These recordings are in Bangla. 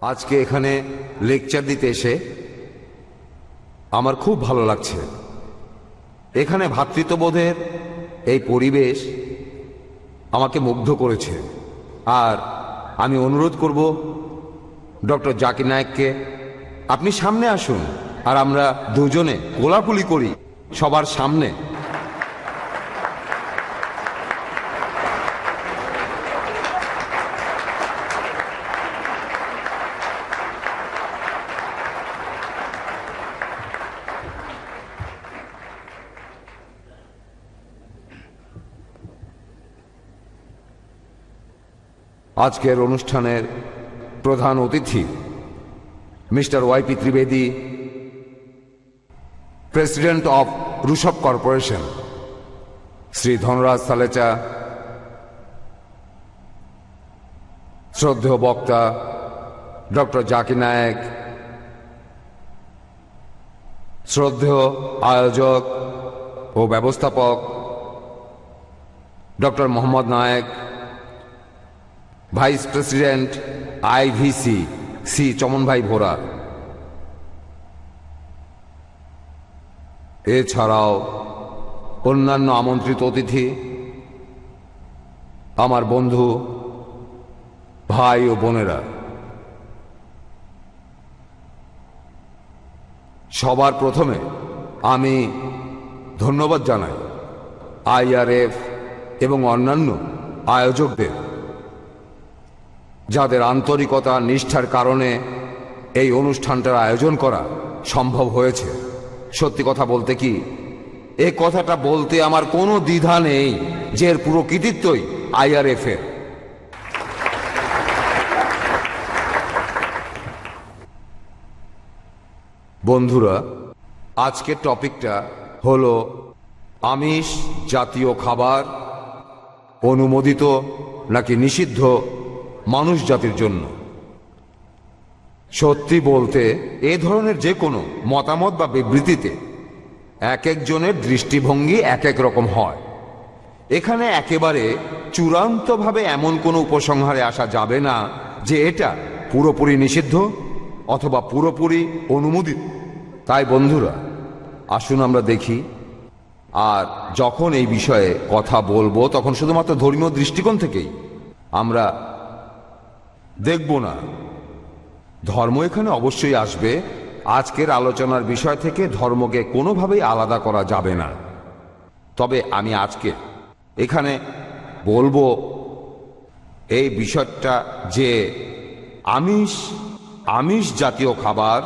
আজকে এখানে লেকচার দিতে এসে আমার খুব ভালো লাগছে। এখানে ভ্রাতৃত্ববোধের এই পরিবেশ আমাকে মুগ্ধ করেছে। আর আমি অনুরোধ করব ডক্টর জাকির নায়েককে, আপনি সামনে আসুন আর আমরা দুজনে কোলাকুলি করি সবার সামনে। আজকের অনুষ্ঠানের প্রধান অতিথি mister YP Trivedi, president of Rishabh corporation, Shri Dhanraj Salecha, শ্রদ্ধেয় বক্তা ডক্টর জাকির নায়েক, শ্রদ্ধেয় আয়োজক ও ব্যবস্থাপক doctor Mohammad Naik, vice president IVC Shri Chaman Bhai ভোরা, এছাড়াও অন্যান্য আমন্ত্রিত অতিথি, আমার বন্ধু, ভাই ও বোনেরা, সবার প্রথমে আমি ধন্যবাদ জানাই আইআরএফ এবং অন্যান্য আয়োজকদের, যাদের আন্তরিকতা নিষ্ঠার কারণে এই অনুষ্ঠানটার আয়োজন করা সম্ভব হয়েছে। সত্যি কথা বলতে কি, এই কথাটা বলতে আমার কোনো দ্বিধা নেই যে এর পুরো কৃতিত্বই আইআরএফ এর। বন্ধুরা, আজকের টপিকটা হলো আমিষ জাতীয় খাবার অনুমোদিত নাকি নিষিদ্ধ মানুষ জাতির জন্য। সত্যি বলতে এ ধরনের যে কোনো মতামত বা বিবৃতিতে এক একজনের দৃষ্টিভঙ্গি এক এক রকম হয়। এখানে একেবারে চূড়ান্তভাবে এমন কোনো উপসংহারে আসা যাবে না যে এটা পুরোপুরি নিষিদ্ধ অথবা পুরোপুরি অনুমোদিত। তাই বন্ধুরা, আসুন আমরা দেখি, আর যখন এই বিষয়ে কথা বলবো তখন শুধুমাত্র ধর্মীয় দৃষ্টিকোণ থেকেই আমরা দেখব না। ধর্ম এখানে অবশ্যই আসবে। আজকের আলোচনার বিষয় থেকে ধর্মকে কোনোভাবেই আলাদা করা যাবে না। তবে আমি আজকে এখানে বলবো এই বিষয়টা যে আমিষ জাতীয় খাবার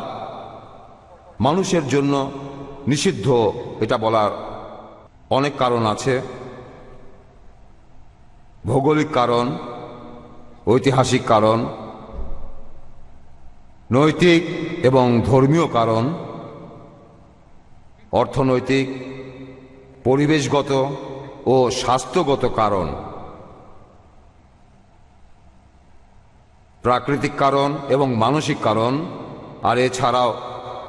মানুষের জন্য নিষিদ্ধ, এটা বলার অনেক কারণ আছে। ভৌগোলিক কারণ, ঐতিহাসিক কারণ, নৈতিক এবং ধর্মীয় কারণ, অর্থনৈতিক, পরিবেশগত ও স্বাস্থ্যগত কারণ, প্রাকৃতিক কারণ এবং মানসিক কারণ, আর এছাড়াও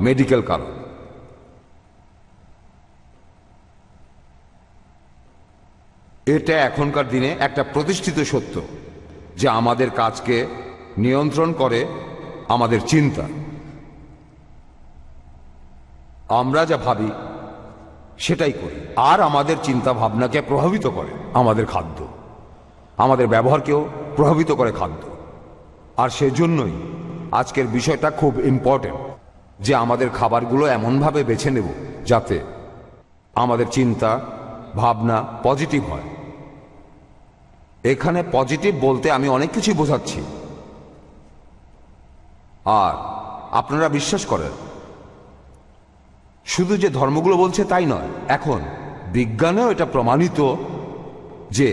মেডিকেল কারণ। এটা এখনকার দিনে একটা প্রতিষ্ঠিত সত্য যে আমাদের কাজকে নিয়ন্ত্রণ করে আমাদের চিন্তা। আমরা যা ভাবি সেটাই করি, আর আমাদের চিন্তা ভাবনাকে প্রভাবিত করে আমাদের খাদ্য, আমাদের ব্যবহারকেও প্রভাবিত করে খাদ্য। আর সেজন্যই আজকের বিষয়টা খুব ইম্পর্টেন্ট যে আমাদের খাবারগুলো এমনভাবে বেছে নেব যাতে আমাদের চিন্তা ভাবনা পজিটিভ হয়। এখানে পজিটিভ বলতে আমি অনেক কিছু বোঝাচ্ছি, আর আপনারা বিশ্বাস করেন শুধু যে ধর্মগুলো বলছে তাই নয়, এখন বিজ্ঞানেও এটা প্রমাণিত যে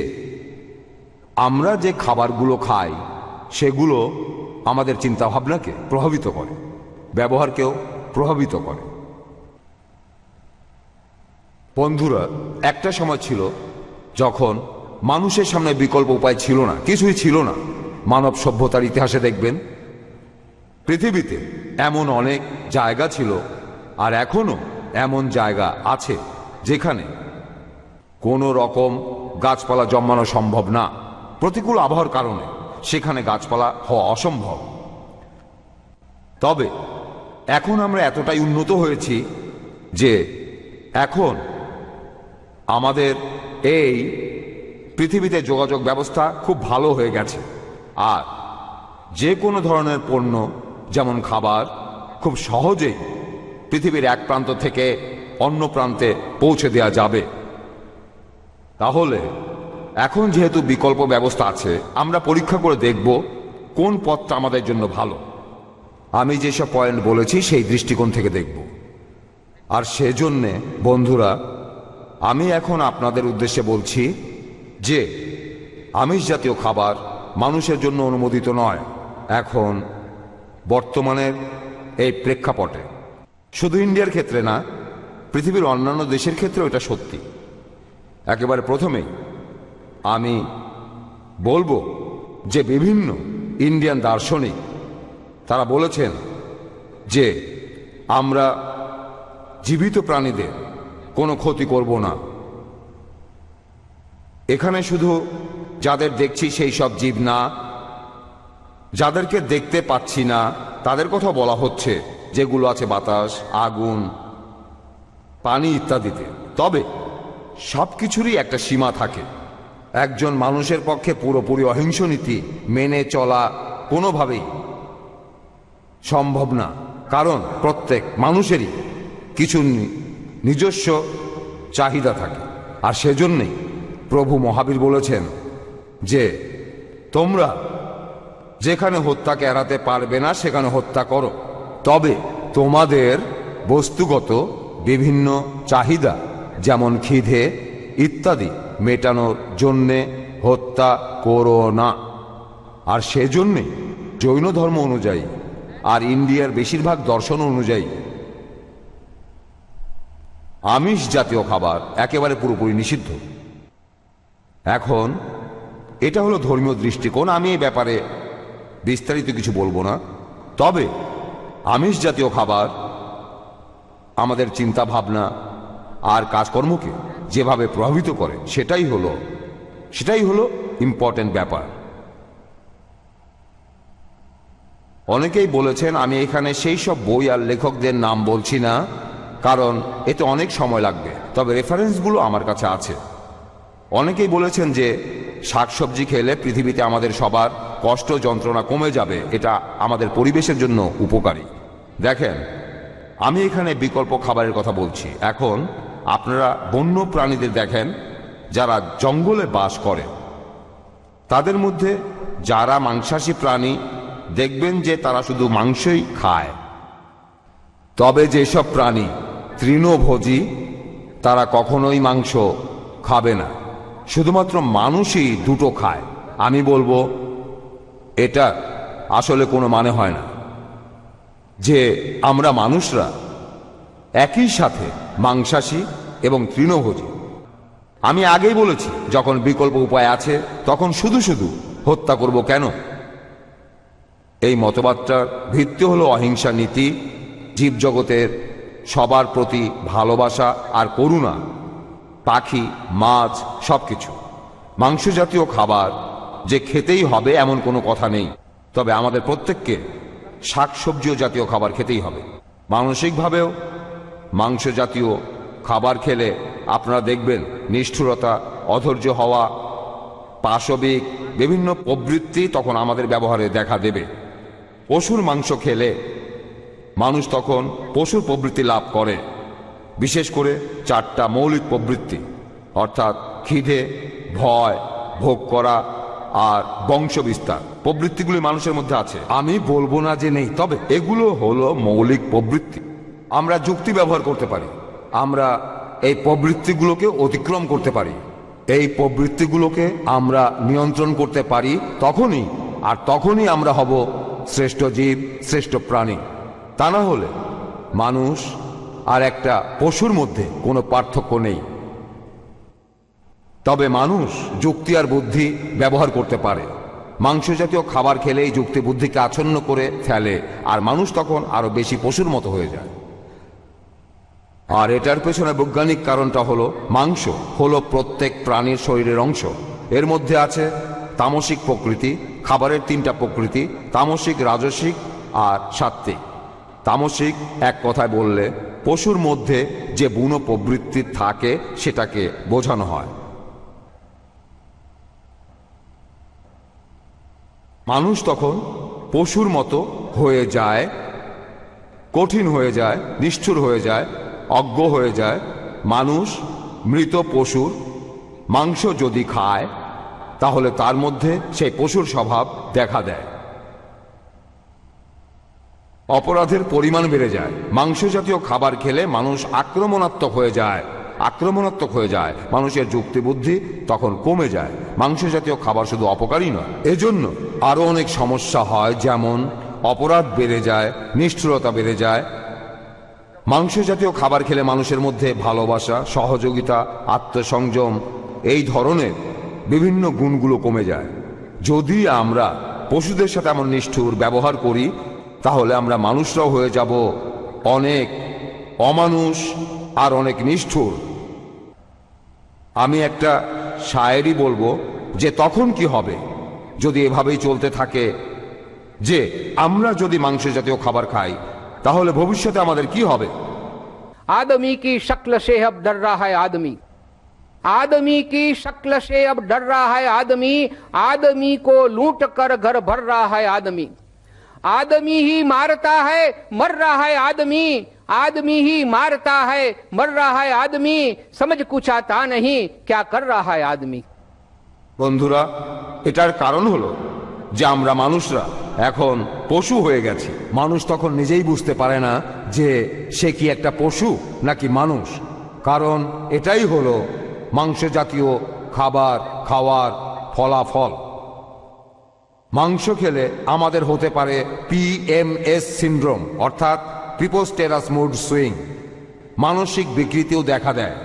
আমরা যে খাবারগুলো খাই সেগুলো আমাদের চিন্তা ভাবনাকে প্রভাবিত করে, ব্যবহারকেও প্রভাবিত করে। বন্ধুরা, একটা সময় ছিল যখন মানুষের সামনে বিকল্প উপায় ছিল না, কিছুই ছিল না। মানব সভ্যতার ইতিহাসে দেখবেন পৃথিবীতে এমন অনেক জায়গা ছিল, আর এখনো এমন জায়গা আছে যেখানে কোনো রকম গাছপালা জন্মানো সম্ভব না। প্রতিকূল আবহাওয়ার কারণে সেখানে গাছপালা হওয়া অসম্ভব। তবে এখন আমরা এতটাই উন্নত হয়েছি যে এখন আমাদের এই পৃথিবীতে যোগাযোগ ব্যবস্থা খুব ভালো হয়ে গেছে, আর যে কোনো ধরনের পণ্য যেমন খাবার খুব সহজেই পৃথিবীর এক প্রান্ত থেকে অন্য প্রান্তে পৌঁছে দেওয়া যাবে। তাহলে এখন যেহেতু বিকল্প ব্যবস্থা আছে, আমরা পরীক্ষা করে দেখব কোন পথটা আমাদের জন্য ভালো। আমি যেসব পয়েন্ট বলেছি সেই দৃষ্টিকোণ থেকে দেখব। আর সেজন্যে বন্ধুরা, আমি এখন আপনাদের উদ্দেশ্যে বলছি যে আমিষ জাতীয় খাবার মানুষের জন্য অনুমোদিত নয় এখন বর্তমানের এই প্রেক্ষাপটে। শুধু ইন্ডিয়ার ক্ষেত্রে না, পৃথিবীর অন্যান্য দেশের ক্ষেত্রেও এটা সত্যি। একেবারে প্রথমেই আমি বলবো যে বিভিন্ন ইন্ডিয়ান দার্শনিক তারা বলেছেন যে আমরা জীবিত প্রাণীদের কোনো ক্ষতি করব না। এখানে শুধু যাদের দেখছি সেই সব জীব না, যাদেরকে দেখতে পাচ্ছি না তাদের কথা বলা হচ্ছে, যেগুলো আছে বাতাস, আগুন, পানি ইত্যাদিতে। তবে সব কিছুরই একটা সীমা থাকে। একজন মানুষের পক্ষে পুরোপুরি অহিংস নীতি মেনে চলা কোনোভাবেই সম্ভব না, কারণ প্রত্যেক মানুষেরই কিছু নিজস্ব চাহিদা থাকে। আর সেজন্যই প্রভু মহাবীর বলেছেন যে তোমরা যেখানে হত্যাকে এড়াতে পারবে না সেখানে হত্যা করো, তবে তোমাদের বস্তুগত বিভিন্ন চাহিদা যেমন খিদে ইত্যাদি মেটানোর জন্যে হত্যা করো না। আর সেজন্যে জৈন ধর্ম অনুযায়ী আর ইন্ডিয়ার বেশিরভাগ দর্শন অনুযায়ী আমিষ জাতীয় খাবার একেবারে পুরোপুরি নিষিদ্ধ। এখন এটা হলো ধর্মীয় দৃষ্টিকোণ। আমি এই ব্যাপারে বিস্তারিত কিছু বলবো না। তবে আমিষ জাতীয় খাবার আমাদের চিন্তা ভাবনা আর কাজকর্মকে যেভাবে প্রভাবিত করে সেটাই হলো ইম্পর্টেন্ট ব্যাপার। অনেকেই বলেছেন, আমি এখানে সেই সব বই আর লেখকদের নাম বলছি না, কারণ এতে অনেক সময় লাগবে, তবে রেফারেন্সগুলো আমার কাছে আছে। অনেকেই বলেছেন যে শাকসবজি খেলে পৃথিবীতে আমাদের সবার কষ্ট যন্ত্রণা কমে যাবে, এটা আমাদের পরিবেশের জন্য উপকারী। দেখেন, আমি এখানে বিকল্প খাবারের কথা বলছি। এখন আপনারা বন্য প্রাণীদের দেখেন যারা জঙ্গলে বাস করে, তাদের মধ্যে যারা মাংসাশী প্রাণী দেখবেন যে তারা শুধু মাংসই খায়। তবে যেসব প্রাণী তৃণভোজী তারা কখনোই মাংস খাবে না, শুধুমাত্র মানুষই দুটো খায়। আমি বলবো এটা আসলে কোনো মানে হয় না যে আমরা মানুষরা একই সাথে মাংসাশী এবং তৃণভোজী। আমি আগেই বলেছি, যখন বিকল্প উপায় আছে তখন শুধু শুধু হত্যা করব কেন? এই মতবাদটার ভিত্তি হলো অহিংসা নীতি, জীবজগতের সবার প্রতি ভালোবাসা আর করুণা। পাখি, মাছ, সবকিছু মাংস জাতীয় খাবার যে খেতেই হবে এমন কোনো কথা নেই, তবে আমাদের প্রত্যেককে শাকসবজি জাতীয় খাবার খেতেই হবে। মানসিকভাবেও মাংস জাতীয় খাবার খেলে আপনারা দেখবেন নিষ্ঠুরতা, অধৈর্য হওয়া, পাশবিক বিভিন্ন প্রবৃত্তি তখন আমাদের ব্যবহারে দেখা দেবে। পশুর মাংস খেলে মানুষ তখন পশুর প্রবৃত্তি লাভ করে, বিশেষ করে 4টা মৌলিক প্রবৃত্তি, অর্থাৎ খিদে, ভয়, ভোগ করা আর বংশ বিস্তার প্রবৃত্তিগুলি মানুষের মধ্যে আছে। আমি বলবো না যে নেই, তবে এগুলো হলো মৌলিক প্রবৃত্তি। আমরা যুক্তি ব্যবহার করতে পারি, আমরা এই প্রবৃত্তিগুলোকে অতিক্রম করতে পারি। এই প্রবৃত্তিগুলোকে আমরা নিয়ন্ত্রণ করতে পারি তখনই আমরা হব শ্রেষ্ঠ জীব, শ্রেষ্ঠ প্রাণী। তা না হলে মানুষ আর একটা পশুর মধ্যে কোনো পার্থক্য নেই। তবে মানুষ যুক্তি আর বুদ্ধি ব্যবহার করতে পারে। মাংস জাতীয় খাবার খেলে এই যুক্তি বুদ্ধিকে আচ্ছন্ন করে ফেলে, আর মানুষ তখন আরো বেশি পশুর মতো হয়ে যায়। আর এটার পেছনে বৈজ্ঞানিক কারণটা হলো, মাংস হলো প্রত্যেক প্রাণীর শরীরের অংশ। এর মধ্যে আছে তামসিক প্রকৃতি। খাবারের 3টা প্রকৃতি, তামসিক, রাজসিক আর সাত্ত্বিক। তামসিক এক কথায় বললে পশুর মধ্যে যে বুনো প্রবৃত্তি থাকে সেটাকে বোঝানো হয়। মানুষ তখন পশুর মতো হয়ে যায়, কঠিন হয়ে যায়, নিষ্ঠুর হয়ে যায়, অজ্ঞ হয়ে যায়। মানুষ মৃত পশুর মাংস যদি খায় তাহলে তার মধ্যে সেই পশুর স্বভাব দেখা দেয়। অপরাধের পরিমাণ বেড়ে যায়। মাংস জাতীয় খাবার খেলে মানুষ আক্রমণাত্মক হয়ে যায়। মানুষের যুক্তিবুদ্ধি তখন কমে যায়। মাংস জাতীয় খাবার শুধু অপকারী নয়, এজন্য আরো অনেক সমস্যা হয়, যেমন অপরাধ বেড়ে যায়, নিষ্ঠুরতা বেড়ে যায়। মাংস জাতীয় খাবার খেলে মানুষের মধ্যে ভালোবাসা, সহযোগিতা, আত্মসংযম এই ধরনের বিভিন্ন গুণগুলো কমে যায়। যদি আমরা পশুদের সাথে এমন নিষ্ঠুর ব্যবহার করি তাহলে আমরা মানুষরাও হয়ে যাব অনেক অমানুষ আর অনেক নিষ্ঠুর। আমি একটা শায়েরি বলবো যে তখন কি হবে যদি এভাবেই চলতে থাকে, যে আমরা যদি মাংস জাতীয় খাবার খাই তাহলে ভবিষ্যতে আমাদের কি হবে। आदमी की शक्ल से अब डर रहा है आदमी, आदमी की शक्ल से अब डर रहा है आदमी, आदमी को लूट कर घर भर रहा है आदमी, आदमी ही मारता है मर रहा है आदमी, आदमी ही मारता है मर रहा है आदमी, समझ कुछ आता नहीं क्या कर रहा है आदमी। বন্ধুরা, এটার কারণ হলো যে আমরা মানুষরা এখন পশু হয়ে গেছি। মানুষ তখন নিজেই বুঝতে পারে না যে সে কি একটা পশু নাকি মানুষ, কারণ এটাই হলো মাংস জাতীয় খাবার খাওয়ার ফলাফল। মাংস খেলে আমাদের হতে পারে PMS সিন্ড্রোম, অর্থাৎ প্রিপোস্টেরাস মুড সুইং। মানসিক বিকৃতিও দেখা দেয়।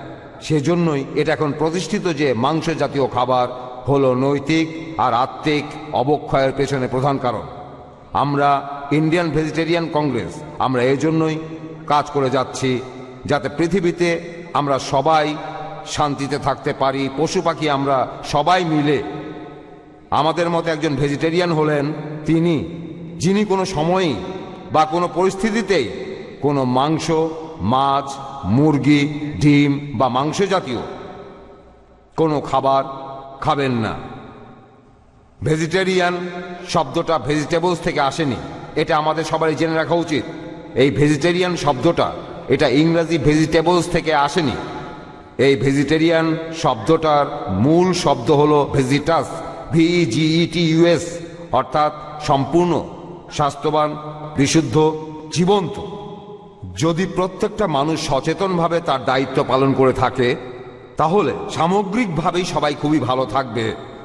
সেজন্যই এটা এখন প্রতিষ্ঠিত যে মাংস জাতীয় খাবার হলো নৈতিক আর আত্মিক অবক্ষয়ের পেছনে প্রধান কারণ। আমরা ইন্ডিয়ান ভেজিটেরিয়ান কংগ্রেস আমরা এজন্যই কাজ করে যাচ্ছি যাতে পৃথিবীতে আমরা সবাই শান্তিতে থাকতে পারি। পশু পাখি আমরা সবাই মিলে, আমাদের মতো একজন ভেজিটেরিয়ান হলেন তিনি যিনি কোনো সময়ই বা কোনো পরিস্থিতিতেই কোনো মাংস, মাছ, মুরগি, ডিম বা মাংস জাতীয় কোনো খাবার খাবেন না। ভেজিটেরিয়ান শব্দটা ভেজিটেবলস থেকে আসেনি, এটা আমাদের সবারই জেনে রাখা উচিত। এই ভেজিটেরিয়ান শব্দটা এটা ইংরেজি ভেজিটেবলস থেকে আসেনি। এই ভেজিটেরিয়ান শব্দটার মূল শব্দ হলো ভেজিটাস, VEGETUS, অর্থাৎ সম্পূর্ণ, স্বাস্থ্যবান, বিশুদ্ধ, জীবন্ত। যদি প্রত্যেকটা মানুষ সচেতনভাবে তার দায়িত্ব পালন করে থাকে তাহলে সামগ্রিকভাবেই সবাই খুবই ভালো থাকবে।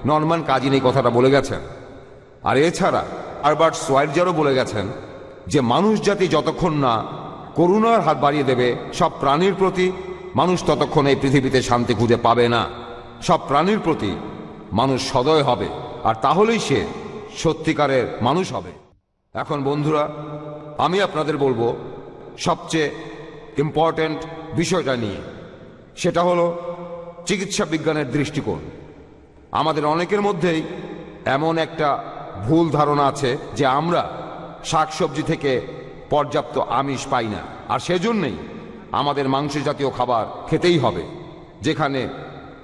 নরম্যান কাজিন এই কথাটা বলে গেছেন। আর এছাড়া হারবার্ট সোয়াইটজারও বলে গেছেন যে মানুষ জাতি যতক্ষণ না করুণার হাত বাড়িয়ে দেবে সব প্রাণীর প্রতি, মানুষ ততক্ষণ এই পৃথিবীতে শান্তি খুঁজে পাবে না। সব প্রাণীর প্রতি মানুষ সদয় হবে, আর তাহলেই সে সত্যিকারের মানুষ হবে। এখন বন্ধুরা, আমি আপনাদের বলবো সবচেয়ে ইম্পর্ট্যান্ট বিষয়টা নিয়ে, সেটা হলো চিকিৎসা বিজ্ঞানের দৃষ্টিকোণ। আমাদের অনেকের মধ্যেই এমন একটা ভুল ধারণা আছে যে আমরা শাকসবজি থেকে পর্যাপ্ত আমিষ পাই না, আর সেজন্যই আমাদের মাংস জাতীয় খাবার খেতেই হবে যেখানে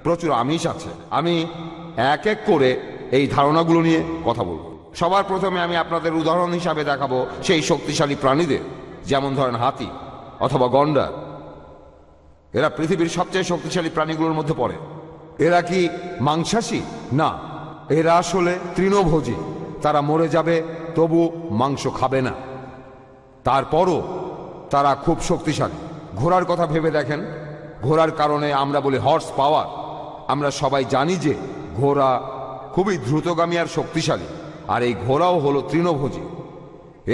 প্রচুর আমিষ আছে। আমি এক এক করে এই ধারণাগুলো নিয়ে কথা বলবো। সবার প্রথমে আমি আপনাদের উদাহরণ হিসাবে দেখাবো সেই শক্তিশালী প্রাণীদের, যেমন ধরেন হাতি অথবা গন্ডার। এরা পৃথিবীর সবচেয়ে শক্তিশালী প্রাণীগুলোর মধ্যে পড়ে। এরা কি মাংসাশী? না, এরা আসলে তৃণভোজী। তারা মরে যাবে তবু মাংস খাবে না, তারপরও তারা খুব শক্তিশালী। ঘোড়ার কথা ভেবে দেখেন, ঘোড়ার কারণে আমরা বলি হর্স পাওয়ার। আমরা সবাই জানি যে ঘোড়া খুবই দ্রুতগামী আর শক্তিশালী, আর এই ঘোড়াও হলো তৃণভোজী।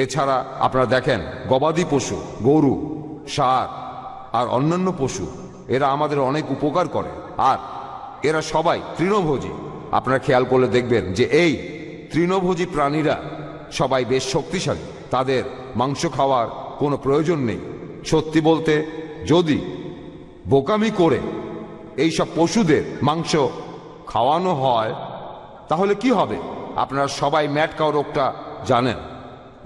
এছাড়া আপনারা দেখেন গবাদি পশু, গরু, ষাঁড় আর অন্যান্য পশু, এরা আমাদের অনেক উপকার করে, আর এরা সবাই তৃণভোজী। আপনারা খেয়াল করলে দেখবেন যে এই তৃণভোজী প্রাণীরা সবাই বেশ শক্তিশালী। তাদের মাংস খাওয়ার কোনো প্রয়োজন নেই। সত্যি বলতে, যদি বোকামি করে এইসব পশুদের মাংস খাওয়ানো হয় তাহলে কি হবে? আপনারা সবাই ম্যাট কাউ রোগটা জানেন।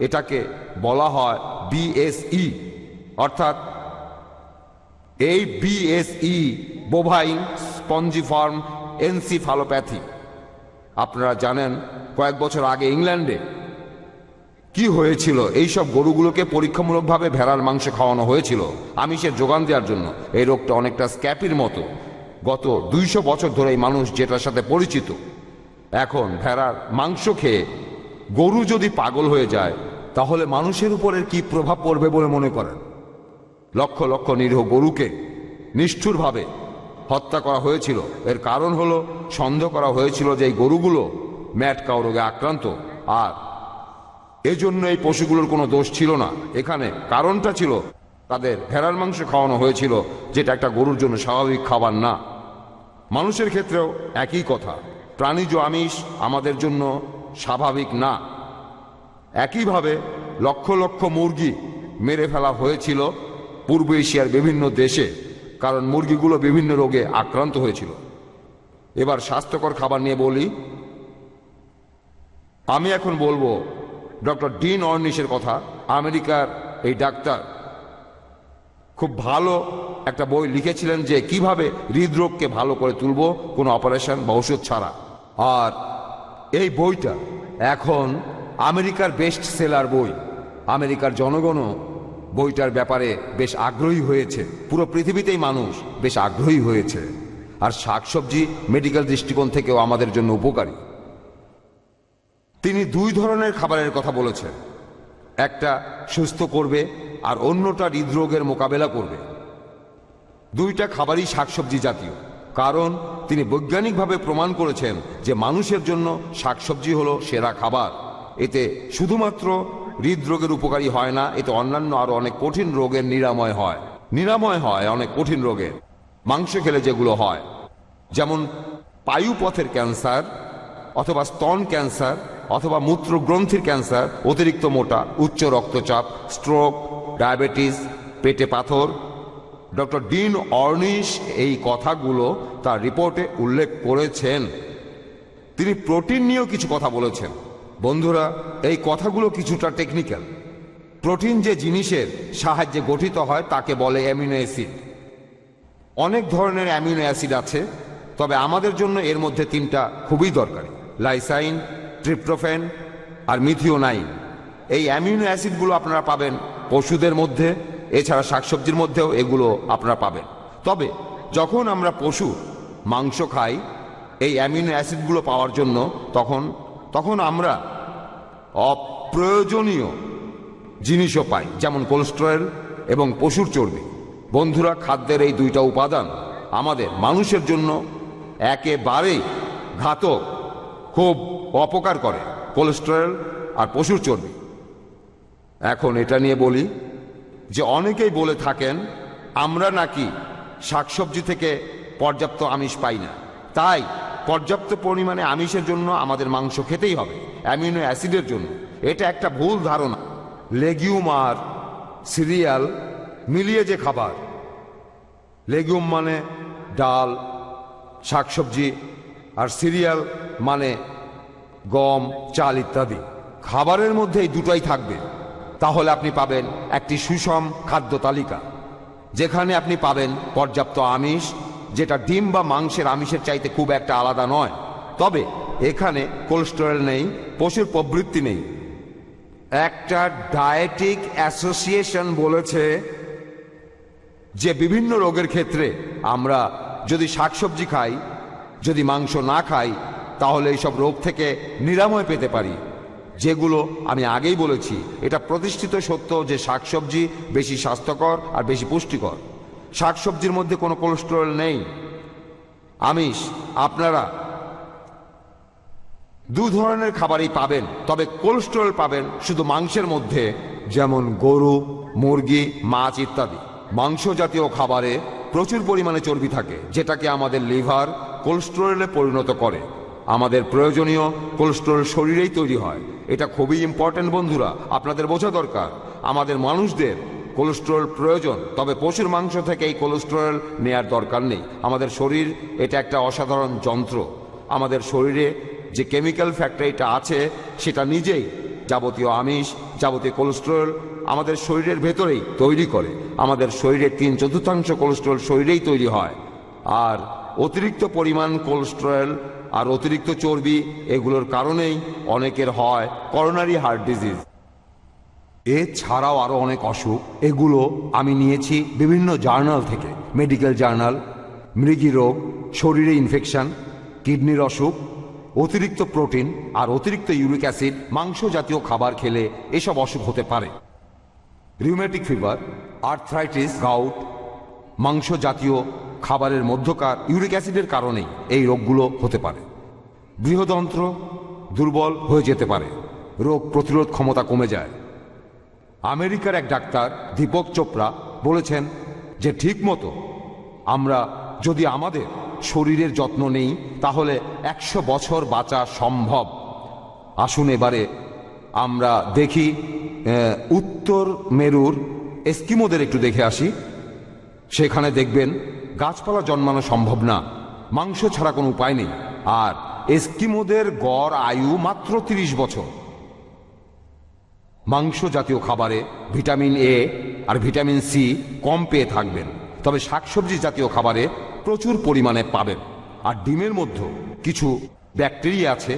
এটাকে বলা হয় বিএসই, অর্থাৎ এই বিএসই বোভাইন স্পঞ্জিফর্ম এনসিফালোপ্যাথি। আপনারা জানেন কয়েক বছর আগে ইংল্যান্ডে কি হয়েছিল, এইসব গরুগুলোকে পরীক্ষামূলকভাবে ভেড়ার মাংস খাওয়ানো হয়েছিল আমিষের যোগান দেওয়ার জন্য। এই রোগটা অনেকটা স্ক্যাপির মতো। গত 200 বছর ধরে এই মানুষ যেটার সাথে পরিচিত, এখন ভেড়ার মাংস খেয়ে গরু যদি পাগল হয়ে যায় তাহলে মানুষের উপরের কি প্রভাব পড়বে বলে মনে করেন? লক্ষ লক্ষ নিরীহ গরুকে নিষ্ঠুরভাবে হত্যা করা হয়েছিল। এর কারণ হলো সন্দেহ করা হয়েছিল যে এই গরুগুলো ম্যাট কাউ রোগে আক্রান্ত, আর এজন্য এই পশুগুলোর কোনো দোষ ছিল না। এখানে কারণটা ছিল তাদের ভেড়ার মাংস খাওয়ানো হয়েছিল, যেটা একটা গরুর জন্য স্বাভাবিক খাবার না। মানুষের ক্ষেত্রেও একই কথা, প্রাণীজ আমিষ আমাদের জন্য স্বাভাবিক না। একইভাবে লক্ষ লক্ষ মুরগি মেরে ফেলা হয়েছিল পূর্ব এশিয়ার বিভিন্ন দেশে, কারণ মুরগিগুলো বিভিন্ন রোগে আক্রান্ত হয়েছিল। এবার স্বাস্থ্যকর খাবার নিয়ে বলি। আমি এখন বলবো ডক্টর ডিন অর্নিশের কথা। আমেরিকার এই ডাক্তার খুব ভালো একটা বই লিখেছিলেন যে কিভাবে হৃদরোগকে ভালো করে তুলব কোনো অপারেশন বা ওষুধ ছাড়া। আর এই বইটা এখন আমেরিকার বেস্ট সেলার বই। আমেরিকার জনগণও বইটার ব্যাপারে বেশ আগ্রহী হয়েছে, পুরো পৃথিবীতেই মানুষ বেশ আগ্রহী হয়েছে। আর শাকসবজি মেডিকেল দৃষ্টিকোণ থেকেও আমাদের জন্য উপকারী। তিনি 2 ধরনের খাবারের কথা বলেছেন, একটা সুস্থ করবে আর অন্যটা হৃদরোগের মোকাবেলা করবে। 2টা খাবারই শাকসবজি জাতীয়, কারণ তিনি বৈজ্ঞানিকভাবে প্রমাণ করেছেন যে মানুষের জন্য শাকসবজি হলো সেরা খাবার। এতে শুধুমাত্র হৃদরোগের উপকারী হয় না, এতে অন্যান্য আরো অনেক কঠিন রোগের নিরাময় হয় অনেক কঠিন রোগের। মাংস খেলে যেগুলো হয়, যেমন পায়ুপথের ক্যান্সার অথবা স্তন ক্যান্সার অথবা মূত্রগ্রন্থির ক্যান্সার, অতিরিক্ত মোটা, উচ্চ রক্তচাপ, স্ট্রোক, ডায়াবেটিস, পেটে পাথর। ডক্টর ডিন অর্নিশ এই কথাগুলো তার রিপোর্টে উল্লেখ করেছেন। তিনি প্রোটিন নিয়েও কিছু কথা বলেছেন। বন্ধুরা, এই কথাগুলো কিছুটা টেকনিক্যাল। প্রোটিন যে জিনিসের সাহায্যে গঠিত হয় তাকে বলে অ্যামিনো অ্যাসিড। অনেক ধরনের অ্যামিনো অ্যাসিড আছে, তবে আমাদের জন্য এর মধ্যে 3টা খুবই দরকারি: লাইসাইন, ট্রিপ্টোফ্যান আর মিথিওনাইন। এই অ্যামিনো অ্যাসিডগুলো আপনারা পাবেন পশুদের মধ্যে, এছাড়া শাকসবজির মধ্যেও এগুলো আপনারা পাবেন। তবে যখন আমরা পশু মাংস খাই এই অ্যামিনো অ্যাসিডগুলো পাওয়ার জন্য, তখন আমরা অপ্রয়োজনীয় জিনিসও পাই, যেমন কোলেস্টেরল এবং পশুর চর্বি। বন্ধুরা, খাদ্যের এই 2টা উপাদান আমাদের মানুষের জন্য একেবারেই ঘাতক, খুব অপকার করে, কোলেস্টেরল আর পশুর চর্বি। এখন এটা নিয়ে বলি যে অনেকেই বলে থাকেন আমরা নাকি শাকসবজি থেকে পর্যাপ্ত আমিষ পাই না, তাই পর্যাপ্ত পরিমাণে আমিষের জন্য আমাদের মাংস খেতেই হবে অ্যামিনো অ্যাসিডের জন্য। এটা একটা ভুল ধারণা। লেগিউম আর সিরিয়াল মিলিয়ে যে খাবার, লেগিউম মানে ডাল, শাকসবজি, আর সিরিয়াল মানে গম, চাল ইত্যাদি, খাবারের মধ্যে এই 2টাই থাকবে। তাহলে আপনি পাবেন একটি সুষম খাদ্য তালিকা, যেখানে আপনি পাবেন পর্যাপ্ত আমিষ, যেটা ডিম বা মাংসের আমিষের চাইতে খুব একটা আলাদা নয়। তবে এখানে কোলেস্টেরল নেই, পশুর প্রবৃত্তি নেই। একটা ডায়েটিক অ্যাসোসিয়েশন বলেছে যে বিভিন্ন রোগের ক্ষেত্রে আমরা যদি শাকসবজি খাই, যদি মাংস না খাই, তাহলে এইসব রোগ থেকে নিরাময় পেতে পারি। যেগুলো আমি আগেই বলেছি, এটা প্রতিষ্ঠিত সত্য যে শাকসবজি বেশি স্বাস্থ্যকর আর বেশি পুষ্টিকর। শাকসবজির মধ্যে কোনো কোলেস্টেরল নেই। আমিষ আপনারা 2 ধরনের খাবারই পাবেন, তবে কোলেস্টেরল পাবেন শুধু মাংসের মধ্যে, যেমন গরু, মুরগি, মাছ ইত্যাদি। মাংস জাতীয় খাবারে প্রচুর পরিমাণে চর্বি থাকে, যেটাকে আমাদের লিভার কোলেস্টেরলে পরিণত করে। আমাদের প্রয়োজনীয় কোলেস্টেরল শরীরেই তৈরি হয়। এটা খুবই ইম্পর্টেন্ট বন্ধুরা, আপনাদের বোঝা দরকার। আমাদের মানুষদের কোলেস্টেরল প্রয়োজন, তবে পশুর মাংস থেকে এই কোলেস্টেরল নেয়ার দরকার নেই। আমাদের শরীর এটা একটা অসাধারণ যন্ত্র। আমাদের শরীরে যে কেমিক্যাল ফ্যাক্টরিটা আছে সেটা নিজেই যাবতীয় আমিষ, যাবতীয় কোলেস্টেরল আমাদের শরীরের ভেতরেই তৈরি করে। আমাদের শরীরের 3/4 কোলেস্টেরল শরীরেই তৈরি হয়। আর অতিরিক্ত পরিমাণ কোলেস্টেরল আর অতিরিক্ত চর্বি এগুলোর কারণেই অনেকের হয় করোনারি হার্ট ডিজিজ। এছাড়াও আরো অনেক অসুখ, এগুলো আমি নিয়েছি বিভিন্ন জার্নাল থেকে, মেডিকেল জার্নাল। মৃগী রোগ, শরীরে ইনফেকশন, কিডনির অসুখ, অতিরিক্ত প্রোটিন আর অতিরিক্ত ইউরিক অ্যাসিড, মাংস জাতীয় খাবার খেলে এসব অসুখ হতে পারে। রিউমেটিক ফিভার, আর্থ্রাইটিস, গাউট, মাংস জাতীয় খাবারের মধ্যকার ইউরিক অ্যাসিডের কারণেই এই রোগগুলো হতে পারে। বৃহদন্ত্র দুর্বল হয়ে যেতে পারে, রোগ প্রতিরোধ ক্ষমতা কমে যায়। আমেরিকার এক ডাক্তার দীপক চোপড়া বলেছেন যে ঠিক মতো আমরা যদি আমাদের শরীরের যত্ন নেই তাহলে 100 বছর বাঁচা সম্ভব। আসুন এবারে আমরা দেখি উত্তর মেরুর এস্কিমোদের একটু দেখে আসি। সেখানে দেখবেন গাছপালা জন্মানো সম্ভব না, মাংস ছাড়া কোনো উপায় নেই। আর এস্কিমোদের গড় আয়ু মাত্র 30 বছর। মাংস জাতীয় খাবারে ভিটামিন এ আর ভিটামিন সি কম পেয়ে থাকবেন, তবে শাকসবজি জাতীয় খাবারে প্রচুর পরিমাণে পাবেন। আর ডিমের মধ্যে কিছু ব্যাকটেরিয়া আছে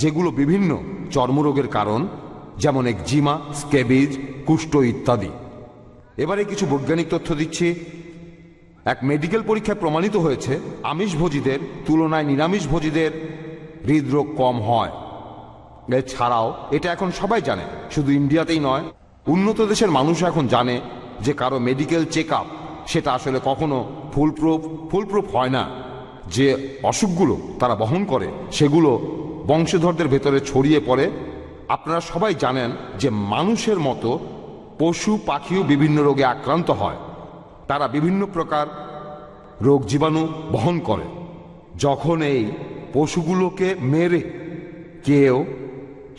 যেগুলো বিভিন্ন চর্মরোগের কারণ, যেমন একজিমা, স্ক্যাবিজ, কুষ্ঠ ইত্যাদি। এবারে কিছু বৈজ্ঞানিক তথ্য দিচ্ছি। এক মেডিকেল পরীক্ষায় প্রমাণিত হয়েছে আমিষভোজীদের তুলনায় নিরামিষভোজীদের হৃদরোগ কম হয়। এছাড়াও এটা এখন সবাই জানে, শুধু ইন্ডিয়াতেই নয়, উন্নত দেশের মানুষও এখন জানে যে কারো মেডিকেল চেক আপ সেটা আসলে কখনো ফুলপ্রুফ হয় না। যে অসুখগুলো তারা বহন করে সেগুলো বংশধরদের ভেতরে ছড়িয়ে পড়ে। আপনারা সবাই জানেন যে মানুষের মতো পশু পাখিও বিভিন্ন রোগে আক্রান্ত হয়, তারা বিভিন্ন প্রকার রোগ জীবাণু বহন করে। যখন এই পশুগুলোকে মেরে কেউ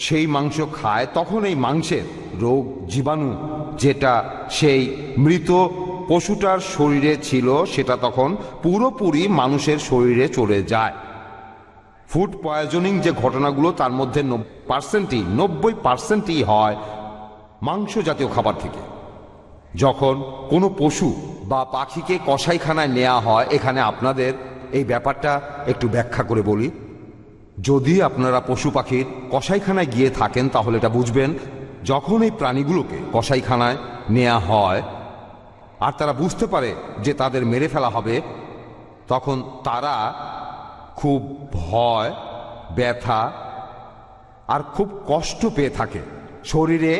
সেই মাংস খায় তখন এই মাংসের রোগ জীবাণু যেটা সেই মৃত পশুটার শরীরে ছিল সেটা তখন পুরোপুরি মানুষের শরীরে চলে যায়। ফুড পয়জনিং যে ঘটনাগুলো তার মধ্যে 90% হয় মাংস জাতীয় খাবার থেকে। যখন কোনো পশু বা পাখিকে কসাইখানায় নেওয়া হয়, এখানে আপনাদের এই ব্যাপারটা একটু ব্যাখ্যা করে বলি। যদি আপনারা পশু পাখির কসাইখানায় গিয়ে থাকেন তাহলে এটা বুঝবেন, যখন এই প্রাণীগুলোকে কসাইখানায় নেওয়া হয় আর তারা বুঝতে পারে যে তাদের মেরে ফেলা হবে, তখন তারা খুব ভয়, ব্যথা আর খুব কষ্ট পেয়ে থাকে। শরীরে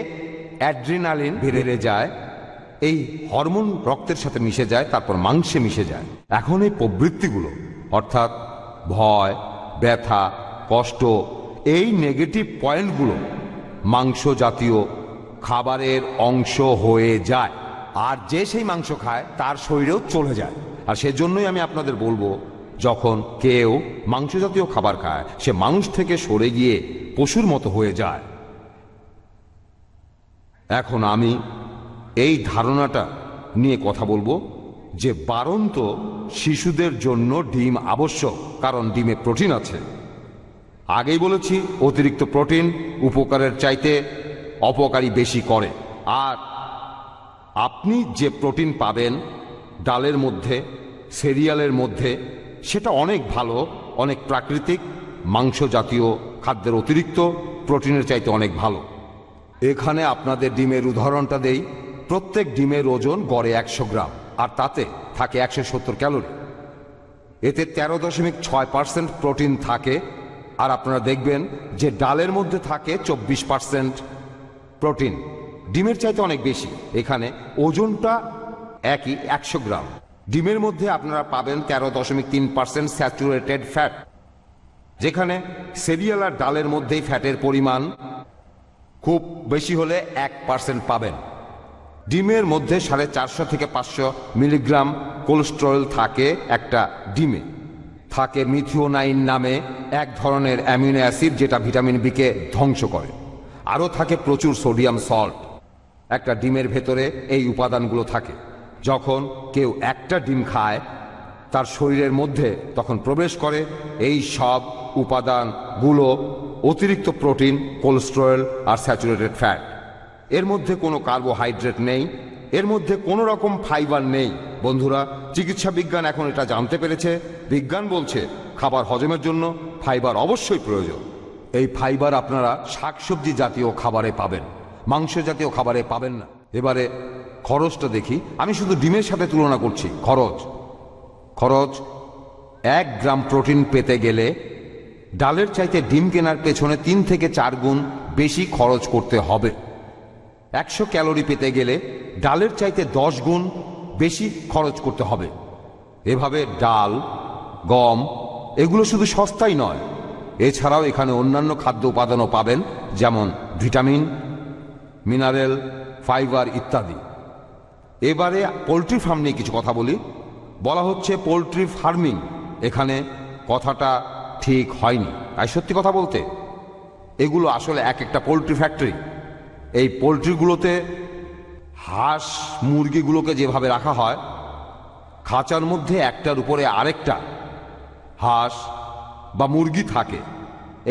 অ্যাড্রিনালিন বেড়ে যায়, এই হরমোন রক্তের সাথে মিশে যায়, তারপর মাংসে মিশে যায়। এখন এই প্রবৃত্তিগুলো অর্থাৎ ভয়, ব্যথা, কষ্ট, এই নেগেটিভ পয়েন্টগুলো মাংস জাতীয় খাবারের অংশ হয়ে যায়। আর যে সেই মাংস খায় তার শরীরেও চলে যায়। আর সেজন্যই আমি আপনাদের বলবো, যখন কেউ মাংস জাতীয় খাবার খায় সে মানুষ থেকে সরে গিয়ে পশুর মতো হয়ে যায়। এখন আমি এই ধারণাটা নিয়ে কথা বলবো যে বাড়ন্ত শিশুদের জন্য ডিম আবশ্যক, কারণ ডিমে প্রোটিন আছে। আগেই বলেছি অতিরিক্ত প্রোটিন উপকারের চাইতে অপকারী বেশি করে। আর আপনি যে প্রোটিন পাবেন ডালের মধ্যে, সিরিয়ালের মধ্যে, সেটা অনেক ভালো, অনেক প্রাকৃতিক। মাংস জাতীয় খাদ্যের অতিরিক্ত প্রোটিনের চাইতে অনেক ভালো। এখানে আপনাদের ডিমের উদাহরণটা দেই। প্রত্যেক ডিমের ওজন গড়ে 100 গ্রাম, আর তাতে থাকে 170 ক্যালোরি। এতে 13.6% প্রোটিন থাকে। আর আপনারা দেখবেন যে ডালের মধ্যে থাকে 24% প্রোটিন, ডিমের চাইতে অনেক বেশি। এখানে ওজনটা একই 100 গ্রাম। ডিমের মধ্যে আপনারা পাবেন 13.3% স্যাচুরেটেড ফ্যাট, যেখানে সিরিয়াল আর ডালের মধ্যেই ফ্যাটের পরিমাণ খুব বেশি হলে 1% পাবেন। ডিমের মধ্যে 450 থেকে 500 মিলিগ্রাম কোলেস্টেরল থাকে একটা ডিমে। থাকে মিথিওনাইন নামে এক ধরনের অ্যামিনো অ্যাসিড যেটা ভিটামিন বি কে ধ্বংস করে। আরও থাকে প্রচুর সোডিয়াম সল্ট। একটা ডিমের ভেতরে এই উপাদানগুলো থাকে। যখন কেউ একটা ডিম খায় তার শরীরের মধ্যে তখন প্রবেশ করে এই সব উপাদানগুলো, অতিরিক্ত প্রোটিন, কোলেস্টেরল আর স্যাচুরেটেড ফ্যাট। এর মধ্যে কোনো কার্বোহাইড্রেট নেই, এর মধ্যে কোনো রকম ফাইবার নেই। বন্ধুরা, চিকিৎসা বিজ্ঞান এখন এটা জানতে পেরেছে। বিজ্ঞান বলছে খাবার হজমের জন্য ফাইবার অবশ্যই প্রয়োজন। এই ফাইবার আপনারা শাকসবজি জাতীয় খাবারে পাবেন, মাংস জাতীয় খাবারে পাবেন না। এবারে খরচটা দেখি। আমি শুধু ডিমের সাথে তুলনা করছি। খরচ 1 গ্রাম প্রোটিন পেতে গেলে ডালের চাইতে ডিম কেনার পেছনে 3 থেকে 4 গুণ বেশি খরচ করতে হবে। 100 ক্যালোরি পেতে গেলে ডালের চাইতে 10 গুণ বেশি খরচ করতে হবে। এভাবে ডাল, গম এগুলো শুধু সস্তাই নয়, এছাড়াও এখানে অন্যান্য খাদ্য উপাদানও পাবেন, যেমন ভিটামিন, মিনারেল, ফাইবার ইত্যাদি। এবারে পোলট্রি ফার্ম নিয়ে কিছু কথা বলি। বলা হচ্ছে পোলট্রি ফার্মিং, এখানে কথাটা ঠিক হয়নি। তাই সত্যি কথা বলতে এগুলো আসলে এক একটা পোলট্রি ফ্যাক্টরি। এই পোলট্রিগুলোতে হাঁস মুরগিগুলোকে যেভাবে রাখা হয়, খাঁচার মধ্যে একটার উপরে আরেকটা হাঁস বা মুরগি থাকে।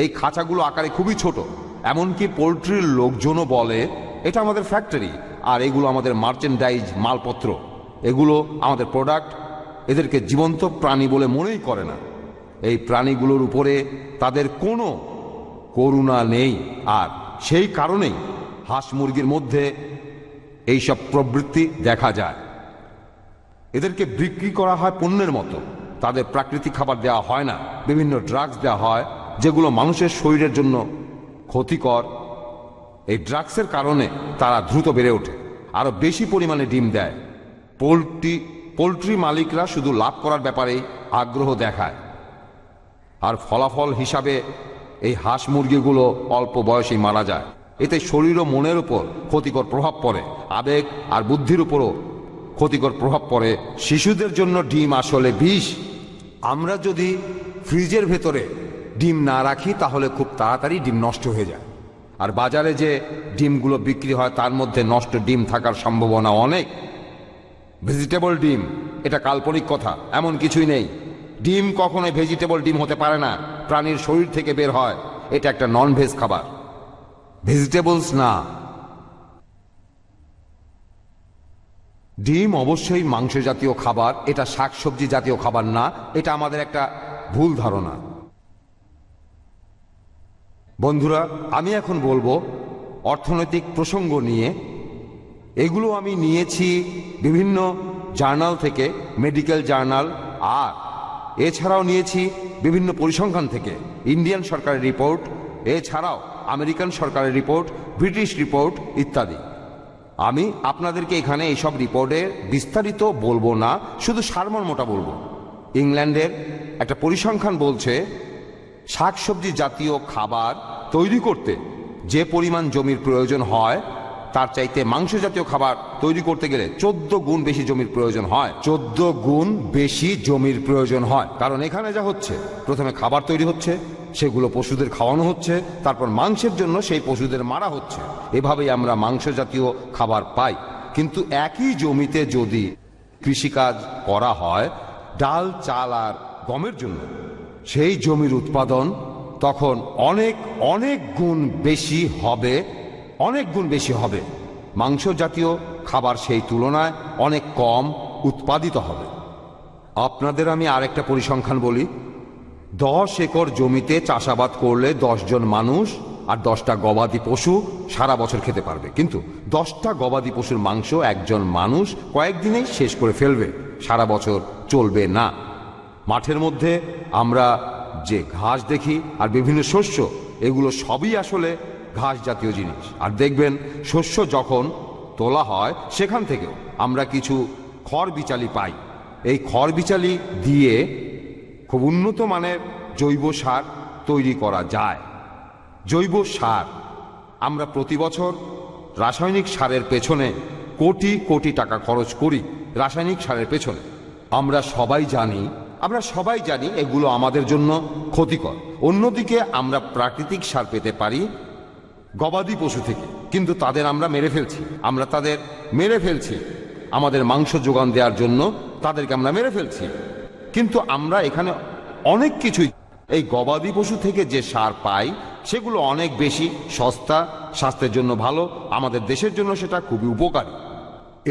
এই খাঁচাগুলো আকারে খুবই ছোট, এমনকি পোলট্রির লোকজনও বলে এটা আমাদের ফ্যাক্টরি, আর এগুলো আমাদের মার্চেন্ডাইজ মালপত্র, এগুলো আমাদের প্রোডাক্ট। এদেরকে জীবন্ত প্রাণী বলে মনেই করে না। এই প্রাণীগুলোর উপরে তাদের কোনো করুণা নেই, আর সেই কারণেই হাঁস মুরগির মধ্যে এইসব প্রবৃত্তি দেখা যায়। এদেরকে বিক্রি করা হয় পণ্যের মতো, তাদের প্রাকৃতিক খাবার দেওয়া হয় না, বিভিন্ন ড্রাগস দেওয়া হয় যেগুলো মানুষের শরীরের জন্য ক্ষতিকর। এই ড্রাগসের কারণে তারা দ্রুত বেড়ে ওঠে, আরো বেশি পরিমাণে ডিম দেয়। পোলট্রি মালিকরা শুধু লাভ করার ব্যাপারেই আগ্রহ দেখায়, আর ফলাফল হিসাবে এই হাঁস মুরগিগুলো অল্প বয়সেই মারা যায়। এতে শরীর ও মনের উপর ক্ষতিকর প্রভাব পড়ে, আবেগ আর বুদ্ধির উপরও ক্ষতিকর প্রভাব পড়ে। শিশুদের জন্য ডিম আসলে বিষ। আমরা যদি ফ্রিজের ভেতরে ডিম না রাখি তাহলে খুব তাড়াতাড়ি ডিম নষ্ট হয়ে যায়, আর বাজারে যে ডিমগুলো বিক্রি হয় তার মধ্যে নষ্ট ডিম থাকার সম্ভাবনা অনেক। ভেজিটেবল ডিম এটা কাল্পনিক কথা, এমন কিছুই নেই। ডিম কখনোই ভেজিটেবল ডিম হতে পারে না, প্রাণীর শরীর থেকে বের হয়। এটা একটা নন ভেজ খাবার, ভেজিটেবলস না। ডিম অবশ্যই মাংস জাতীয় খাবার, এটা শাকসবজি জাতীয় খাবার না। এটা আমাদের একটা ভুল ধারণা। বন্ধুরা, আমি এখন বলবো অর্থনৈতিক প্রসঙ্গ নিয়ে। এগুলো আমি নিয়েছি বিভিন্ন জার্নাল থেকে, মেডিকেল জার্নাল, আর এছাড়াও নিয়েছি বিভিন্ন পরিসংখ্যান থেকে। ইন্ডিয়ান সরকারের রিপোর্ট, এছাড়াও আমেরিকান সরকারের রিপোর্ট, ব্রিটিশ রিপোর্ট ইত্যাদি। আমি আপনাদেরকে এখানে এইসব রিপোর্টের বিস্তারিত বলবো না, শুধু সারমর্মটা বলবো। ইংল্যান্ডের একটা পরিসংখ্যান বলছে শাকসবজি জাতীয় খাবার তৈরি করতে যে পরিমাণ জমির প্রয়োজন হয় তার চাইতে মাংস জাতীয় খাবার তৈরি করতে গেলে 14 গুণ বেশি জমির প্রয়োজন হয়। 14 গুণ বেশি জমির প্রয়োজন হয়, কারণ এখানে যা হচ্ছে, প্রথমে খাবার তৈরি হচ্ছে, সেগুলো পশুদের খাওয়ানো হচ্ছে, তারপর মাংসের জন্য সেই পশুদের মারা হচ্ছে। এভাবেই আমরা মাংস জাতীয় খাবার পাই। কিন্তু একই জমিতে যদি কৃষিকাজ করা হয় ডাল, চাল আর গমের জন্য, সেই জমির উৎপাদন তখন অনেক অনেক গুণ বেশি হবে, অনেক গুণ বেশি হবে। মাংস জাতীয় খাবার সেই তুলনায় অনেক কম উৎপাদিত হবে। আপনাদের আমি আরেকটা পরিসংখ্যান বলি। 10 একর জমিতে চাষাবাদ করলে 10 জন মানুষ আর 10টা গবাদি পশু সারা বছর খেতে পারবে, কিন্তু 10টা গবাদি পশুর মাংস একজন মানুষ কয়েকদিনেই শেষ করে ফেলবে, সারা বছর চলবে না। মাঠের মধ্যে আমরা যে ঘাস দেখি আর বিভিন্ন শস্য, এগুলো সবই আসলে ঘাস জাতীয় জিনিস। আর দেখবেন শস্য যখন তোলা হয় সেখান থেকেও আমরা কিছু খড় বিচালি পাই। এই খড় বিচালি দিয়ে খুব উন্নত মানের জৈব সার তৈরি করা যায়। জৈব সার, আমরা প্রতি বছর রাসায়নিক সারের পেছনে কোটি কোটি টাকা খরচ করি। রাসায়নিক সারের পেছনে আমরা সবাই জানি এগুলো আমাদের জন্য ক্ষতিকর। অন্যদিকে আমরা প্রাকৃতিক সার পেতে পারি গবাদি পশু থেকে, কিন্তু তাদের আমরা মেরে ফেলছি। আমাদের মাংস যোগান দেওয়ার জন্য তাদেরকে আমরা মেরে ফেলছি। কিন্তু আমরা এখানে অনেক কিছুই, এই গবাদি পশু থেকে যে সার পাই সেগুলো অনেক বেশি সস্তা, স্বাস্থ্যের জন্য ভালো, আমাদের দেশের জন্য সেটা খুবই উপকারী।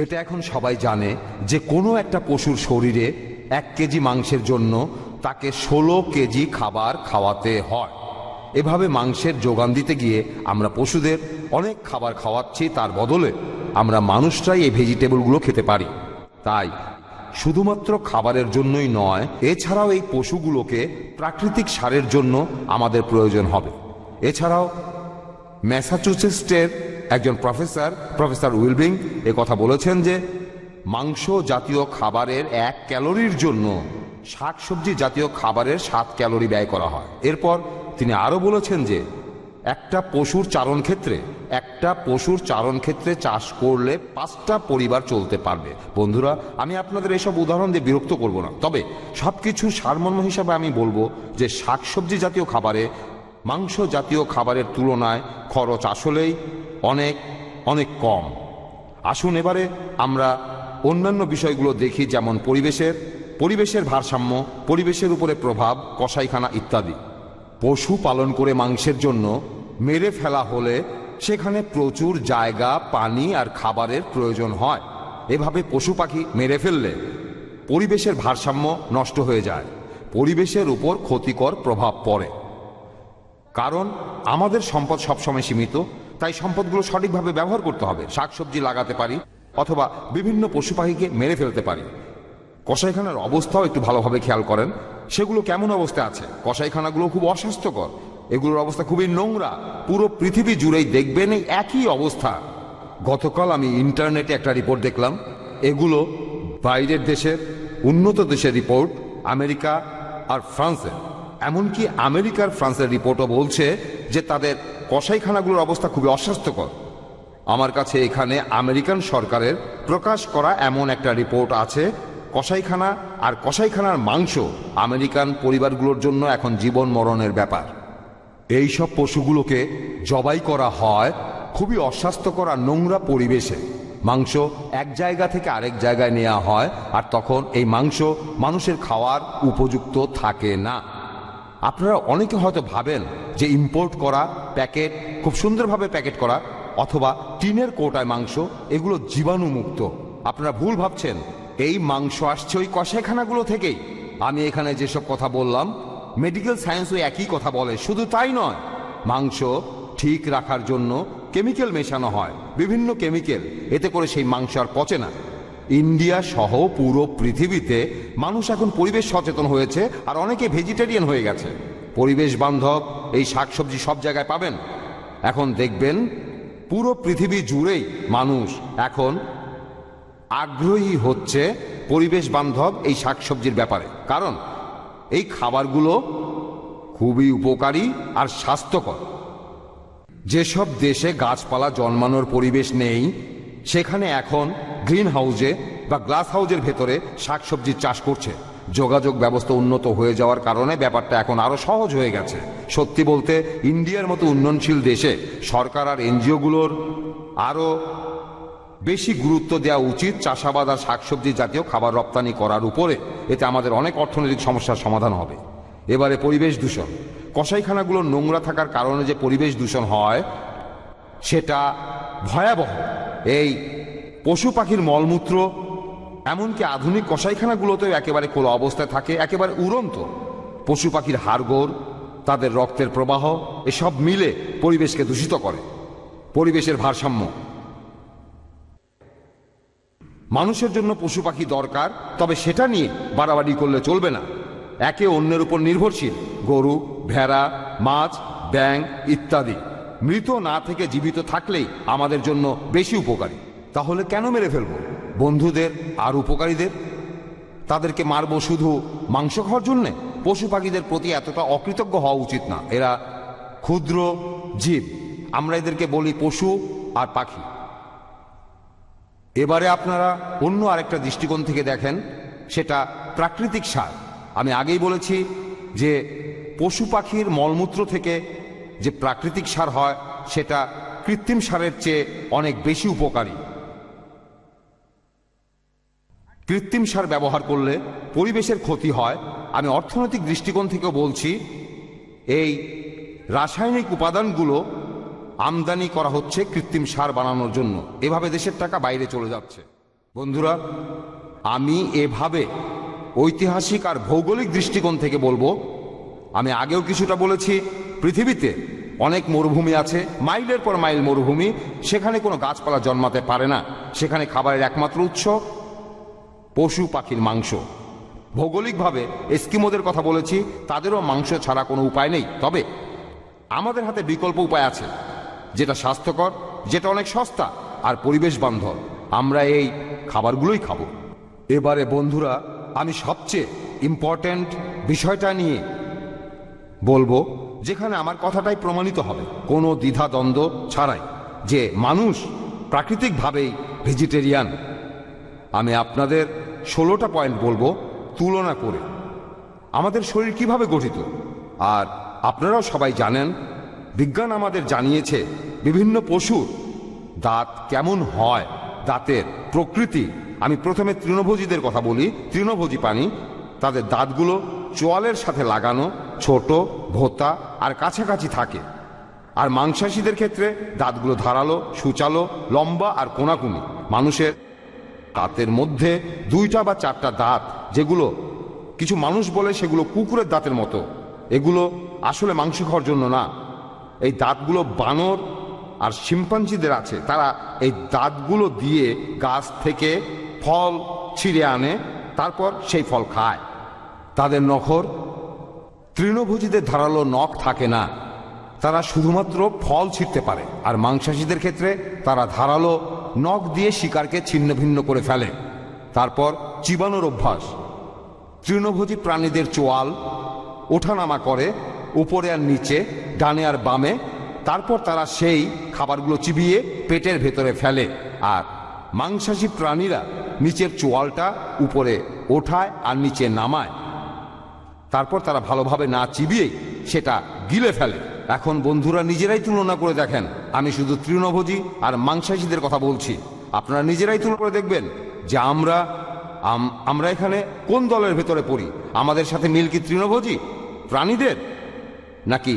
এটা এখন সবাই জানে যে কোনো একটা পশুর শরীরে 1 কেজি মাংসের জন্য তাকে 16 কেজি খাবার খাওয়াতে হয়। এভাবে মাংসের যোগান দিতে গিয়ে আমরা পশুদের অনেক খাবার খাওয়াচ্ছি, তার বদলে আমরা মানুষরাই এই ভেজিটেবলগুলো খেতে পারি। তাই শুধুমাত্র খাবারের জন্যই নয়, এছাড়াও এই পশুগুলোকে প্রাকৃতিক সারের জন্য আমাদের প্রয়োজন হবে। এছাড়াও ম্যাসাচুসেটসের একজন প্রফেসর উইলবিং কথা বলেছেন যে মাংস জাতীয় খাবারের 1 ক্যালোরির জন্য শাকসবজি জাতীয় খাবারের 7 ক্যালোরি ব্যয় করা হয়। এরপর তিনি আরও বলেছেন যে একটা পশুর চারণ ক্ষেত্রে চাষ করলে 5টা পরিবার চলতে পারবে। বন্ধুরা, আমি আপনাদের এসব উদাহরণ দিয়ে বিরক্ত করব না, তবে সবকিছুর সারমর্ম হিসাবে আমি বলবো যে শাকসবজি জাতীয় খাবারে মাংস জাতীয় খাবারের তুলনায় খরচ আসলেই অনেক অনেক কম। আসুন এবারে আমরা অন্যান্য বিষয়গুলো দেখি, যেমন পরিবেশের ভারসাম্য, পরিবেশের উপরে প্রভাব, কসাইখানা ইত্যাদি। পশু পালন করে মাংসের জন্য মেরে ফেলা হলে সেখানে প্রচুর জায়গা, পানি আর খাবারের প্রয়োজন হয়। এভাবে পশু পাখি মেরে ফেললে পরিবেশের ভারসাম্য নষ্ট হয়ে যায়, পরিবেশের উপর ক্ষতিকর প্রভাব পড়ে। কারণ আমাদের সম্পদ সবসময় সীমিত, তাই সম্পদগুলো সঠিকভাবে ব্যবহার করতে হবে। শাকসবজি লাগাতে পারি অথবা বিভিন্ন পশু পাখিকে মেরে ফেলতে পারি। কসাইখানার অবস্থাও একটু ভালোভাবে খেয়াল করেন, সেগুলো কেমন অবস্থায় আছে। কসাইখানাগুলো খুব অস্বাস্থ্যকর, এগুলোর অবস্থা খুবই নোংরা। পুরো পৃথিবী জুড়েই দেখবেন এই একই অবস্থা। গতকাল আমি ইন্টারনেটে একটা রিপোর্ট দেখলাম, এগুলো বাইরের দেশের, উন্নত দেশের রিপোর্ট, আমেরিকা আর ফ্রান্সের। এমনকি আমেরিকার ফ্রান্সের রিপোর্টও বলছে যে তাদের কসাইখানাগুলোর অবস্থা খুবই অস্বাস্থ্যকর। আমার কাছে এখানে আমেরিকান সরকারের প্রকাশ করা এমন একটা রিপোর্ট আছে, কসাইখানা আর কসাইখানার মাংস আমেরিকান পরিবারগুলোর জন্য এখন জীবন মরণের ব্যাপার। এই সব পশুগুলোকে জবাই করা হয় খুবই অস্বাস্থ্যকর আর নোংরা পরিবেশে। মাংস এক জায়গা থেকে আরেক জায়গায় নেওয়া হয়, আর তখন এই মাংস মানুষের খাওয়ার উপযুক্ত থাকে না। আপনারা অনেকে হয়তো ভাবেন যে ইম্পোর্ট করা প্যাকেট, খুব সুন্দরভাবে প্যাকেট করা অথবা টিনের কৌটায় মাংস, এগুলো জীবাণুমুক্ত। আপনারা ভুল ভাবছেন, এই মাংস আসছে ওই কসাইখানাগুলো থেকেই। আমি এখানে যেসব কথা বললাম, মেডিকেল সায়েন্সও একই কথা বলে। শুধু তাই নয়, মাংস ঠিক রাখার জন্য কেমিক্যাল মেশানো হয়, বিভিন্ন কেমিক্যাল, এতে করে সেই মাংস আর পচে না। ইন্ডিয়া সহ পুরো পৃথিবীতে মানুষ এখন পরিবেশ সচেতন হয়েছে, আর অনেকে ভেজিটেরিয়ান হয়ে গেছে। পরিবেশ বান্ধব এই শাকসবজি সব জায়গায় পাবেন। এখন দেখবেন পুরো পৃথিবী জুড়েই মানুষ এখন আগ্রহী হচ্ছে পরিবেশ বান্ধব এই শাকসবজির ব্যাপারে, কারণ এই খাবারগুলো খুবই উপকারী আর স্বাস্থ্যকর। যেসব দেশে গাছপালা জন্মানোর পরিবেশ নেই, সেখানে এখন গ্রিন হাউসে বা গ্লাস হাউসের ভেতরে শাকসবজির চাষ করছে। যোগাযোগ ব্যবস্থা উন্নত হয়ে যাওয়ার কারণে ব্যাপারটা এখন আরো সহজ হয়ে গেছে। সত্যি বলতে ইন্ডিয়ার মতো উন্নয়নশীল দেশে সরকার আর এনজিওগুলোর আরো বেশি গুরুত্ব দেওয়া উচিত চাষাবাদ আর শাকসবজি জাতীয় খাবার রপ্তানি করার উপরে। এতে আমাদের অনেক অর্থনৈতিক সমস্যার সমাধান হবে। এবারে পরিবেশ দূষণ। কসাইখানাগুলো নোংরা থাকার কারণে যে পরিবেশ দূষণ হয় সেটা ভয়াবহ। এই পশু পাখির মলমূত্র, এমনকি আধুনিক কসাইখানাগুলোতেও একেবারে খোলা অবস্থায় থাকে, একেবারে উড়ন্ত। পশু পাখির হাড়গোড়, তাদের রক্তের প্রবাহ, এসব মিলে পরিবেশকে দূষিত করে। পরিবেশের ভারসাম্য। মানুষের জন্য পশু পাখি দরকার, তবে সেটা নিয়ে বাড়াবাড়ি করলে চলবে না। একে অন্যের উপর নির্ভরশীল। গরু, ভেড়া, মাছ, ব্যাঙ ইত্যাদি মৃত না থেকে জীবিত থাকলেই আমাদের জন্য বেশি উপকারী। তাহলে কেন মেরে ফেলবো বন্ধুদের আর উপকারীদের? তাদেরকে মারবো শুধু মাংস খাওয়ার জন্যে? পশু পাখিদের প্রতি এতটা অকৃতজ্ঞ হওয়া উচিত না। এরা ক্ষুদ্র জীব, আমরা এদেরকে বলি পশু আর পাখি। এবারে আপনারা অন্য আরেকটা দৃষ্টিকোণ থেকে দেখেন, সেটা প্রাকৃতিক সার। আমি আগেই বলেছি যে পশু পাখির মলমূত্র থেকে যে প্রাকৃতিক সার হয় সেটা কৃত্রিম সারের চেয়ে অনেক বেশি উপকারী। কৃত্রিম সার ব্যবহার করলে পরিবেশের ক্ষতি হয়। আমি অর্থনৈতিক দৃষ্টিকোণ থেকেও বলছি, এই রাসায়নিক উপাদানগুলো আমদানি করা হচ্ছে কৃত্রিম সার বানানোর জন্য। এভাবে দেশের টাকা বাইরে চলে যাচ্ছে। বন্ধুরা, আমি এভাবে ঐতিহাসিক আর ভৌগোলিক দৃষ্টিকোণ থেকে বলবো, আমি আগেও কিছুটা বলেছি, পৃথিবীতে অনেক মরুভূমি আছে, মাইলের পর মাইল মরুভূমি, সেখানে কোনো গাছপালা জন্মাতে পারে না। সেখানে খাবারের একমাত্র উৎস পশু পাখির মাংস। ভৌগোলিকভাবে এস্কিমোদের কথা বলেছি, তাদেরও মাংস ছাড়া কোনো উপায় নেই। তবে আমাদের হাতে বিকল্প উপায় আছে, যেটা স্বাস্থ্যকর, যেটা অনেক সস্তা আর পরিবেশ বান্ধব। আমরা এই খাবারগুলোই খাবো। এবারে বন্ধুরা, আমি সবচেয়ে ইম্পর্ট্যান্ট বিষয়টা নিয়ে বলবো, যেখানে আমার কথাটাই প্রমাণিত হবে কোনো দ্বিধাদ্বন্দ্ব ছাড়াই, যে মানুষ প্রাকৃতিকভাবেই ভেজিটেরিয়ান। আমি আপনাদের 16টা পয়েন্ট বলবো তুলনা করে আমাদের শরীর কিভাবে গঠিত। আর আপনারাও সবাই জানেন, বিজ্ঞান আমাদের জানিয়েছে বিভিন্ন পশুর দাঁত কেমন হয়, দাঁতের প্রকৃতি। আমি প্রথমে তৃণভোজীদের কথা বলি। তৃণভোজী প্রাণী, তাদের দাঁতগুলো চোয়ালের সাথে লাগানো, ছোট, ভোঁতা আর কাছাকাছি থাকে। আর মাংসাশীদের ক্ষেত্রে দাঁতগুলো ধারালো, সূচালো, লম্বা আর কোনাকুনি। মানুষের দাঁতের মধ্যে 2টা বা 4টা দাঁত, যেগুলো কিছু মানুষ বলে সেগুলো কুকুরের দাঁতের মতো। এগুলো আসলে মাংস খাওয়ার জন্য না। এই দাঁতগুলো বানর আর শিম্পাঞ্জিদের আছে, তারা এই দাঁতগুলো দিয়ে গাছ থেকে ফল ছিঁড়ে আনে, তারপর সেই ফল খায়। তাদের নখর, তৃণভোজীদের ধারালো নখ থাকে না, তারা শুধুমাত্র ফল ছিঁড়তে পারে। আর মাংসাশীদের ক্ষেত্রে তারা ধারালো নখ দিয়ে শিকারকে ছিন্ন ভিন্ন করে ফেলে। তারপর চিবানোর অভ্যাস। তৃণভোজী প্রাণীদের চোয়াল ওঠানামা করে উপরে আর নিচে, ডানে আর বামে। তারপর তারা সেই খাবারগুলো চিবিয়ে পেটের ভেতরে ফেলে। আর মাংসাশী প্রাণীরা নিচের চোয়ালটা উপরে ওঠায় আর নিচে নামায়। তারপর তারা ভালোভাবে না চিবিয়ে সেটা গিলে ফেলে। এখন বন্ধুরা নিজেরাই তুলনা করে দেখেন, আমি শুধু তৃণভোজী আর মাংসাশীদের কথা বলছি। আপনারা নিজেরাই তুলনা করে দেখবেন যে আমরা এখানে কোন দলের ভেতরে পড়ি। আমাদের সাথে মিল কি তৃণভোজী প্রাণীদের নাকি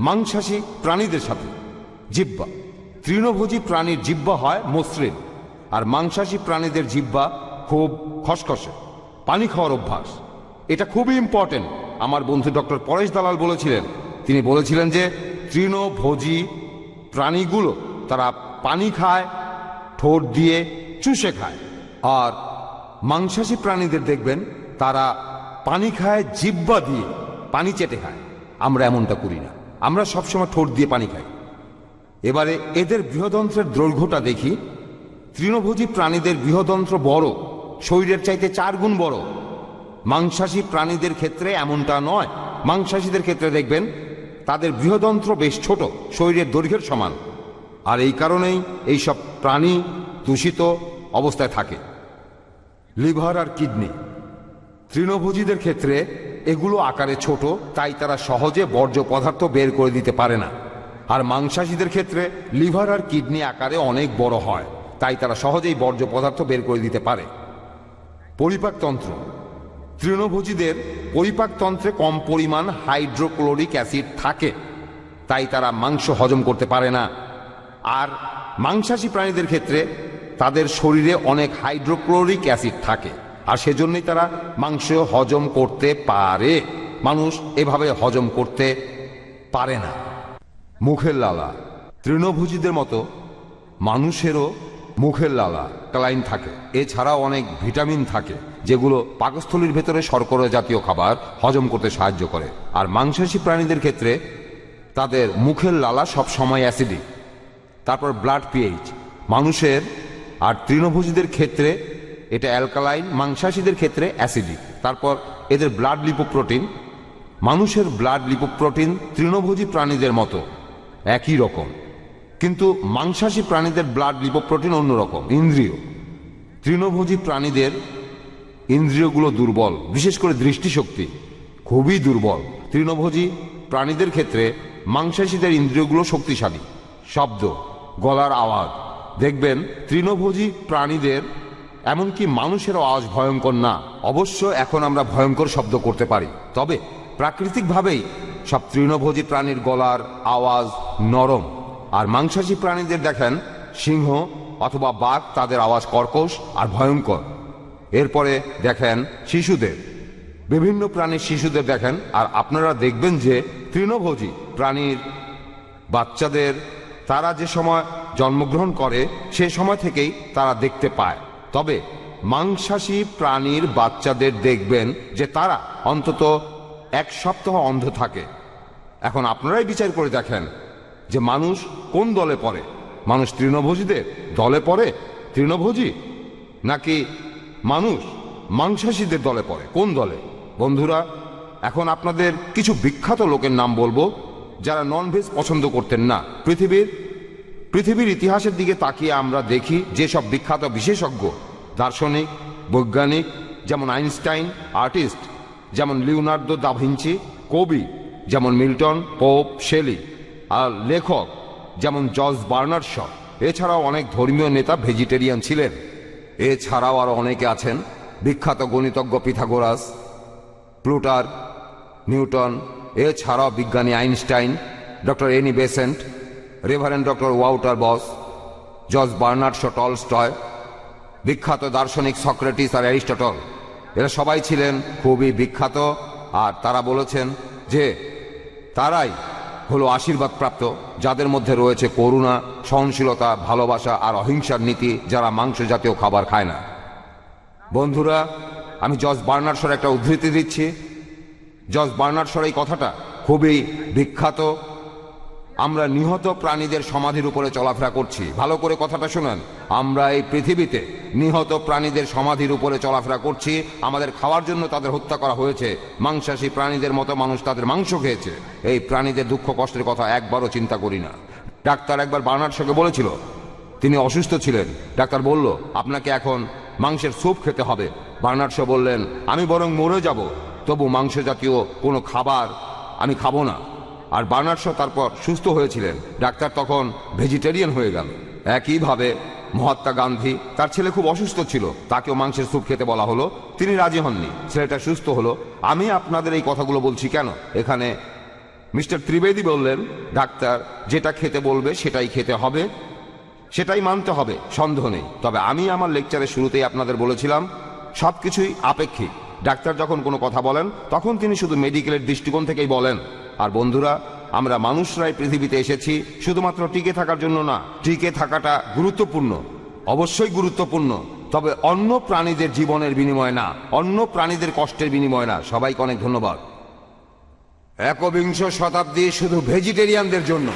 মাংসাশী প্রাণীদের সাথে? জিহ্বা। তৃণভোজী প্রাণীর জিহ্বা হয় মসৃণ, আর মাংসাশী প্রাণীদের জিহ্বা খুব খসখসে। পানি খাওয়ার অভ্যাস, এটা খুবই ইম্পর্টেন্ট। আমার বন্ধু ডক্টর পরেশ দালাল বলেছিলেন, তিনি বলেছিলেন যে তৃণভোজী প্রাণীগুলো তারা পানি খায়, ঠোঁট দিয়ে চুষে খায়। আর মাংসাশী প্রাণীদের দেখবেন তারা পানি খায় জিহ্বা দিয়ে, পানি চেটে খায়। আমরা এমনটা করি না, আমরা সবসময় ঠোঁট দিয়ে পানি খাই। এবারে এদের বৃহদন্ত্রের দৈর্ঘ্যটা দেখি। তৃণভোজী প্রাণীদের বৃহদন্ত্র বড়, শরীরের চাইতে 4 গুণ বড়। মাংসাশী প্রাণীদের ক্ষেত্রে এমনটা নয়। মাংসাশীদের ক্ষেত্রে দেখবেন তাদের বৃহদন্ত্র বেশ ছোট, শরীরের দৈর্ঘ্যের সমান। আর এই কারণেই এইসব প্রাণী দূষিত অবস্থায় থাকে। লিভার আর কিডনি, তৃণভোজীদের ক্ষেত্রে এগুলো আকারে ছোট, তাই তারা সহজে বর্জ্য পদার্থ বের করে দিতে পারে না। আর মাংসাশীদের ক্ষেত্রে লিভার আর কিডনি আকারে অনেক বড় হয়, তাই তারা সহজেই বর্জ্য পদার্থ বের করে দিতে পারে। পরিপাকতন্ত্র, তৃণভোজীদের পরিপাকতন্ত্রে কম পরিমাণ হাইড্রোক্লোরিক অ্যাসিড থাকে, তাই তারা মাংস হজম করতে পারে না। আর মাংসাশী প্রাণীদের ক্ষেত্রে তাদের শরীরে অনেক হাইড্রোক্লোরিক অ্যাসিড থাকে, আর সেজন্যই তারা মাংস হজম করতে পারে। মানুষ এভাবে হজম করতে পারে না। মুখের লালা, তৃণভোজীদের মতো মানুষেরও মুখের লালা ক্লাইন থাকে। এছাড়াও অনেক ভিটামিন থাকে, যেগুলো পাকস্থলীর ভেতরে শর্করা জাতীয় খাবার হজম করতে সাহায্য করে। আর মাংসাশী প্রাণীদের ক্ষেত্রে তাদের মুখের লালা সব সময় অ্যাসিডিক। তারপর ব্লাড পিএইচ, মানুষের আর তৃণভোজীদের ক্ষেত্রে এটা অ্যালকালাইন, মাংসাশীদের ক্ষেত্রে অ্যাসিডিক। তারপর এদের ব্লাড লিপোপ্রোটিন, মানুষের ব্লাড লিপোপ্রোটিন তৃণভোজী প্রাণীদের মতো একই রকম, কিন্তু মাংসাশী প্রাণীদের ব্লাড লিপোপ্রোটিন অন্যরকম। ইন্দ্রিয়, তৃণভোজী প্রাণীদের ইন্দ্রিয়গুলো দুর্বল, বিশেষ করে দৃষ্টিশক্তি খুবই দুর্বল। তৃণভোজী প্রাণীদের ক্ষেত্রে মাংসাশীদের ইন্দ্রিয়গুলো শক্তিশালী। শব্দ, গলার আওয়াজ, দেখবেন তৃণভোজী প্রাণীদের এমনকি মানুষেরও আওয়াজ ভয়ঙ্কর না। অবশ্য এখন আমরা ভয়ঙ্কর শব্দ করতে পারি, তবে প্রাকৃতিকভাবেই সব তৃণভোজী প্রাণীর গলার আওয়াজ নরম, আর মাংসাশী প্রাণীদের দেখেন সিংহ অথবা বাঘ, তাদের আওয়াজ কর্কশ আর ভয়ঙ্কর। এরপরে দেখেন শিশুদের, বিভিন্ন প্রাণীর শিশুদের দেখেন। আর আপনারা দেখবেন যে তৃণভোজী প্রাণীর বাচ্চাদের তারা যে সময় জন্মগ্রহণ করে সে সময় থেকেই তারা দেখতে পায়। তবে মাংসাশী প্রাণীর বাচ্চাদের দেখবেন যে তারা অন্তত 1 সপ্তাহ অন্ধ থাকে। এখন আপনারাই বিচার করে দেখেন যে মানুষ কোন দলে পড়ে? মানুষ তৃণভোজীদের দলে পড়ে, তৃণভোজী, নাকি মানুষ মাংসাশীদের দলে পড়ে? কোন দলে? বন্ধুরা, এখন আপনাদের কিছু বিখ্যাত লোকের নাম বলবো যারা ননভেজ পছন্দ করতেন না। পৃথিবীর ইতিহাসের দিকে তাকিয়ে আমরা দেখি যে সব বিখ্যাত বিশেষজ্ঞ, দার্শনিক, বৈজ্ঞানিক যেমন আইনস্টাইন, আর্টিস্ট যেমন লিওনার্দো দা ভিঞ্চি, কবি যেমন মিল্টন, পোপ, শেলি, আর লেখক যেমন জর্জ বার্নার্ড শ, এছাড়াও অনেক ধর্মীয় নেতা ভেজিটেরিয়ান ছিলেন। এছাড়াও আরো অনেকে আছেন, বিখ্যাত গণিতজ্ঞ পিথাগোরাস, প্লুটার্ক, নিউটন, এছাড়াও বিজ্ঞানী Einstein, doctor Annie Besant, reverend doctor Walter Boss, George Bernard Shaw Tolstoy, বিখ্যাত দার্শনিক সক্রেটিস আর অ্যারিস্টটল। এরা সবাই ছিলেন খুবই বিখ্যাত, আর তারা বলেছেন যে তারাই হলো আশীর্বাদ প্রাপ্ত, যাদের মধ্যে রয়েছে করুণা, সহনশীলতা, ভালোবাসা আর অহিংসার নীতি, যারা মাংস জাতীয় খাবার খায় না। বন্ধুরা, আমি জর্জ বার্নার্ড শর একটা উদ্ধৃতি দিচ্ছি। জর্জ বার্নার্ড শর এই কথাটা খুবই বিখ্যাত। আমরা নিহত প্রাণীদের সমাধির উপরে চলাফেরা করছি। ভালো করে কথাটা শুনেন। আমরা এই পৃথিবীতে নিহত প্রাণীদের সমাধির উপরে চলাফেরা করছি। আমাদের খাওয়ার জন্য তাদের হত্যা করা হয়েছে। মাংসাশী প্রাণীদের মতো মানুষ তাদের মাংস খেয়েছে। এই প্রাণীদের দুঃখ কষ্টের কথা একবারও চিন্তা করি না। ডাক্তার একবার বার্নার্ড শকে বলেছিল, তিনি অসুস্থ ছিলেন। ডাক্তার বলল, আপনাকে এখন মাংসের স্যুপ খেতে হবে। বার্নার্ড শ বললেন, আমি বরং মরে যাব, তবু মাংস জাতীয় কোনো খাবার আমি খাবো না। আর বার্নার্ড শ তারপর সুস্থ হয়েছিলেন। ডাক্তার তখন ভেজিটেরিয়ান হয়ে গেল। একইভাবে মহাত্মা গান্ধী, তার ছেলে খুব অসুস্থ ছিল, তাকেও মাংসের স্যুপ খেতে বলা হলো, তিনি রাজি হননি, ছেলেটা সুস্থ হলো। আমি আপনাদের এই কথাগুলো বলছি কেন? এখানে মিস্টার ত্রিবেদী বললেন, ডাক্তার যেটা খেতে বলবে সেটাই খেতে হবে, সেটাই মানতে হবে, সন্দেহ নেই। তবে আমি আমার লেকচারের শুরুতেই আপনাদের বলেছিলাম সবকিছুই আপেক্ষিক। ডাক্তার যখন কোনো কথা বলেন তখন তিনি শুধু মেডিকেলের দৃষ্টিকোণ থেকেই বলেন। আর বন্ধুরা, আমরা মানুষরাই পৃথিবীতে এসেছি শুধুমাত্র টিকে থাকার জন্য না। টিকে থাকাটা গুরুত্বপূর্ণ, অবশ্যই গুরুত্বপূর্ণ, তবে অন্য প্রাণীদের জীবনের বিনিময় না, অন্য প্রাণীদের কষ্টের বিনিময় না। সবাইকে অনেক ধন্যবাদ। একবিংশ শতাব্দী শুধু ভেজিটেরিয়ানদের জন্য।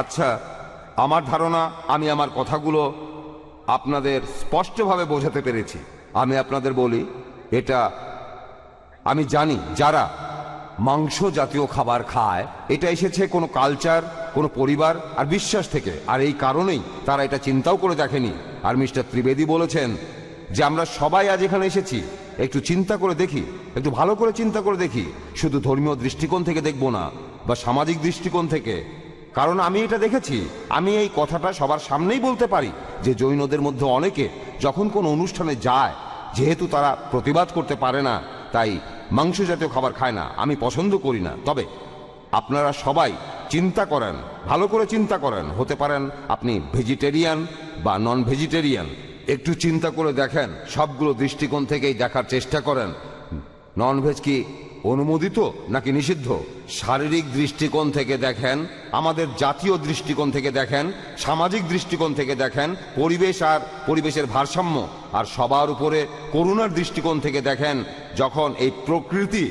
আচ্ছা, আমার ধারণা আমি আমার কথাগুলো আপনাদের স্পষ্টভাবে বোঝাতে পেরেছি। আমি আপনাদের বলি, এটা আমি জানি যারা মাংস জাতীয় খাবার খায় এটা এসেছে কোনো কালচার, কোনো পরিবার আর বিশ্বাস থেকে, আর এই কারণেই তারা এটা চিন্তাও করে দেখেনি। আর মিস্টার ত্রিবেদী বলেছেন যে আমরা সবাই আজ এখানে এসেছি, একটু চিন্তা করে দেখি, একটু ভালো করে চিন্তা করে দেখি, শুধু ধর্মীয় দৃষ্টিকোণ থেকে দেখব না বা সামাজিক দৃষ্টিকোণ থেকে। কারণ আমি এটা দেখেছি, আমি এই কথাটা সবার সামনেই বলতে পারি যে জৈনদের মধ্যে অনেকে যখন কোনো অনুষ্ঠানে যায়, যেহেতু তারা প্রতিবাদ করতে পারে না, তাই মাংস জাতীয় খাবার খায় না। আমি পছন্দ করি না। তবে আপনারা সবাই চিন্তা করেন, ভালো করে চিন্তা করেন, হতে পারেন আপনি ভেজিটেরিয়ান বা নন ভেজিটেরিয়ান। একটু চিন্তা করে দেখেন, সবগুলো দৃষ্টিকোণ থেকেই দেখার চেষ্টা করেন ননভেজ কি অনুমোদিত নাকি নিষিদ্ধ। শারীরিক দৃষ্টিকোণ থেকে দেখেন, আমাদের জাতীয় দৃষ্টিকোণ থেকে দেখেন, সামাজিক দৃষ্টিকোণ থেকে দেখেন, পরিবেশ আর পরিবেশের ভারসাম্য আর সবার উপরে করুণার দৃষ্টিকোণ থেকে দেখেন। যখন এই প্রকৃতি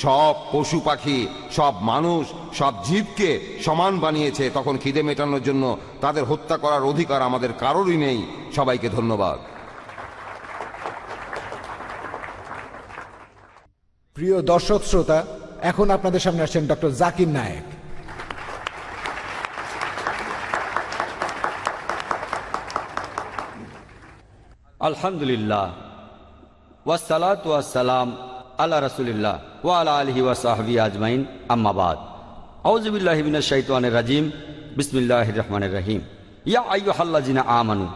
সব পশু পাখি, সব মানুষ, সব জীবকে সমান বানিয়েছে, তখন খিদে মেটানোর জন্য তাদের হত্যা করার অধিকার আমাদের কারোরই নেই। সবাইকে ধন্যবাদ। প্রিয় দর্শক শ্রোতা, এখন আপনাদের সামনে আসছেন ডক্টর জাকির নায়েক। আলহামদুলিল্লাহ ওয়াসসালাতু ওয়াসসালাম আলা রাসূলিল্লাহ ওয়া আলা আলিহি ওয়া সাহবিহি আজমাইন, আম্মা বাদ। আউযু বিল্লাহি মিনাশ শাইতানির রাজিম, বিসমিল্লাহির রহমানির রহিম। ইয়া আইয়ুহাল্লাযিনা আমানু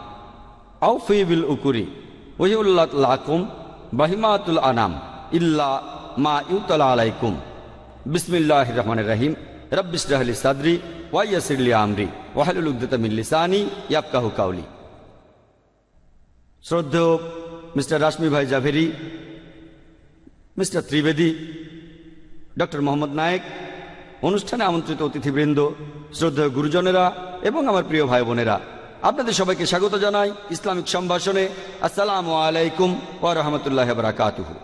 আউফু বিল উকুরি ওয়া ইউল্লাত লাকুম বাহিমাতুল আনাম ইল্লা মা ইউতলা আলাইকুম। বিসমিল্লাহির রহমানির রহিম। রব্বি ইশরাহ লি সাদরি ওয়া ইয়াসসির লি আমরি ওয়াহলুল উকদাতাম মিন লিসানি ইয়াফকাহু কাওলি। শ্রদ্ধেয় মিস্টার রাশমি ভাই জাভেরি, মিস্টার ত্রিবেদী, ডক্টর মোহাম্মদ নায়েক, অনুষ্ঠানে আমন্ত্রিত অতিথিবৃন্দ, শ্রদ্ধেয় গুরুজনেরা এবং আমার প্রিয় ভাই বোনেরা, আপনাদের সবাইকে স্বাগত জানাই ইসলামিক সম্ভাষণে। আসসালামু আলাইকুম ওয়া রাহমাতুল্লাহি ওয়া বারাকাতুহু।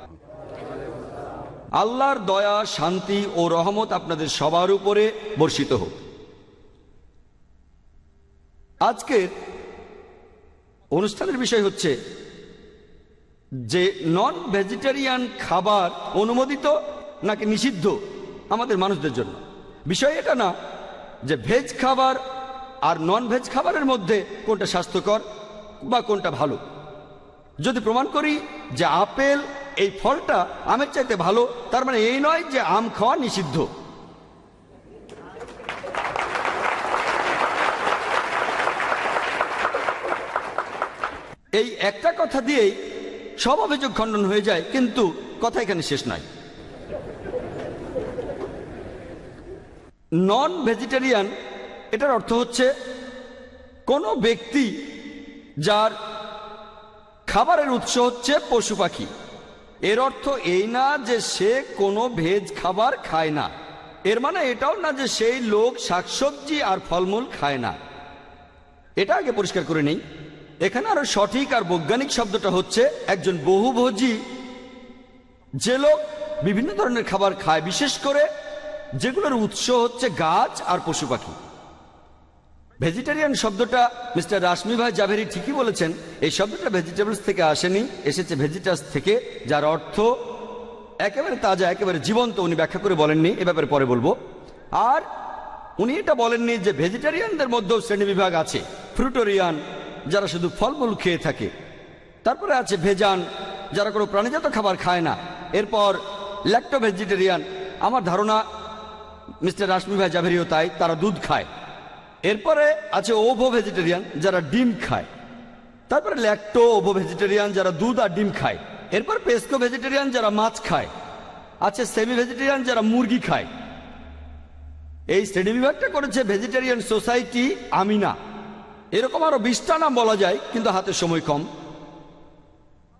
আল্লাহর দয়া, শান্তি ও রহমত আপনাদের সবার উপরে বর্ষিত হোক। আজকের অনুষ্ঠানের বিষয় হচ্ছে যে নন ভেজিটেরিয়ান খাবার অনুমোদিত নাকি নিষিদ্ধ আমাদের মানুষদের জন্য। বিষয় এটা না যে ভেজ খাবার আর নন ভেজ খাবারের মধ্যে কোনটা স্বাস্থ্যকর বা কোনটা ভালো। যদি প্রমাণ করি যে আপেল এই ফলটা আমের চাইতে ভালো, তার মানে এই নয় যে আম খাওয়া নিষিদ্ধ। এই একটা কথা দিয়েই সব অভিযোগ খণ্ডন হয়ে যায়, কিন্তু কথা এখানে শেষ নয়। নন ভেজিটেরিয়ান এটার অর্থ হচ্ছে কোনো ব্যক্তি যার খাবারের উৎস হচ্ছে পশু পাখি। এর অর্থ এই না যে সে কোনো ভেজ খাবার খায় না। এর মানে এটাও না যে সেই লোক শাকসবজি আর ফলমূল খায় না। এটা আগে পরিষ্কার করে নেই। এখানে আরো সঠিক আর বৈজ্ঞানিক শব্দটা হচ্ছে একজন বহুভোজী, যে লোক বিভিন্ন ধরনের খাবার খায়, বিশেষ করে যেগুলোর উৎস হচ্ছে গাছ আর পশু পাখি। ভেজিটেরিয়ান শব্দটা মিস্টার রাশমি ভাই জাভেরি ঠিকই বলেছেন, এই শব্দটা ভেজিটেবলস থেকে আসেনি, এসেছে ভেজিটাস থেকে, যার অর্থ একেবারে তাজা, একেবারে জীবন্ত। উনি ব্যাখ্যা করে বলেননি, এ ব্যাপারে পরে বলবো। আর উনি এটা বলেননি যে ভেজিটেরিয়ানদের মধ্যেও শ্রেণীবিভাগ আছে। ফ্রুটোরিয়ান, যারা শুধু ফলমূল খেয়ে থাকে। তারপরে আছে ভেজান, যারা কোনো প্রাণীজাত খাবার খায় না। এরপর ল্যাক্টো ভেজিটেরিয়ান, আমার ধারণা মিস্টার রাশমি ভাই জাভেরিও তাই, তারা দুধ খায়। এরপরে আছে ওভো ভেজিটেরিয়ান, যারা ডিম খায়। তারপরে ল্যাক্টো ওভো ভেজিটেরিয়ান, যারা দুধ আর ডিম খায়। এরপর পেস্কো ভেজিটেরিয়ান, যারা মাছ খায়। আছে সেমি ভেজিটেরিয়ান, যারা মুরগি খায়। এই শ্রেণী বিভাগটা করেছে ভেজিটেরিয়ান সোসাইটি আমিনা। এরকম আরো 20টা নাম বলা যায়, কিন্তু হাতে সময় কম।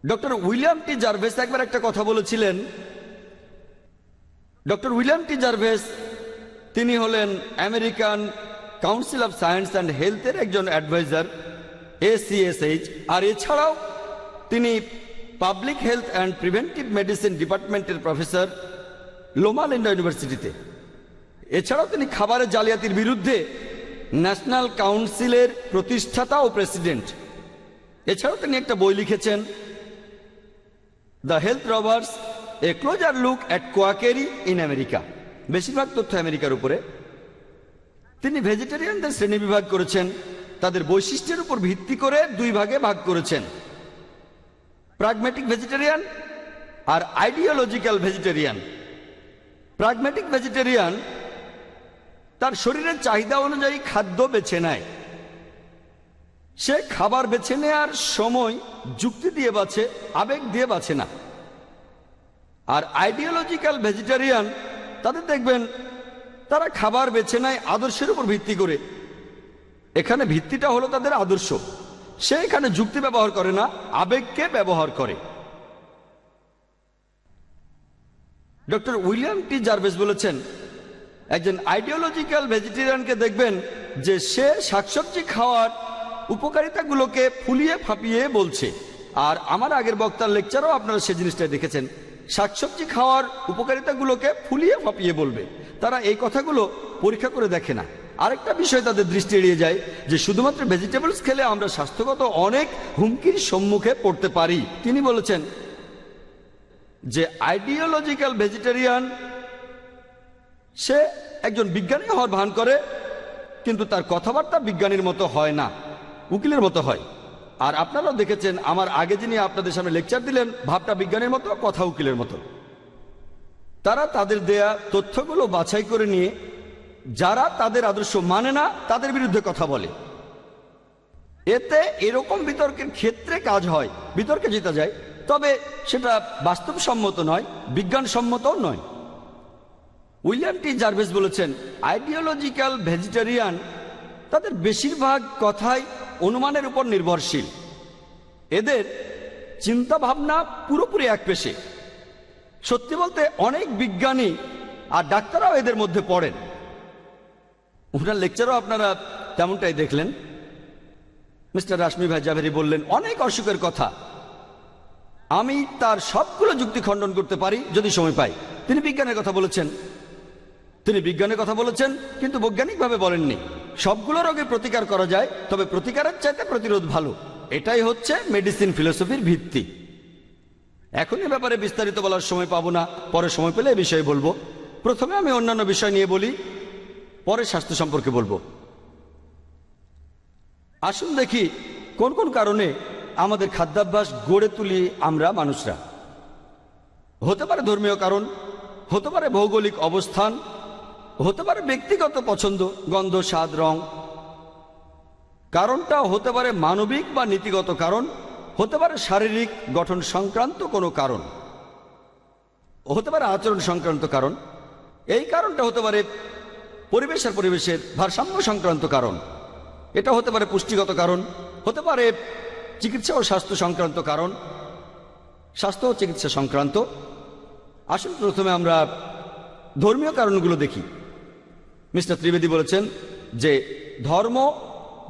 ডক্টর উইলিয়াম টি জার্ভেস একবার একটা কথা বলেছিলেন। ডক্টর উইলিয়াম টি জার্ভেস তিনি হলেন American council of science and হেলথের একজন অ্যাডভাইজার, ACSH। আর এছাড়াও তিনি public health and preventive medicine ডিপার্টমেন্টের প্রফেসর লোমা লিন্ডা ইউনিভার্সিটিতে। এছাড়াও তিনি খাবারের জালিয়াতির বিরুদ্ধে ন্যাশনাল কাউন্সিলের প্রতিষ্ঠাতা ও প্রেসিডেন্ট। এছাড়াও তিনি একটা বই লিখেছেন, the Health Robbers, a closer look at quackery in America. বেশিরভাগ তথ্য আমেরিকার উপরে। তিনি ভেজিটেরিয়ানদের শ্রেণীবিভাগ করেছেন, তাদের বৈশিষ্ট্যের উপর ভিত্তি করে 2 ভাগে ভাগ করেছেন, প্রাগম্যাটিক ভেজিটেরিয়ান আর আইডিওলজিক্যাল ভেজিটেরিয়ান। প্রাগম্যাটিক ভেজিটেরিয়ান তার শরীরের চাহিদা অনুযায়ী খাদ্য বেছে নেয়। সে খাবার বেছে নেওয়ার সময় যুক্তি দিয়ে বাছে, আবেগ দিয়ে বাছে না। আর আইডিওলজিক্যাল ভেজিটেরিয়ান, তাদের দেখবেন তারা খাবার বেছে নেয় আদর্শের উপর ভিত্তি করে। এখানে ভিত্তিটা হলো তাদের আদর্শ। সে এখানে যুক্তি ব্যবহার করে না, আবেগকে ব্যবহার করে। ডক্টর উইলিয়াম টি জার্ভেস বলেছেন, একজন আইডিওলজিক্যাল ভেজিটেরিয়ানকে দেখবেন যে সে শাকসবজি খাওয়ার উপকারিতাগুলোকে ফুলিয়ে ফাঁপিয়ে বলছে। আর আমার আগের বক্তার লেকচারও আপনারা সে জিনিসটাই দেখেছেন, শাকসবজি খাওয়ার উপকারিতাগুলোকে ফুলিয়ে ফাঁপিয়ে বলবে। তারা এই কথাগুলো পরীক্ষা করে দেখে না। আরেকটা বিষয় তাদের দৃষ্টি এড়িয়ে যায় যে শুধুমাত্র ভেজিটেবলস খেলে আমরা স্বাস্থ্যগত অনেক হুমকির সম্মুখে পড়তে পারি। তিনি বলেছেন যে আইডিওলজিক্যাল ভেজিটেরিয়ান সে একজন বিজ্ঞানী হওয়ার ভান করে, কিন্তু তার কথাবার্তা বিজ্ঞানীর মতো হয় না, উকিলের মতো হয়। আর আপনারাও দেখেছেন, আমার আগে যিনি আপনাদের সামনে লেকচার দিলেন, ভাবটা বিজ্ঞানীর মতো, কথা উকিলের মতো। তারা তাদের দেয়া তথ্যগুলো বাছাই করে নিয়ে যারা তাদের আদর্শ মানে না তাদের বিরুদ্ধে কথা বলে। এতে এরকম বিতর্কের ক্ষেত্রে কাজ হয়, বিতর্কে জিতা যায়। তবে সেটা বাস্তবসম্মত নয়, বিজ্ঞানসম্মতও নয়। উইলিয়াম টি জার্ভিস বলেছেন, আইডিওলজিক্যাল ভেজিটেরিয়ান তাদের বেশিরভাগ কথাই অনুমানের উপর নির্ভরশীল। এদের চিন্তা ভাবনা পুরোপুরি একপেশে। সত্যি বলতে অনেক বিজ্ঞানী আর ডাক্তাররাও এদের মধ্যে পড়েন। ওনার লেকচারও আপনারা তেমনটাই দেখলেন। মিস্টার রাশমি ভাই জাভেরি বললেন অনেক অসুখের কথা, আমি তার সবগুলো যুক্তি খণ্ডন করতে পারি যদি সময় পাই। তিনি বিজ্ঞানের কথা বলেছেন, কিন্তু বৈজ্ঞানিকভাবে বলেননি। সবগুলো রোগে প্রতিকার করা যায়, তবে প্রতিকারের চাইতে প্রতিরোধ ভালো। এটাই হচ্ছে মেডিসিন ফিলোসফির ভিত্তি। এখন এ ব্যাপারে বিস্তারিত বলার সময় পাবো না, পরে সময় পেলে এ বিষয়ে বলবো। প্রথমে আমি অন্যান্য বিষয় নিয়ে বলি, পরে স্বাস্থ্য সম্পর্কে বলবো। আসুন দেখি কোন কোন কারণে আমাদের খাদ্যাভ্যাস গড়ে তুলি আমরা মানুষরা। হতে পারে ধর্মীয় কারণ, হতে পারে ভৌগোলিক অবস্থান, হতে পারে ব্যক্তিগত পছন্দ, গন্ধ, স্বাদ, রং। কারণটাও হতে পারে মানবিক বা নীতিগত কারণ, হতে পারে শারীরিক গঠন সংক্রান্ত কোনো কারণ, হতে পারে আচরণ সংক্রান্ত কারণ। এই কারণটা হতে পারে পরিবেশের ভারসাম্য সংক্রান্ত কারণ। এটা হতে পারে পুষ্টিগত কারণ, হতে পারে চিকিৎসা ও স্বাস্থ্য সংক্রান্ত কারণ, স্বাস্থ্য ও চিকিৎসা সংক্রান্ত। আসুন প্রথমে আমরা ধর্মীয় কারণগুলো দেখি। মিস্টার ত্রিবেদী বলেছেন যে ধর্ম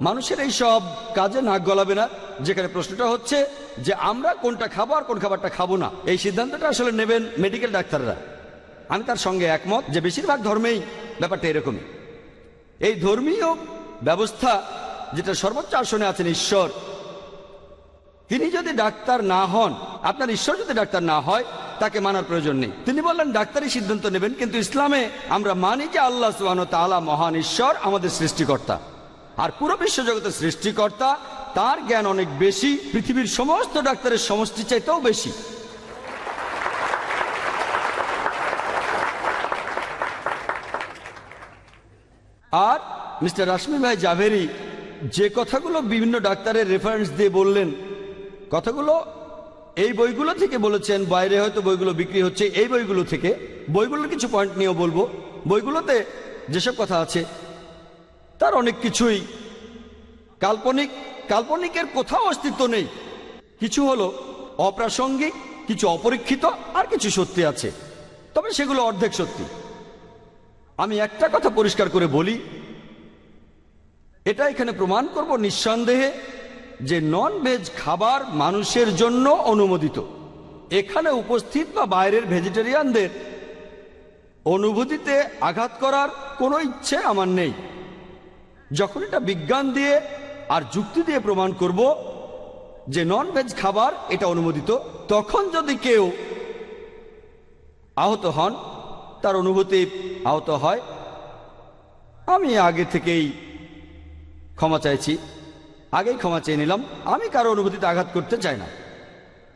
মানুষের এই সব কাজে নাক গলাবে না। যেখানে প্রশ্নটা হচ্ছে যে আমরা কোনটা খাবো আর কোন খাবারটা খাবো না, এই সিদ্ধান্তটা আসলে নেবেন মেডিকেল ডাক্তাররা। আমি তার সঙ্গে একমত যে বেশিরভাগ ধর্মেই ব্যাপারটা এরকমই। এই ধর্মীয় ব্যবস্থা যেটা সর্বোচ্চ আসনে আছেন ঈশ্বর, তিনি যদি ডাক্তার না হন, আপনার ঈশ্বর যদি ডাক্তার না হয়, তাকে মানার প্রয়োজন নেই। তিনি বললেন ডাক্তারই সিদ্ধান্ত নেবেন। কিন্তু ইসলামে আমরা মানি যে আল্লাহ সুবহানাহু ওয়া তাআলা মহান ঈশ্বর, আমাদের সৃষ্টিকর্তা। আর পুরো বিশ্বজগতের সৃষ্টিকর্তা, তার জ্ঞান অনেক বেশি, পৃথিবীর সমস্ত ডাক্তারের সমষ্টি চাইতেও বেশি। আর মিস্টার রাশমি ভাই জাভেরি যে কথাগুলো বিভিন্ন ডাক্তারের রেফারেন্স দিয়ে বললেন, কথাগুলো এই বইগুলো থেকে বলেছেন, বাইরে হয়তো বইগুলো বিক্রি হচ্ছে এই বইগুলো থেকে। বইগুলোর কিছু পয়েন্ট নিয়েও বলবো। বইগুলোতে যেসব কথা আছে তার অনেক কিছুই কাল্পনিক, কাল্পনিকের কোথাও অস্তিত্ব নেই। কিছু হলো অপ্রাসঙ্গিক, কিছু অপরীক্ষিত, আর কিছু সত্যি আছে, তবে সেগুলো অর্ধেক সত্যি। আমি একটা কথা পরিষ্কার করে বলি, এটা এখানে প্রমাণ করব নিঃসন্দেহে যে নন ভেজ খাবার মানুষের জন্য অনুমোদিত। এখানে উপস্থিত বা বাইরের ভেজিটেরিয়ানদের অনুভূতিতে আঘাত করার কোনো ইচ্ছে আমার নেই। যখন এটা বিজ্ঞান দিয়ে আর যুক্তি দিয়ে প্রমাণ করব যে নন ভেজ খাবার এটা অনুমোদিত, তখন যদি কেউ আহত হন, তার অনুভূতি আহত হয়, আমি আগে থেকেই ক্ষমা চাইছি, আগেই ক্ষমা চেয়ে নিলাম। আমি কারো অনুভূতিতে আঘাত করতে চাই না।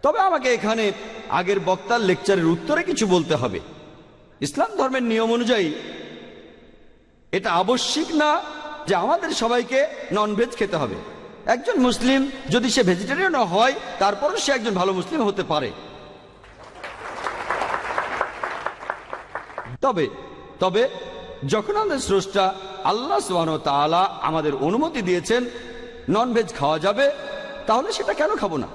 তবে আমাকে এখানে আগের বক্তার লেকচারের উত্তরে কিছু বলতে হবে। ইসলাম ধর্মের নিয়ম অনুযায়ী এটা আবশ্যিক না যে আমাদের সবাইকে ননভেজ খেতে হবে। একজন মুসলিম যদি সে ভেজিটেরিয়ানও হয়, তারপরও সে একজন ভালো মুসলিম হতে পারে। তবে তবে যখন আমাদের স্রষ্টা আল্লাহ সুবহানাহু ওয়া তাআলা আমাদের অনুমতি দিয়েছেন ননভেজ খাওয়া যাবে, তাহলে সেটা কেন খাবো না?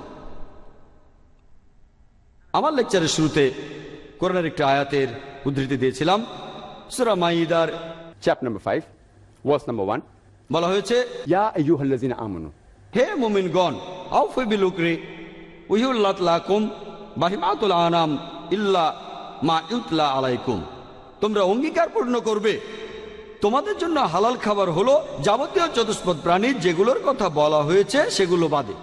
আমার লেকচারের শুরুতে কোরআনের একটি আয়াতের উদ্ধৃতি দিয়েছিলাম। সূরা মাইদার Chapter number 5, verse number 1. বলা হয়েছে, Ya ayyuhallazina amanu. হে মুমিনগণ, আউফু বিল উকরি উহিল্লাত লাকুম বাহিমাতুল আনাম ইল্লা মা ইউতলা আলাইকুম। তোমরা অঙ্গীকার পূর্ণ করবে, তোমাদের জন্য হালাল খাবার হলো যাবতীয় চতুষ্পদ প্রাণী যেগুলোর কথা বলা হয়েছে সেগুলো বাদে।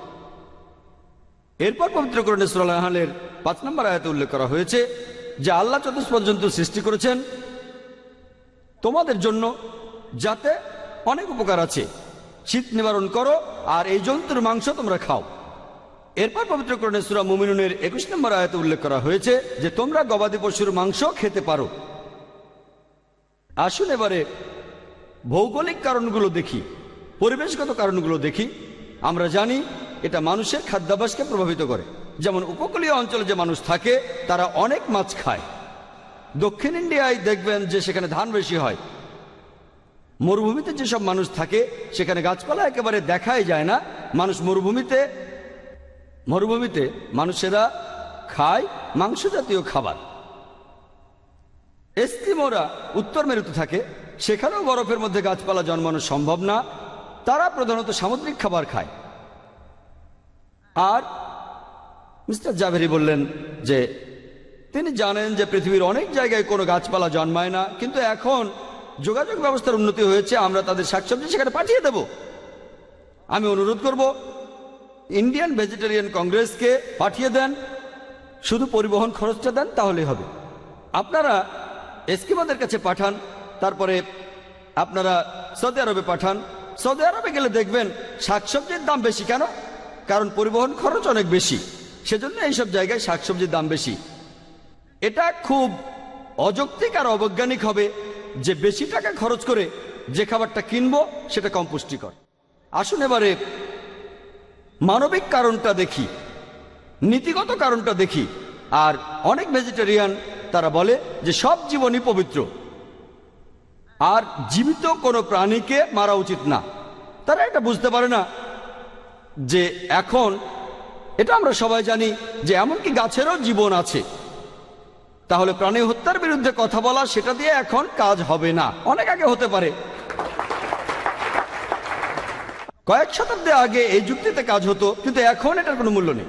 এরপর পবিত্র কোরআনে সূরা আল-আনহালের 5 নম্বর আয়াতে উল্লেখ করা হয়েছে যে আল্লাহ চতুষ্পদ জন্তু সৃষ্টি করেছেন তোমাদের জন্য, যাতে অনেক উপকার আছে। শীত নিবারণ করো আর এই জন্তুর মাংস তোমরা খাও। এরপর পবিত্র কোরআনে সূরা মুমিনুনের 21 নম্বর আয়াতে উল্লেখ করা হয়েছে যে তোমরা গবাদি পশুর মাংস খেতে পারো। আসুন এবারে ভৌগোলিক কারণগুলো দেখি, পরিবেশগত কারণগুলো দেখি। আমরা জানি এটা মানুষের খাদ্যাভ্যাসকে প্রভাবিত করে। যেমন উপকূলীয় অঞ্চলে যে মানুষ থাকে তারা অনেক মাছ খায়। দক্ষিণ ইন্ডিয়ায় দেখবেন যে সেখানে ধান বেশি হয়। মরুভূমিতে যেসব মানুষ থাকে সেখানে গাছপালা একেবারে দেখাই যায় না। মানুষ মরুভূমিতে মানুষেরা খায় মাংস জাতীয় খাবার। এস্কিমোরা উত্তর মেরুতে থাকে, সেখানেও বরফের মধ্যে গাছপালা জন্মানো সম্ভব না, তারা প্রধানত সামুদ্রিক খাবার খায়। আর মিস্টার জাভেরি বললেন যে তিনি জানেন যে পৃথিবীর অনেক জায়গায় কোনো গাছপালা জন্মায় না, কিন্তু এখন যোগাযোগ ব্যবস্থার উন্নতি হয়েছে, আমরা তাদের শাকসবজি সেখানে পাঠিয়ে দেব। আমি অনুরোধ করব ইন্ডিয়ান ভেজিটেরিয়ান কংগ্রেসকে পাঠিয়ে দেন, শুধু পরিবহন খরচটা দেন তাহলেই হবে। আপনারা এস্কিমোদের কাছে পাঠান, তারপরে আপনারা সৌদি আরবে পাঠান। সৌদি আরবে গেলে দেখবেন শাকসবজির দাম বেশি। কেন? কারণ পরিবহন খরচ অনেক বেশি, সেজন্য এইসব জায়গায় শাকসবজির দাম বেশি। এটা খুব অযৌক্তিক আর অবৈজ্ঞানিক হবে যে বেশি টাকা খরচ করে যে খাবারটা কিনবো সেটা কম পুষ্টিকর। আসুন এবারে মানবিক কারণটা দেখি, নীতিগত কারণটা দেখি। আর অনেক ভেজিটেরিয়ান তারা বলে যে সব জীবনই পবিত্র আর জীবিত কোনো প্রাণীকে মারা উচিত না। তারা এটা বুঝতে পারে না যে এখন এটা আমরা সবাই জানি যে এমনকি গাছেরও জীবন আছে। তাহলে প্রাণী হত্যার বিরুদ্ধে কথা বলা, সেটা দিয়ে এখন কাজ হবে না। অনেক আগে হতে পারে, কয়েক শতাব্দী আগে এই যুক্তিতে কাজ হতো, কিন্তু এখন এটার কোনো মূল্য নেই।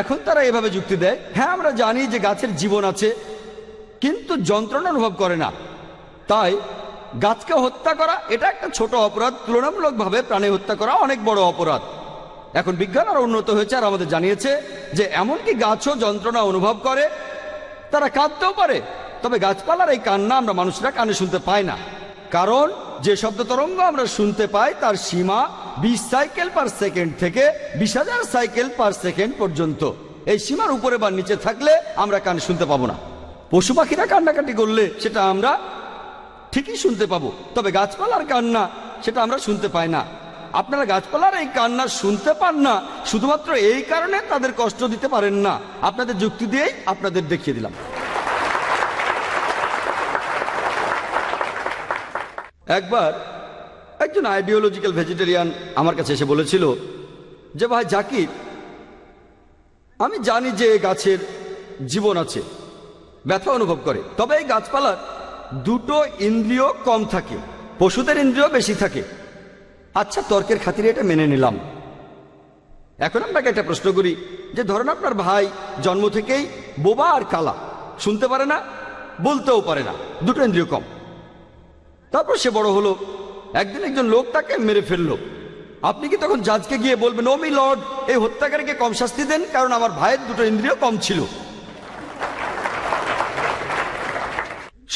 এখন তারা এভাবে যুক্তি দেয়, হ্যাঁ আমরা জানি যে গাছের জীবন আছে, কিন্তু যন্ত্রণা অনুভব করে না, তাই গাছকে হত্যা করা এটা একটা ছোট অপরাধ, তুলনামূলকভাবে প্রাণী হত্যা করা অনেক বড় অপরাধ। এখন বিজ্ঞান আরো উন্নত হয়েছে আর আমাদের জানিয়েছে যে এমনকি গাছও যন্ত্রণা অনুভব করে, তারা কাঁদতেও পারে। তবে গাছপালার এই কান্না আমরা মানুষরা কানে শুনতে পাই না, কারণ যে শব্দ তরঙ্গ আমরা শুনতে পাই তার সীমা 20 সাইকেল পার সেকেন্ড থেকে 20,000 সাইকেল পার সেকেন্ড পর্যন্ত। এই সীমার উপরে বা নিচে থাকলে আমরা কানে শুনতে পাবো না। পশু পাখিরা কান্নাকাটি করলে সেটা আমরা ঠিকই শুনতে পাবো, তবে গাছপালার কান্না সেটা আমরা শুনতে পাই না। আপনারা গাছপালার এই কান্না শুনতে পান না শুধুমাত্র এই কারণে তাদের কষ্ট দিতে পারেন না। আপনাদের যুক্তি দিয়েই আপনাদের দেখিয়ে দিলাম। একবার একজন আইডিওলজিক্যাল ভেজিটেরিয়ান আমার কাছে এসে বলেছিল যে ভাই জাকির, আমি জানি যে গাছের জীবন আছে, ব্যথা অনুভব করে, তবে এই গাছপালার দুটো ইন্দ্রিয় কম থাকে, পশুদের ইন্দ্রিয় বেশি থাকে। আচ্ছা, তর্কের খাতিরে এটা মেনে নিলাম। এখন আপনাকে একটা প্রশ্ন করি যে ধরেন আপনার ভাই জন্ম থেকেই বোবা আর কালা, শুনতে পারে না, বলতেও পারে না, দুটো ইন্দ্রিয় কম। তারপর সে বড় হলো, একদিন একজন লোক তাকে মেরে ফেললো। আপনি কি তখন জাজকে গিয়ে বলবেন, ও মি লর্ড, এই হত্যাকারীকে কম শাস্তি দেন কারণ আমার ভাইয়ের দুটো ইন্দ্রিয় কম ছিল?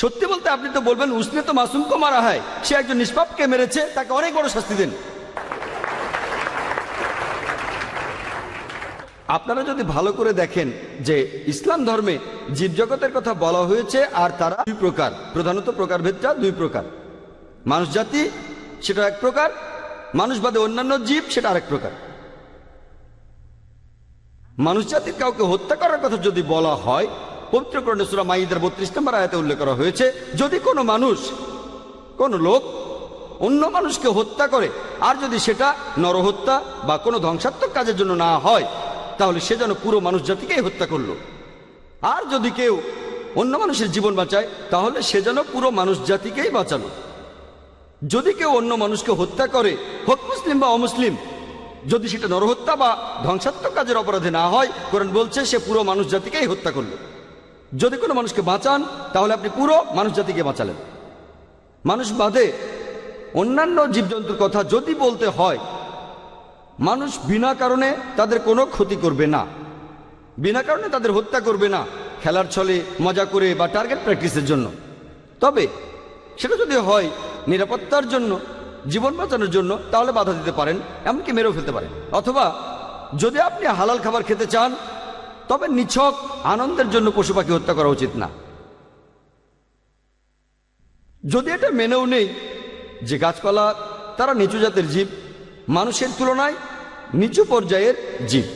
সত্যি বলতে আপনি তো বলবেন, উসনে তো মাসুমকে মারা হয়, সে একজন নিষ্পাপকে মেরেছে, তাকে অনেক বড় শাস্তি দেন। আপনারা যদি ভালো করে দেখেন যে ইসলাম ধর্মে জীবজগতের কথা বলা হয়েছে, আর তারা দুই প্রকার, প্রধানত প্রকারভেদটা দুই প্রকার। মানুষ জাতি সেটা এক প্রকার, মানুষ বাদে অন্যান্য জীব সেটা আরেক প্রকার। মানুষ জাতির কাউকে হত্যা করার কথা যদি বলা হয়, পবিত্র কোরআনে সূরা মাইদার 32 নম্বর আয়াতে উল্লেখ করা হয়েছে, যদি কোনো মানুষ, কোনো লোক অন্য মানুষকে হত্যা করে, আর যদি সেটা নরহত্যা বা কোনো ধ্বংসাত্মক কাজের জন্য না হয়, তাহলে সে যেন পুরো মানুষ জাতিকেই হত্যা করলো। আর যদি কেউ অন্য মানুষের জীবন বাঁচায়, তাহলে সে যেন পুরো মানুষ জাতিকেই বাঁচালো। যদি কেউ অন্য মানুষকে হত্যা করে, হোক মুসলিম বা অমুসলিম, যদি সেটা নরহত্যা বা ধ্বংসাত্মক কাজের অপরাধে না হয়, কোরআন বলছে সে পুরো মানুষ জাতিকেই হত্যা করলো। যদি কোনো মানুষকে বাঁচান, তাহলে আপনি পুরো মানুষ জাতিকে বাঁচালেন। মানুষ বাদে অন্যান্য জীবজন্তুর কথা যদি বলতে হয়, মানুষ বিনা কারণে তাদের কোনো ক্ষতি করবে না, বিনা কারণে তাদের হত্যা করবে না, খেলার ছলে, মজা করে বা টার্গেট প্র্যাকটিসের জন্য। তবে সেটা যদি হয় নিরাপত্তার জন্য, জীবন বাঁচানোর জন্য, তাহলে বাধা দিতে পারেন, এমনকি মেরেও ফেলতে পারেন। অথবা যদি আপনি হালাল খাবার খেতে চান, তবে নিছক আনন্দের জন্য পশু পাখি হত্যা করা উচিত না। যদি এটা মেনেও নেই যে গাছপালা তারা নিচু জাতের জীব, মানুষের তুলনায় নিচু পর্যায়ের জীব।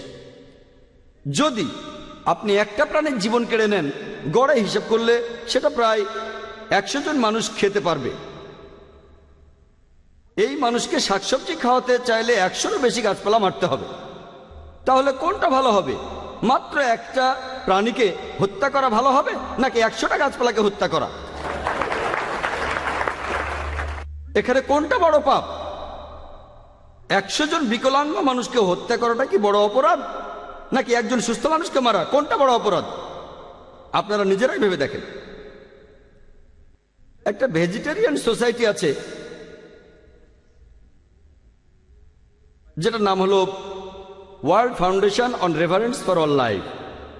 যদি আপনি একটা প্রাণীর জীবন কেড়ে নেন, গড়ে হিসাব করলে সেটা প্রায় 100 জন মানুষ খেতে পারবে। এই মানুষকে শাকসবজি খাওয়াতে চাইলে 100-এরও বেশি গাছপালা মারতে হবে। তাহলে কোনটা ভালো হবে? মাত্র একটা প্রাণীকে হত্যা করা ভালো হবে, নাকি 100টা গাছপালাকে হত্যা করা? এখানে কোনটা বড় পাপ? 100 জন বিকলাঙ্গ মানুষকে হত্যা করাটা কি বড় অপরাধ, নাকি একজন সুস্থ মানুষকে মারা? কোনটা বড় অপরাধ? আপনারা নিজেরাই ভেবে দেখেন। একটা ভেজিটেরিয়ান সোসাইটি আছে যেটার নাম হলো world Foundation on Reverence for All life.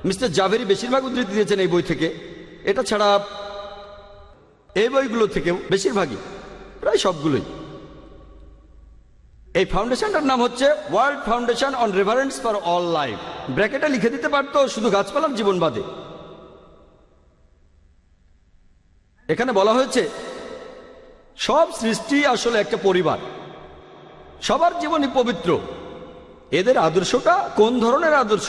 Mister Jhaveri বেশিরভাগ উদ্ধৃতি দিয়েছেন এই বই থেকে। এটা ছাড়া এই বইগুলো থেকেও বেশিরভাগই, প্রায় সবগুলোই। এই ফাউন্ডেশনটার নাম হচ্ছে World Foundation on Reverence for All Life. ব্র্যাকেটে লিখে দিতে পারতো শুধু গাছপালার জীবন বাদে। এখানে বলা হয়েছে সব সৃষ্টি আসলে একটা পরিবার, সবার জীবনই পবিত্র। এদের আদর্শটা কোন ধরনের আদর্শ?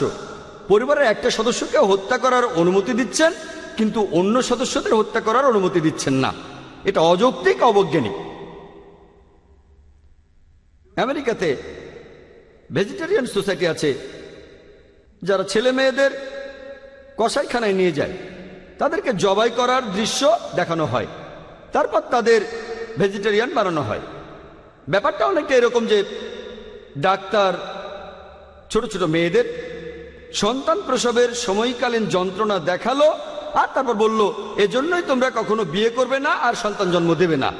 পরিবারের একটা সদস্যকে হত্যা করার অনুমতি দিচ্ছেন, কিন্তু অন্য সদস্যদের হত্যা করার অনুমতি দিচ্ছেন না। এটা অযৌক্তিক, অবৈজ্ঞানিক। আমেরিকাতে ভেজিটেরিয়ান সোসাইটি আছে যারা ছেলে মেয়েদের কসাইখানায় নিয়ে যায়, তাদেরকে জবাই করার দৃশ্য দেখানো হয়, তারপর তাদের ভেজিটেরিয়ান বানানো হয়। ব্যাপারটা অনেকটা এরকম যে ডাক্তার ছোট ছোট মেয়েদের সন্তান প্রসবের সময়কালীন যন্ত্রণা দেখালো আর তারপর বলল, এজন্যই তোমরা কখনো বিয়ে করবে না আর সন্তান জন্ম দেবে না।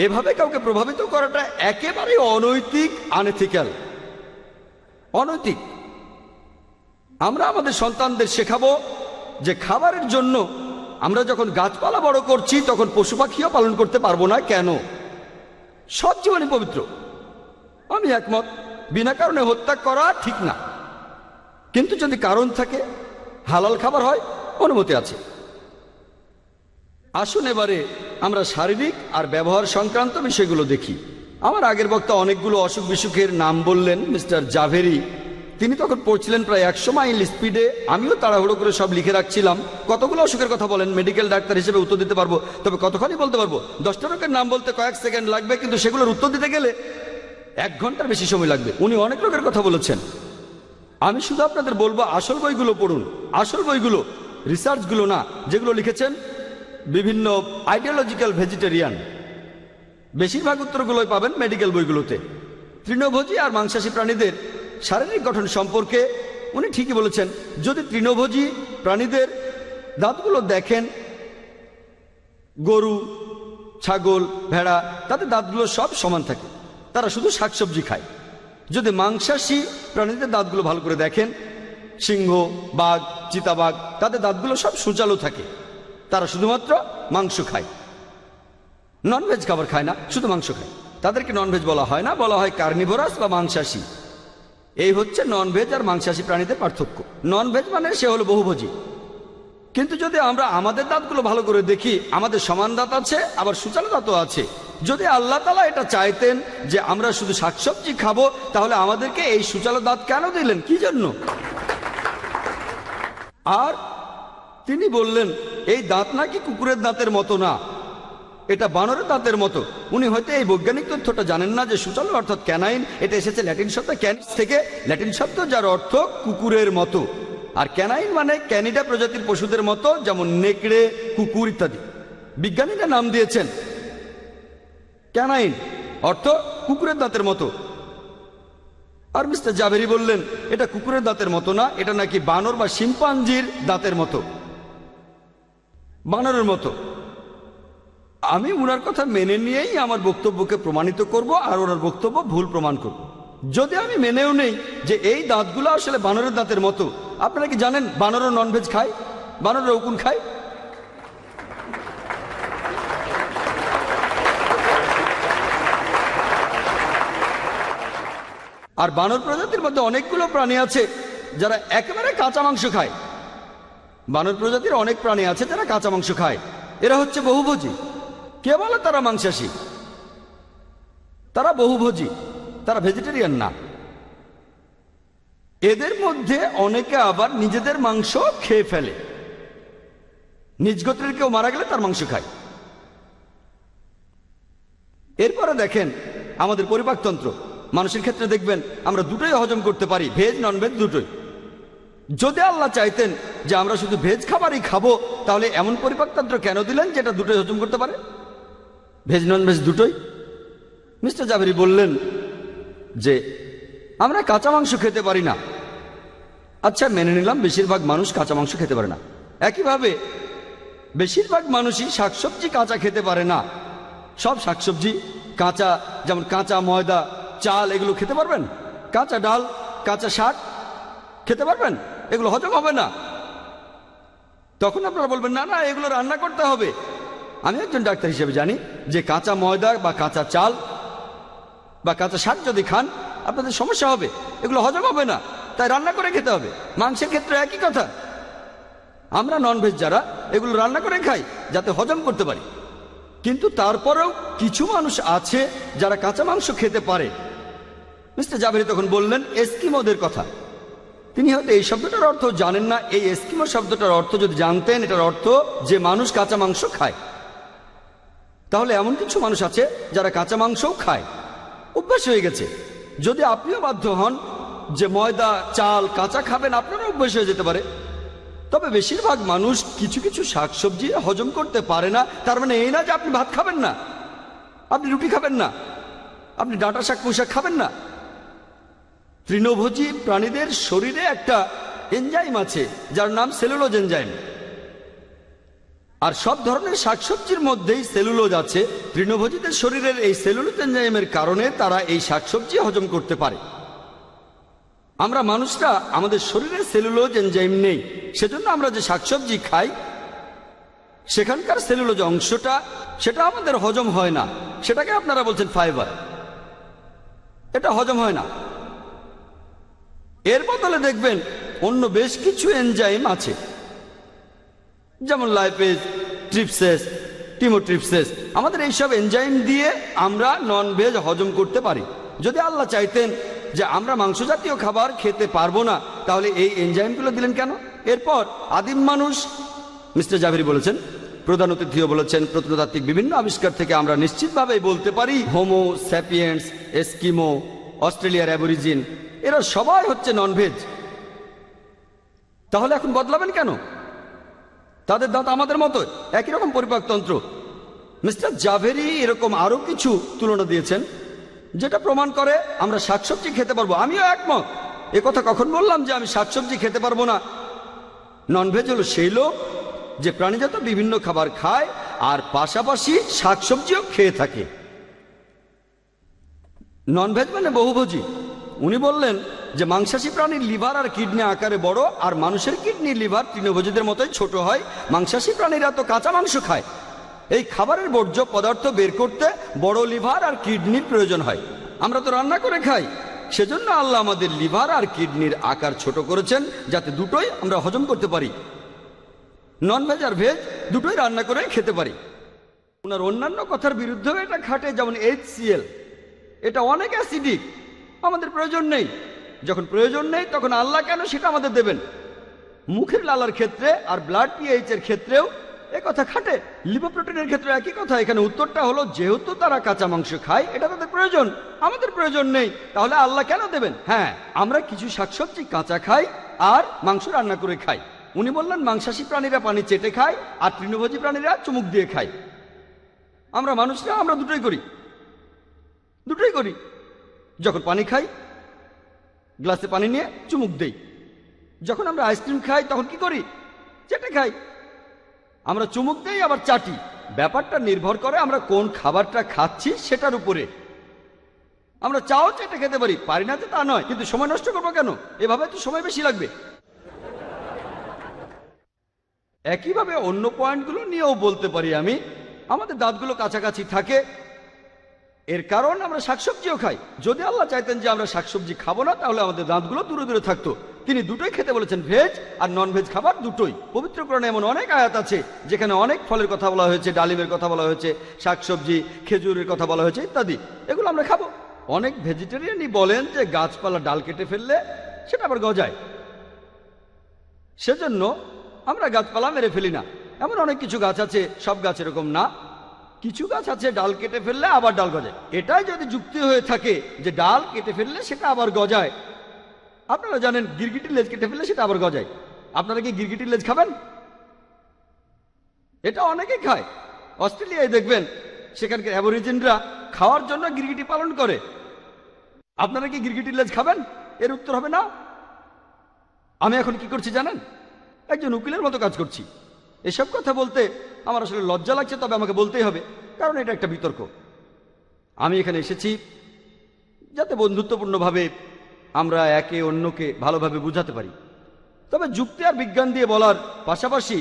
এভাবে কাউকে প্রভাবিত করাটা একেবারে অনৈতিক, আনএথিক্যাল, অনৈতিক। আমরা আমাদের সন্তানদের শেখাবো যে খাবারের জন্য আমরা যখন গাছপালা বড় করছি তখন পশু পাখিও পালন করতে পারবো না। কেন? সব জীবনই পবিত্র। আমি একমত, বিনা কারণে হত্যা করা ঠিক না, কিন্তু যদি কারণ থাকে, হালাল খাবার হয়, অনুমতি আছে। আসুন এবারে আমরা শারীরিক আর ব্যবহার সংক্রান্ত বিষয়গুলো দেখি। আমার আগের বক্তা অনেকগুলো অসুখ বিসুখের নাম বললেন, মিস্টার জাভেরি। তিনি তখন পড়ছিলেন প্রায় 100 মাইল স্পিডে। আমিও তাড়াহুড়ো করে সব লিখে রাখছিলাম। কতগুলো অসুখের কথা বলেন, মেডিকেল ডাক্তার হিসেবে উত্তর দিতে পারবো, তবে কতখানি বলতে পারবো? 10টা রোগের নাম বলতে কয়েক সেকেন্ড লাগবে, কিন্তু সেগুলোর উত্তর দিতে গেলে 1 ঘন্টার বেশি সময় লাগবে। উনি অনেক রোগের কথা বলেছেন। আমি শুধু আপনাদের বলবো আসল বইগুলো পড়ুন, আসল বইগুলো, রিসার্চগুলো না, যেগুলো লিখেছেন বিভিন্ন আইডিওলজিক্যাল ভেজিটেরিয়ান। বেশিরভাগ উত্তরগুলোই পাবেন মেডিকেল বইগুলোতে। তৃণভোজী আর মাংসাশী প্রাণীদের শারীরিক গঠন সম্পর্কে উনি ঠিকই বলেছেন। যদি তৃণভোজী প্রাণীদের দাঁতগুলো দেখেন, গরু, ছাগল, ভেড়া, তাদের দাঁতগুলো সব সমান থাকে, তারা শুধু শাকসবজি খায়। যদি মাংসাশী প্রাণীদের দাঁতগুলো ভালো করে দেখেন, সিংহ, বাঘ, চিতাবাঘ, তাদের দাঁতগুলো সব সূচালো থাকে, তারা শুধুমাত্র মাংস খায়, ননভেজ খাবার খায় না, শুধু মাংস খায়। তাদেরকে ননভেজ বলা হয় না, বলা হয় কার্নিভোরাস বা মাংসাশী। এই হচ্ছে ননভেজ আর মাংসাশী প্রাণীদের পার্থক্য। ননভেজ মানে সে হলো বহুভোজী। কিন্তু যদি আমরা আমাদের দাঁতগুলো ভালো করে দেখি, আমাদের সমান দাঁত আছে, আবার সূচালো দাঁতও আছে। যদি আল্লাহ তাআলা এটা চাইতেন যে আমরা শুধু শাকসবজি খাবো, তাহলে আমাদেরকে এই সূচালো দাঁত কেন দিলেন? কি জন্য? আর তিনি বললেন এই দাঁত নাকি কুকুরের দাঁতের মতো না, এটা বানরের দাঁতের মতো। উনি হয়তো এই বৈজ্ঞানিক তথ্যটা জানেন না যে সূচালো অর্থাৎ ক্যানাইন, এটা এসেছে ল্যাটিন শব্দ ক্যানিস থেকে, ল্যাটিন শব্দ যার অর্থ কুকুরের মতো। আর ক্যানাইন মানে ক্যানিডা প্রজাতির পশুদের মতো, যেমন নেকড়ে, কুকুর ইত্যাদি। বিজ্ঞানীরা নাম দিয়েছেন ক্যানাইন, অর্থ কুকুরের দাঁতের মতো। আর মিস্টার জাভেরি বললেন এটা কুকুরের দাঁতের মতো না, এটা নাকি বানর বা শিম্পাঞ্জির দাঁতের মতো, বানরের মতো। আমি ওনার কথা মেনে নিয়েই আমার বক্তব্যকে প্রমাণিত করব, আর ওনার বক্তব্য ভুল প্রমাণ করব। যদি আমি মেনেও নেই যে এই দাঁতগুলো আসলে বানরের দাঁতের মতো, আপনারা কি জানেন বানরও ননভেজ খায়? বানররা উকুন খায়। আর বানর প্রজাতির মধ্যে অনেকগুলো প্রাণী আছে যারা একেবারে কাঁচা মাংস খায়। বানর প্রজাতির অনেক প্রাণী আছে যারা কাঁচা মাংস খায়। এরা হচ্ছে বহুভোজী। কে বলে তারা মাংসাশী? তারা বহুভোজী, তারা ভেজিটেরিয়ান না। এদের মধ্যে অনেকে আবার নিজেদের মাংস খেয়ে ফেলে, নিজ গোত্রের কেউ মারা গেলে তার মাংস খায়। এরপরে দেখেন আমাদের পরিপাকতন্ত্র, মানুষের ক্ষেত্রে দেখবেন আমরা দুটোই হজম করতে পারি, ভেজ নন ভেজ দুটোই। যদি আল্লাহ চাইতেন যে আমরা শুধু ভেজ খাবারই খাবো, তাহলে এমন পরিপাকতন্ত্র কেন দিলেন যেটা দুটোই হজম করতে পারে, ভেজ নন ভেজ দুটোই? মিস্টার জাভেরি বললেন যে আমরা কাঁচা মাংস খেতে পারি না। আচ্ছা, মেনে নিলাম বেশিরভাগ মানুষ কাঁচা মাংস খেতে পারে না। একইভাবে বেশিরভাগ মানুষই শাকসবজি কাঁচা খেতে পারে না। সব শাকসবজি কাঁচা, যেমন কাঁচা ময়দা, চাল, এগুলো খেতে পারবেন? কাঁচা ডাল, কাঁচা শাক খেতে পারবেন? এগুলো হজম হবে না। তখন আপনারা বলবেন না না, এগুলো রান্না করতে হবে। আমি একজন ডাক্তার হিসেবে জানি যে কাঁচা ময়দা বা কাঁচা চাল বা কাঁচা শাক যদি খান আপনাদের সমস্যা হবে, এগুলো হজম হবে না, তাই রান্না করে খেতে হবে। মাংসের ক্ষেত্রে একই কথা। আমরা ননভেজ যারা, এগুলো রান্না করে খাই যাতে হজম করতে পারি। কিন্তু তারপরেও কিছু মানুষ আছে যারা কাঁচা মাংস খেতে পারে। মিস্টার জাভেরি তখন বললেন এস্কিমোদের কথা। তিনি হয়তো এই শব্দটার অর্থ জানেন না। এই এস্কিমো শব্দটার অর্থ যদি জানতেন, এটার অর্থ যে মানুষ কাঁচা মাংস খায়। তাহলে এমন কিছু মানুষ আছে যারা কাঁচা মাংসও খায়, অভ্যাস হয়ে গেছে। যদি আপনিও বাধ্য হন যে ময়দা, চাল কাঁচা খাবেন, আপনারও অভ্যাস হয়ে যেতে পারে। তবে বেশিরভাগ মানুষ কিছু কিছু শাকসবজি হজম করতে পারে না। তার মানে এই না যে আপনি ভাত খাবেন না, আপনি রুটি খাবেন না, আপনি ডাঁটা শাক, পুঁই শাক খাবেন না। তৃণভোজী প্রাণীদের শরীরে একটা এনজাইম আছে যার নাম সেলুলোজ এনজাইম। আর সব ধরনের শাকসবজির মধ্যেই সেলুলোজ আছে। তৃণভোজীদের শরীরের এই সেলুলোজ এনজাইমের কারণে তারা এই শাকসবজি হজম করতে পারে। আমরা মানুষরা, আমাদের শরীরে সেলুলোজ এনজাইম নেই, সেজন্য আমরা যে শাকসবজি খাই সেখানকার সেলুলোজ অংশটা, সেটা আমাদের হজম হয় না। সেটাকে আপনারা বলছেন ফাইবার, এটা হজম হয় না। এর বদলে দেখবেন অন্য বেশ কিছু এনজাইম আছে, যেমন লাইপেজ, ট্রিপসেস, টিমোট্রিপসেস। আমাদের এইসব এনজাইম দিয়ে আমরা নন ভেজ হজম করতে পারি। যদি আল্লাহ চাইতেন যে আমরা মাংস জাতীয় খাবার খেতে পারবো না, তাহলে এই এনজাইমগুলো দিলেন কেন? এরপর আদিম মানুষ, মিস্টার জাভেরি বলেছেন, প্রধান অতিথিও বলেছেন, প্রত্নতাত্ত্বিক বিভিন্ন আবিষ্কার থেকে আমরা নিশ্চিতভাবেই বলতে পারি হোমো স্যাপিয়েন্স, এস্কিমো, অস্ট্রেলিয়ার অ্যাবরিজিন, এরা সবাই হচ্ছে ননভেজ। তাহলে এখন বদলাবেন কেন? তাদের দাঁত আমাদের মতো, একই রকম পরিপাকতন্ত্র। মিস্টার জাভেরি এরকম আরো কিছু তুলনা দিয়েছেন যেটা প্রমাণ করে আমরা শাকসবজি খেতে পারবো। আমিও একমত। এ কথা কখন বললাম যে আমি শাকসবজি খেতে পারবো না? ননভেজ হলো সেই লোক যে প্রাণীজাত বিভিন্ন খাবার খায় আর পাশাপাশি শাকসবজিও খেয়ে থাকে। ননভেজ মানে বহুভোজী। উনি বললেন যে মাংসাশী প্রাণীর লিভার আর কিডনি আকারে বড়, আর মানুষের কিডনি লিভার তৃণভোজীদের মতোই ছোট হয়। মাংসাশী প্রাণীরা তো কাঁচা মাংস খায়। এই খাবারের বর্জ্য পদার্থ বের করতে বড় লিভার আর কিডনির প্রয়োজন হয়। আমরা তো রান্না করে খাই, সেজন্য আল্লাহ আমাদের লিভার আর কিডনির আকার ছোট করেছেন যাতে দুটোই আমরা হজম করতে পারি। ননভেজ আর ভেজ দুটোই রান্না করে খেতে পারি। ওনার অন্যান্য কথার বিরুদ্ধেও এটা খাটে, যেমন HCl, এটা অনেক অ্যাসিডিক, আমাদের প্রয়োজন নেই। যখন প্রয়োজন নেই তখন আল্লাহ কেন সেটা আমাদের দেবেন? মুখের লালার ক্ষেত্রে আর ব্লাড pH এর ক্ষেত্রেও কথা খাটে। লিপোপ্রোটিনের ক্ষেত্রে একই কথা। এখানে উত্তরটা হলো যেহেতু তারা কাঁচা মাংস খায়, এটা তাদের প্রয়োজন, আমাদের প্রয়োজন নেই। তাহলে আল্লাহ কেন দেবেন? হ্যাঁ, আমরা কিছু শাকসবজি কাঁচা খাই আর মাংস রান্না করে খাই। উনি বললেন মাংসাশী প্রাণীরা পানি চেটে খায় আর তৃণভোজী প্রাণীরা চুমুক দিয়ে খায়। আমরা মানুষরা আমরা দুটোই করি। যখন পানি খাই গ্লাসে পানি নিয়ে চুমুক দেই। যখন আমরা আইসক্রিম খাই তখন কি করি? চেটে খাই। আমরা চুমুক দেই আবার চাটি। ব্যাপারটা নির্ভর করে আমরা কোন খাবারটা খাচ্ছি সেটার উপরে। আমরা চাও চেটে খেতে পারি না যে তা নয়, কিন্তু সময় নষ্ট করবো কেন? এভাবে তো সময় বেশি লাগবে। একইভাবে অন্য পয়েন্টগুলো নিয়েও বলতে পারি আমি। আমাদের দাঁতগুলো কাছাকাছি থাকে, এর কারণ আমরা শাকসবজিও খাই। যদি আল্লাহ চাইতেন যে আমরা শাকসবজি খাবো না, তাহলে আমাদের দাঁতগুলো দূরে দূরে থাকতো। তিনি দুটোই খেতে বলেছেন, ভেজ আর নন ভেজ খাবার দুটোই। পবিত্র কোরআনে এমন অনেক আয়াত আছে যেখানে অনেক ফলের কথা বলা হয়েছে, ডালিমের কথা বলা হয়েছে, শাকসবজি, খেজুরের কথা বলা হয়েছে ইত্যাদি। এগুলো আমরা খাবো। অনেক ভেজিটেরিয়ানই বলেন যে গাছপালা ডাল কেটে ফেললে সেটা আবার গজায়, সেজন্য আমরা গাছপালা মেরে ফেলি না। এমন অনেক কিছু গাছ আছে, সব গাছ এরকম না, কিছু গাছ আছে ডাল কেটে ফেললে আবার ডাল গজায়। এটাই যদি যুক্তি হয়ে থাকে যে ডাল কেটে ফেললে সেটা আবার গজায়, আপনারা জানেন গিরগিটির লেজ কেটে ফেললে সেটা আবার গজায়। আপনারা কি গিরগিটির লেজ খাবেন? এটা অনেকেই খায়। অস্ট্রেলিয়ায় দেখবেন সেখানকার অ্যাবরিজিনরা খাওয়ার জন্য গিরগিটি পালন করে। আপনারা কি গিরগিটির লেজ খাবেন? এর উত্তর হবে না। আমি এখন কি করছি জানেন? একজন উকিলের মতো কাজ করছি। এসব কথা বলতে আমার আসলে লজ্জা লাগছে, তবে আমাকে বলতেই হবে, কারণ এটা একটা বিতর্ক। আমি এখানে এসেছি যাতে বন্ধুত্বপূর্ণভাবে আমরা একে অন্যকে ভালোভাবে বুঝাতে পারি। তবে যুক্তি আর বিজ্ঞান দিয়ে বলার পাশাপাশি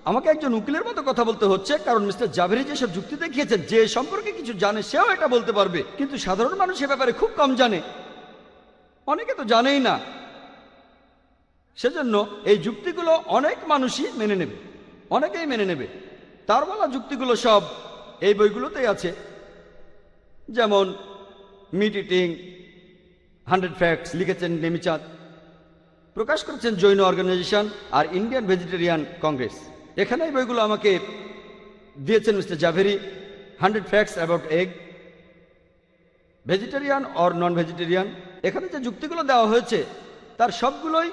আমাকে একজন উকিলের মতো কথা বলতে হচ্ছে, কারণ মিস্টার জাভেরি যেসব যুক্তি দেখিয়েছেন, যে সম্পর্কে কিছু জানে সেও এটা বলতে পারবে, কিন্তু সাধারণ মানুষ এ ব্যাপারে খুব কম জানে, অনেকে তো জানেই না। সেজন্য এই যুক্তিগুলো অনেক মানুষই মেনে নেবে, অনেকেই মেনে নেবে। তার বলা যুক্তিগুলো সব এই বইগুলোতেই আছে, যেমন মিট ইটিং 100 ফ্যাক্টস লিখেছেন নেমিচাঁদ, প্রকাশ করেছেন জৈন অর্গানাইজেশন আর ইন্ডিয়ান ভেজিটেরিয়ান কংগ্রেস। এখানে এই বইগুলো আমাকে দিয়েছেন mister Jhaveri. 100 facts about egg, vegetarian or non vegetarian. এখানে যে যুক্তিগুলো দেওয়া হয়েছে তার সবগুলোই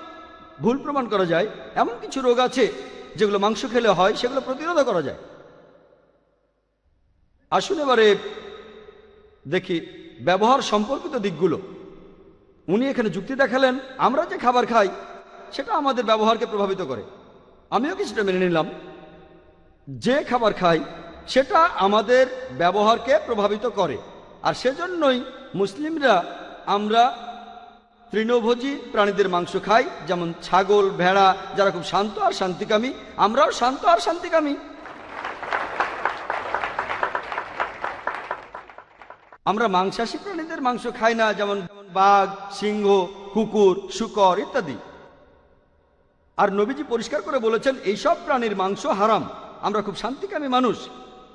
ভুল প্রমাণ করা যায়। এমন কিছু রোগ আছে যেগুলো মাংস খেলে হয়, সেগুলো প্রতিরোধ করা যায়। আসুন এবারে দেখি ব্যবহার সম্পর্কিত দিকগুলো। উনি এখানে যুক্তি দেখালেন আমরা যে খাবার খাই সেটা আমাদের ব্যবহারকে প্রভাবিত করে। আমিও কিছুটা মেনে নিলাম, যে খাবার খাই সেটা আমাদের ব্যবহারকে প্রভাবিত করে। আর সেজন্যই মুসলিমরা আমরা তৃণভোজী প্রাণীদের মাংস খাই, যেমন ছাগল, ভেড়া, যারা খুব শান্ত আর শান্তিকামী। আমরাও শান্ত আর শান্তিকামী। আমরা মাংসাশী প্রাণীদের মাংস খাই না, যেমন বাঘ, সিংহ, কুকুর, শূকর ইত্যাদি। আর নবীজি পরিষ্কার করে বলেছেন এইসব প্রাণীর মাংস হারাম। আমরা খুব শান্তিকামী মানুষ,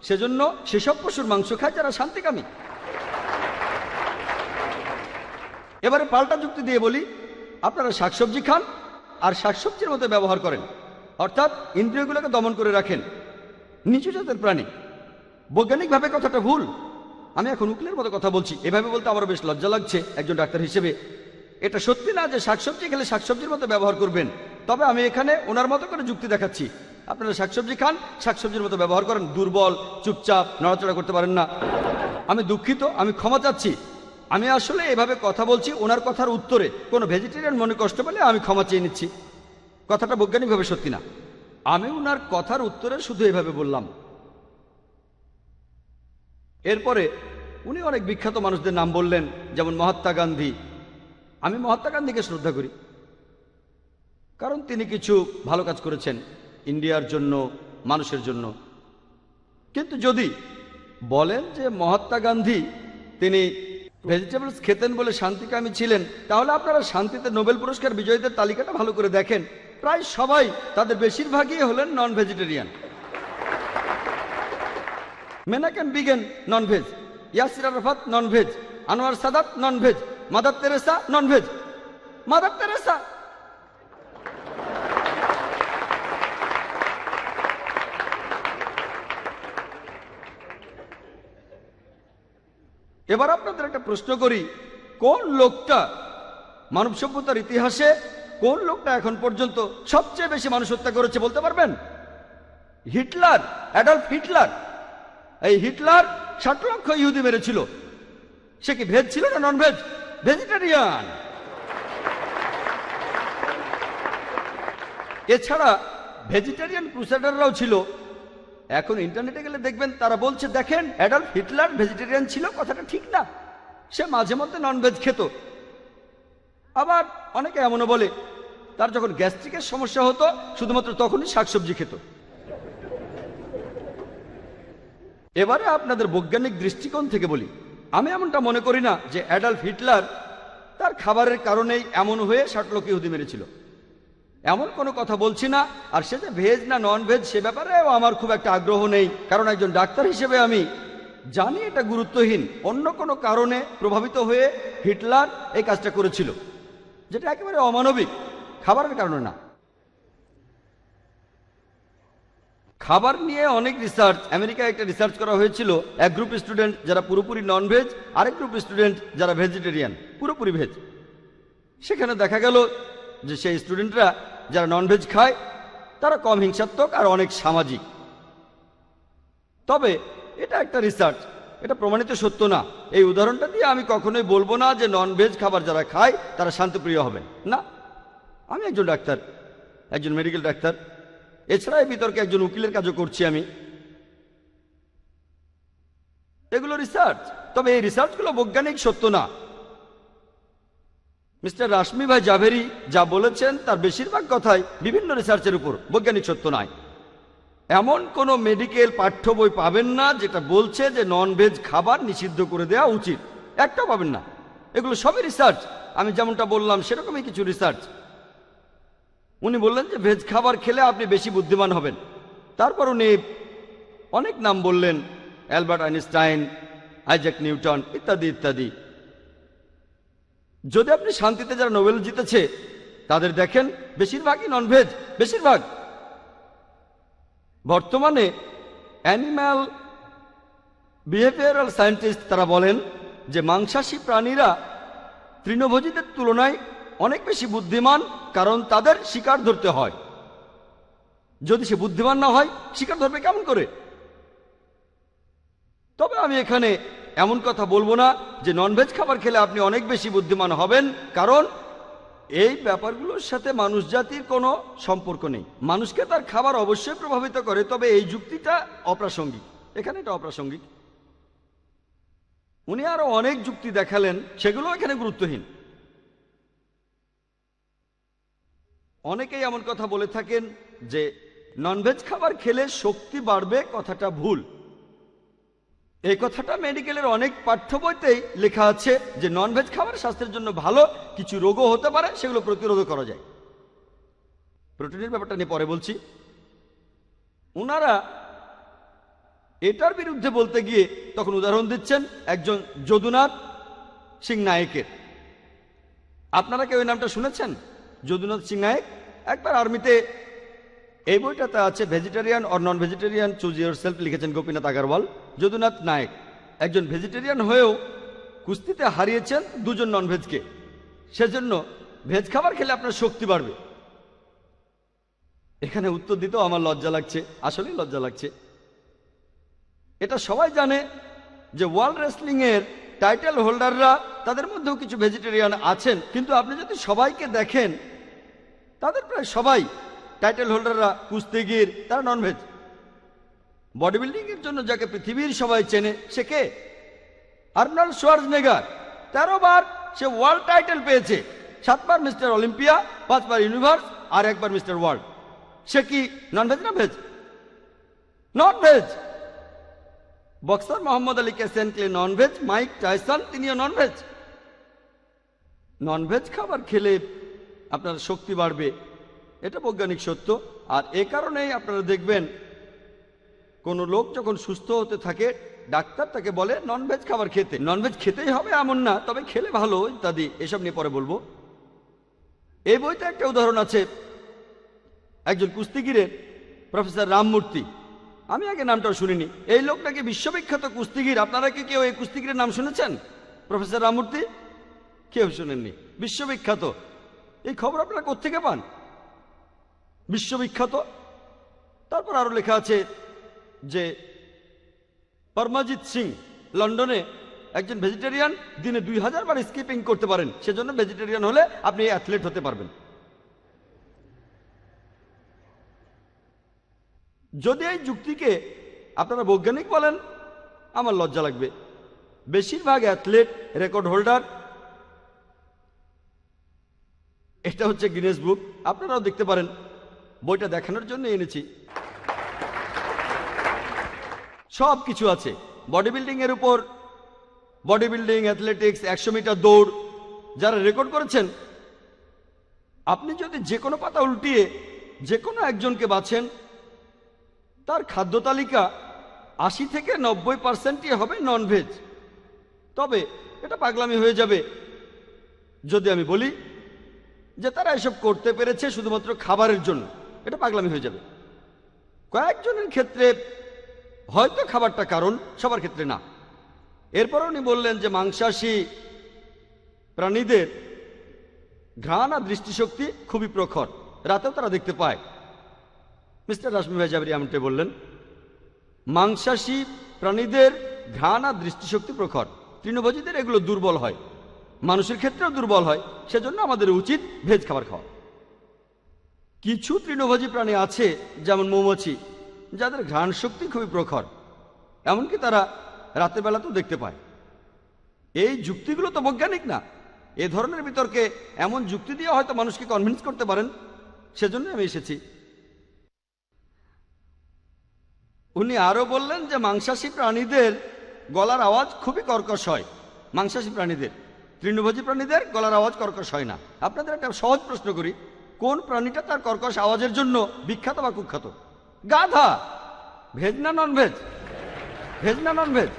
সেজন্য সেসব পশুর মাংস খাই যারা শান্তিকামী। এবারে পাল্টা যুক্তি দিয়ে বলি, আপনারা শাকসবজি খান আর শাকসবজির মতো ব্যবহার করেন, অর্থাৎ ইন্দ্রিয়গুলোকে দমন করে রাখেন। নিচু জাতের প্রাণী। বৈজ্ঞানিকভাবে কথাটা ভুল। আমি এখন উকিলের মতো কথা বলছি, এভাবে বলতে আমারও বেশ লজ্জা লাগছে একজন ডাক্তার হিসেবে। এটা সত্যি না যে শাকসবজি খেলে শাকসবজির মতো ব্যবহার করবেন, তবে আমি এখানে ওনার মতো করে যুক্তি দেখাচ্ছি। আপনারা শাকসবজি খান, শাকসবজির মতো ব্যবহার করেন, দুর্বল, চুপচাপ, নড়াচড়া করতে পারেন না। আমি দুঃখিত, আমি ক্ষমা চাচ্ছি। আমি আসলে এভাবে কথা বলছি ওনার কথার উত্তরে। কোনো ভেজিটেরিয়ান মনে কষ্ট পেলে আমি ক্ষমা চেয়ে নিচ্ছি। কথাটা বৈজ্ঞানিকভাবে সত্যি না। আমি ওনার কথার উত্তরে শুধু এভাবে বললাম। এরপরে উনি অনেক বিখ্যাত মানুষদের নাম বললেন, যেমন মহাত্মা গান্ধী। আমি মহাত্মা গান্ধীকে শ্রদ্ধা করি, কারণ তিনি কিছু ভালো কাজ করেছেন ইন্ডিয়ার জন্য, মানুষের জন্য। কিন্তু যদি বলেন যে মহাত্মা গান্ধী তিনি ভেজিটেবলস খেতেন বলে শান্তিকামী ছিলেন, তাহলে আপনারা শান্তিতে নোবেল পুরস্কার বিজয়ীদের তালিকাটা ভালো করে দেখেন, প্রায় সবাই, তাদের বেশিরভাগই হলেন non vegetarian. Menachem Begin non veg, Yasser Arafat non veg, Anwar Sadat non veg, Mother Teresa non veg. Mother Teresa এবার আপনাদের একটা প্রশ্ন করি, কোন লোকটা মানব সভ্যতার ইতিহাসে, কোন লোকটা এখন পর্যন্ত সবচেয়ে বেশি মানুষ হত্যা করেছে বলতে পারবেন? Hitler, Adolf Hitler. এই হিটলার 60 লক্ষ ইহুদি মেরেছিল। সে কি ভেজ ছিল না নন ভেজ? ভেজিটেরিয়ান। এছাড়া ভেজিটেরিয়ান ক্রুসেডাররাও ছিল। এখন ইন্টারনেটে গেলে দেখবেন তারা বলছে দেখেন অ্যাডলফ হিটলার ভেজিটেরিয়ান ছিল, কথাটা ঠিক না। সে মাঝে মধ্যে নন ভেজ খেত। আবার অনেকে এমনও বলে তার যখন গ্যাস্ট্রিকের সমস্যা হতো শুধুমাত্র তখনই শাকসবজি খেত। এবারে আপনাদের বৈজ্ঞানিক দৃষ্টিকোণ থেকে বলি, আমি এমনটা মনে করি না যে অ্যাডলফ হিটলার তার খাবারের কারণেই এমন হয়ে 60 লোক ইহুদি মেরেছিল। এমন কোনো কথা বলছি না। আর সে যে ভেজ না নন ভেজ সে ব্যাপারেও আমার খুব একটা আগ্রহ নেই, কারণ একজন ডাক্তার হিসেবে আমি জানি এটা গুরুত্বহীন। অন্য কোনো কারণে প্রভাবিত হয়ে হিটলার এই কাজটা করেছিল, যেটা একেবারে অমানবিক, খাবারের কারণে না। খাবার নিয়ে অনেক রিসার্চ, আমেরিকায় একটা রিসার্চ করা হয়েছিল। এক গ্রুপ স্টুডেন্ট যারা পুরোপুরি নন ভেজ, আরেক গ্রুপ স্টুডেন্ট যারা ভেজিটেরিয়ান, পুরোপুরি ভেজ। সেখানে দেখা গেল যে সেই স্টুডেন্টরা যারা নন ভেজ খায় তারা কম হিংসাত্মক আর অনেক সামাজিক। তবে এটা একটা রিসার্চ, এটা প্রমাণিত সত্য না। এই উদাহরণটা দিয়ে আমি কখনোই বলবো না যে নন ভেজ খাবার যারা খায় তারা শান্তিপ্রিয় হবেন না। আমি একজন ডাক্তার, একজন মেডিকেল ডাক্তার, এছাড়া এই বিতর্কে একজন উকিলের কাজও করছি আমি। এগুলো রিসার্চ, তবে এই রিসার্চগুলো বৈজ্ঞানিক সত্য না। মিস্টার রাশমি ভাই জাভেরি যা বলেছেন তার বেশিরভাগ কথাই বিভিন্ন রিসার্চের উপর, বৈজ্ঞানিক সত্য নয়। এমন কোনো মেডিকেল পাঠ্য বই পাবেন না যেটা বলছে যে নন ভেজ খাবার নিষিদ্ধ করে দেওয়া উচিত, একটাও পাবেন না। এগুলো সবই রিসার্চ। আমি যেমনটা বললাম সেরকমই কিছু রিসার্চ। উনি বললেন যে ভেজ খাবার খেলে আপনি বেশি বুদ্ধিমান হবেন। তারপর উনি অনেক নাম বললেন, অ্যালবার্ট আইনস্টাইন, আইজ্যাক নিউটন ইত্যাদি ইত্যাদি। যদি আপনি শান্তিতে যারা নোবেল জিতেছে তাদের দেখেন বেশিরভাগই নন ভেজ, বেশিরভাগ। বর্তমানে অ্যানিম্যাল বিহেভিয়ারাল সায়েন্টিস্ট তারা বলেন যে মাংসাশী প্রাণীরা তৃণভোজীদের তুলনায় অনেক বেশি বুদ্ধিমান, কারণ তাদের শিকার ধরতে হয়। যদি সে বুদ্ধিমান না হয় শিকার ধরবে কেমন করে? তবে আমি এখানে এমন কথা বলবো না যে ননভেজ খাবার খেলে আপনি অনেক বেশি বুদ্ধিমান হবেন, কারণ এই ব্যাপারগুলোর সাথে মানুষ জাতির কোনো সম্পর্ক নেই। মানুষকে তার খাবার অবশ্যই প্রভাবিত করে, তবে এই যুক্তিটা অপ্রাসঙ্গিক, এখানে এটা অপ্রাসঙ্গিক। উনি আরো অনেক যুক্তি দেখালেন, সেগুলো এখানে গুরুত্বহীন। অনেকেই এমন কথা বলে থাকেন যে ননভেজ খাবার খেলে শক্তি বাড়বে, কথাটা ভুল। এই কথাটা মেডিকেলের অনেক পাঠ্য বইতেই লেখা আছে যে ননভেজ খাবার স্বাস্থ্যের জন্য ভালো, কিছু রোগও হতে পারে, সেগুলো প্রতিরোধ করা যায়। প্রোটিনের ব্যাপারটা নিয়ে পরে বলছি। ওনারা এটার বিরুদ্ধে বলতে গিয়ে তখন উদাহরণ দিচ্ছেন একজন যদুনাথ সিং নায়েকের। আপনারা কেউ এই নামটা শুনেছেন? যদুনাথ সিং নায়েক একবার আর্মিতে, এই বইটাতে আছে vegetarian or non vegetarian choose your self, লিখেছেন গোপীনাথ আগারওয়াল। যদুনাথ নায়েক একজন ভেজিটেরিয়ান হয়েও কুস্তিতে হারিয়েছেন দুজন ননভেজকে। সেজন্য ভেজ খাবার খেলে আপনার শক্তি বাড়বে। এখানে উত্তর দিতেও আমার লজ্জা লাগছে, আসলেই লজ্জা লাগছে। এটা সবাই জানে যে ওয়ার্ল্ড রেসলিং এর টাইটেল হোল্ডাররা, তাদের মধ্যেও কিছু ভেজিটেরিয়ান আছেন, কিন্তু আপনি যদি সবাইকে দেখেন তাদের প্রায় সবাই টাইটেল হোল্ডাররা কুস্তিগির, তারা ননভেজ। বডি বিল্ডিং এর জন্য যাকে পৃথিবীর সবাই চেনে সে কে? Arnold Schwarzenegger. 13 বার সে ওয়ার্ল্ড টাইটেল পেয়েছে, 7 বার মিস্টার অলিম্পিয়া, 5 বার ইউনিভার্স আর 1 বার মিস্টার ওয়ার্ল্ড। সে কি ননভেজ না veg? Non veg. Boxer Muhammad Ali Cassius Clay non veg, Mike Tyson তিনিও ননভেজ। ননভেজ খাবার খেলে আপনার শক্তি বাড়বে, এটা বৈজ্ঞানিক সত্য। আর এ কারণেই আপনারা দেখবেন কোন লোক যখন সুস্থ হতে থাকে ডাক্তার তাকে বলে ননভেজ খাবার খেতে। ননভেজ খেতেই হবে এমন না, তবে খেলে ভালো ইত্যাদি, এসব নিয়ে পরে বলবো। এই বইতে একটা উদাহরণ আছে একজন কুস্তিগিরের, প্রফেসর রামমূর্তি। আমি আগে নামটাও শুনিনি। এই লোকটাকে বিশ্ববিখ্যাত কুস্তিগির। আপনারা কি কেউ এই কুস্তিগিরের নাম শুনেছেন? প্রফেসর রামমূর্তি? কেউ শুনেননি? বিশ্ববিখ্যাত। এই খবর আপনারা কোত্থেকে পান? বিশ্ববিখ্যাত। তারপর আরো লেখা আছে যে পরমজিৎ সিং লন্ডনে একজন ভেজিটেরিয়ান, দিনে 2000 বার স্কিপিং করতে পারেন, সেজন্য ভেজিটেরিয়ান হলে আপনি অ্যাথলেট হতে পারবেন। যদি এই যুক্তিকে আপনারা বৈজ্ঞানিক বলেন আমার লজ্জা লাগবে। বেশিরভাগ অ্যাথলেট, রেকর্ড হোল্ডার, এটা হচ্ছে গিনেস বুক, আপনারাও দেখতে পারেন। বইটা দেখানোর জন্য এনেছি। সব কিছু আছে বডি বিল্ডিং এর উপর। বডি বিল্ডিং, অ্যাথলেটিক্স, 100 মিটার দৌড়, যারা রেকর্ড করেছেন, আপনি যদি যে কোনো পাতা উল্টিয়ে যে কোনো একজনকে বাছেন, তার খাদ্য তালিকা 80 থেকে 90%ই হবে ননভেজ। তবে এটা পাগলামি হয়ে যাবে যদি আমি বলি যে তারা এসব করতে পেরেছে শুধুমাত্র খাবারের জন্য। এটা পাগলামি হয়ে যাবে। কয়েকজনের ক্ষেত্রে হয়তো খাবারটা কারণ, সবার ক্ষেত্রে না। এরপর উনি বললেন যে মাংসাশী প্রাণীদের ঘ্রাণ আর দৃষ্টিশক্তি খুবই প্রখর, রাতেও তারা দেখতে পায়। মিস্টার রাশমি ভাই জাবেরি এমনটাই বললেন। মাংসাশী প্রাণীদের ঘ্রাণ আর দৃষ্টিশক্তি প্রখর, তৃণভোজীদের এগুলো দুর্বল হয়, মানুষের ক্ষেত্রেও দুর্বল হয়। সেজন্য আমাদের উচিত ভেজ খাবার খাওয়া। কিছু তৃণভোজী প্রাণী আছে যেমন মৌমাছি, যাদের ঘ্রাণ শক্তি খুবই প্রখর, এমনকি তারা রাতের বেলাতেও দেখতে পায়। এই যুক্তিগুলো তো বৈজ্ঞানিক না। এ ধরনের বিতর্কে এমন যুক্তি দিয়ে হয়তো মানুষকে কনভিন্স করতে পারেন, সেজন্য আমি এসেছি। উনি আরো বললেন যে মাংসাশী প্রাণীদের গলার আওয়াজ খুবই কর্কশ হয়। মাংসাশী প্রাণীদের, তৃণভোজী প্রাণীদের গলার আওয়াজ কর্কশ হয় না। আপনাদের একটা সহজ প্রশ্ন করি, কোন প্রাণীটা তার কর্কশ আওয়াজের জন্য বিখ্যাত বা কুখ্যাত? গাধা। ভেজ না নন ভেজ? ভেজ না নন ভেজ?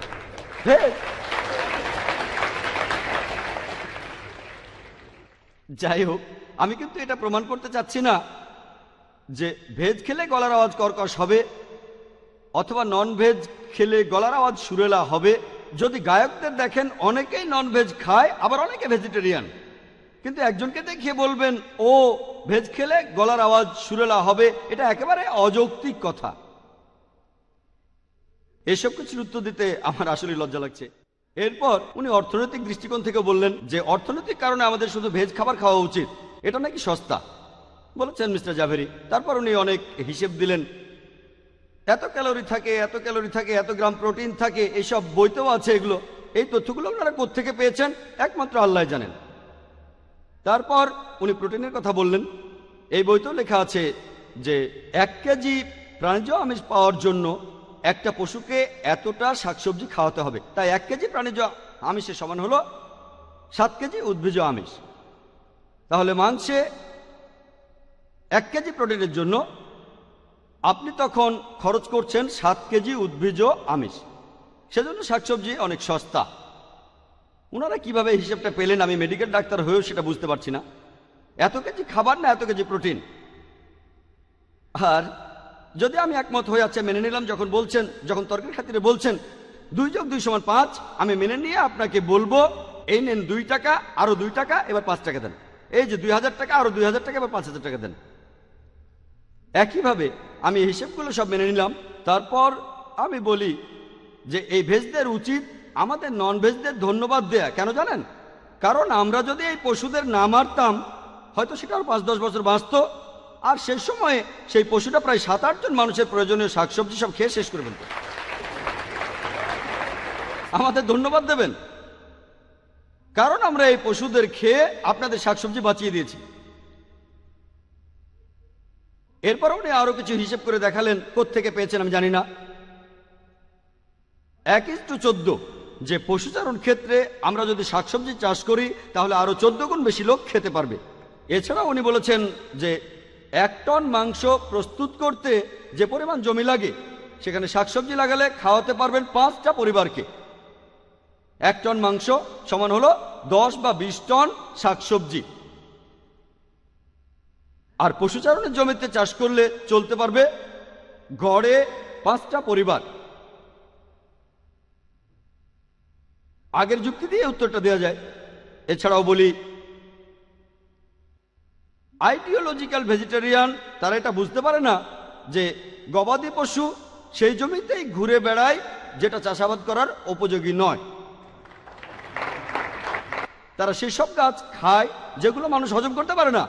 ভেজ। যাই হোক, আমি কিন্তু এটা প্রমাণ করতে চাচ্ছি না যে ভেজ খেলে গলার আওয়াজ কর্কশ হবে অথবা নন ভেজ খেলে গলার আওয়াজ সুরেলা হবে। যদি গায়কদের দেখেন, অনেকেই নন ভেজ খায়, আবার অনেকে ভেজিটেরিয়ান, কিন্তু একজনকে দেখিয়ে বলবেন ও ভেজ খেলে গলার আওয়াজ সুরেলা হবে, এটা একেবারে অযৌক্তিক কথা। এসব কিছুর উত্তর দিতে আমার আসলে লজ্জা লাগছে। এরপর উনি অর্থনৈতিক দৃষ্টিকোণ থেকে বললেন যে অর্থনৈতিক কারণে আমাদের শুধু ভেজ খাবার খাওয়া উচিত, এটা নাকি সস্তা বলেছেন মিস্টার জাভেরি। তারপর উনি অনেক হিসেব দিলেন, এত ক্যালোরি থাকে, এত ক্যালোরি থাকে, এত গ্রাম প্রোটিন থাকে, এইসব বইতেও আছে এগুলো। এই তথ্যগুলো ওনারা কোত্থেকে পেয়েছেন একমাত্র আল্লাহ জানেন। তারপর উনি প্রোটিনের কথা বললেন। এই বইতেও লেখা আছে যে 1 কেজি প্রাণীজ আমিষ পাওয়ার জন্য একটা পশুকে এতটা শাকসবজি খাওয়াতে হবে। তাই 1 কেজি প্রাণীজ আমিষের সমান হলো 7 কেজি উদ্ভিজ আমিষ। তাহলে মাংসে 1 কেজি প্রোটিনের জন্য আপনি তখন খরচ করছেন 7 কেজি উদ্ভিজ আমিষ। সেজন্য শাকসবজি অনেক সস্তা। ওনারা কিভাবে হিসেবটা পেলেন আমি মেডিকেল ডাক্তার হয়েও সেটা বুঝতে পারছি না। এত কেজি খাবার না এত কেজি প্রোটিন। আর যদি আমি একমত হয়ে যাচ্ছে মেনে নিলাম, যখন তর্কের খাতিরে বলছেন 2 + 2 = 5, আমি মেনে নিয়ে আপনাকে বলবো এই নেন 2 টাকা, আরো 2 টাকা, এবার 5 টাকা দেন। এই যে 2000 টাকা, আরো 2000 টাকা, এবার 5000 টাকা দেন। একইভাবে আমি হিসেবগুলো সব মেনে নিলাম। তারপর আমি বলি যে এই ভেজদের উচিত আমাদের নন ভেজদের ধন্যবাদ দেয়া। কেন জানেন? কারণ আমরা যদি এই পশুদের না মারতাম, হয়তো সেটা আরো 5-10 বছর বাঁচত, আর সেই সময়ে সেই পশুটা প্রায় 7-8 জন মানুষের প্রয়োজনীয় শাকসবজি সব খেয়ে শেষ করে ফেলত। আমাদের ধন্যবাদ দেবেন, কারণ আমরা এই পশুদের খেয়ে আপনাদের শাকসবজি বাঁচিয়ে দিয়েছি। এরপর উনি আরো কিছু হিসেব করে দেখালেন, কোত্থেকে পেয়েছেন আমি জানি না। 1:14, যে পশুচারণ ক্ষেত্রে আমরা যদি শাকসবজি চাষ করি তাহলে আরো 14 গুণ বেশি লোক খেতে পারবে। এছাড়াও উনি বলেছেন যে 1 টন মাংস প্রস্তুত করতে যে পরিমাণ জমি লাগে, সেখানে শাকসবজি লাগালে খাওয়াতে পারবেন 5টা পরিবারকে। 1 টন মাংস সমান হলো 10 বা 20 টন শাকসবজি। আর পশুচারণের জমিতে চাষ করলে চলতে পারবে গড়ে 5টা পরিবার। আগের যুক্তি দিয়ে উত্তরটা দেওয়া যায়। এছাড়াও বলি, আইডিওলজিক্যাল ভেজিটেরিয়ান তারা এটা বুঝতে পারে না যে গবাদি পশু সেই জমিতেই ঘুরে বেড়ায় যেটা চাষাবাদ করার উপযোগী নয়। তারা সেই সব গাছ খায় যেগুলো মানুষ হজম করতে পারে না,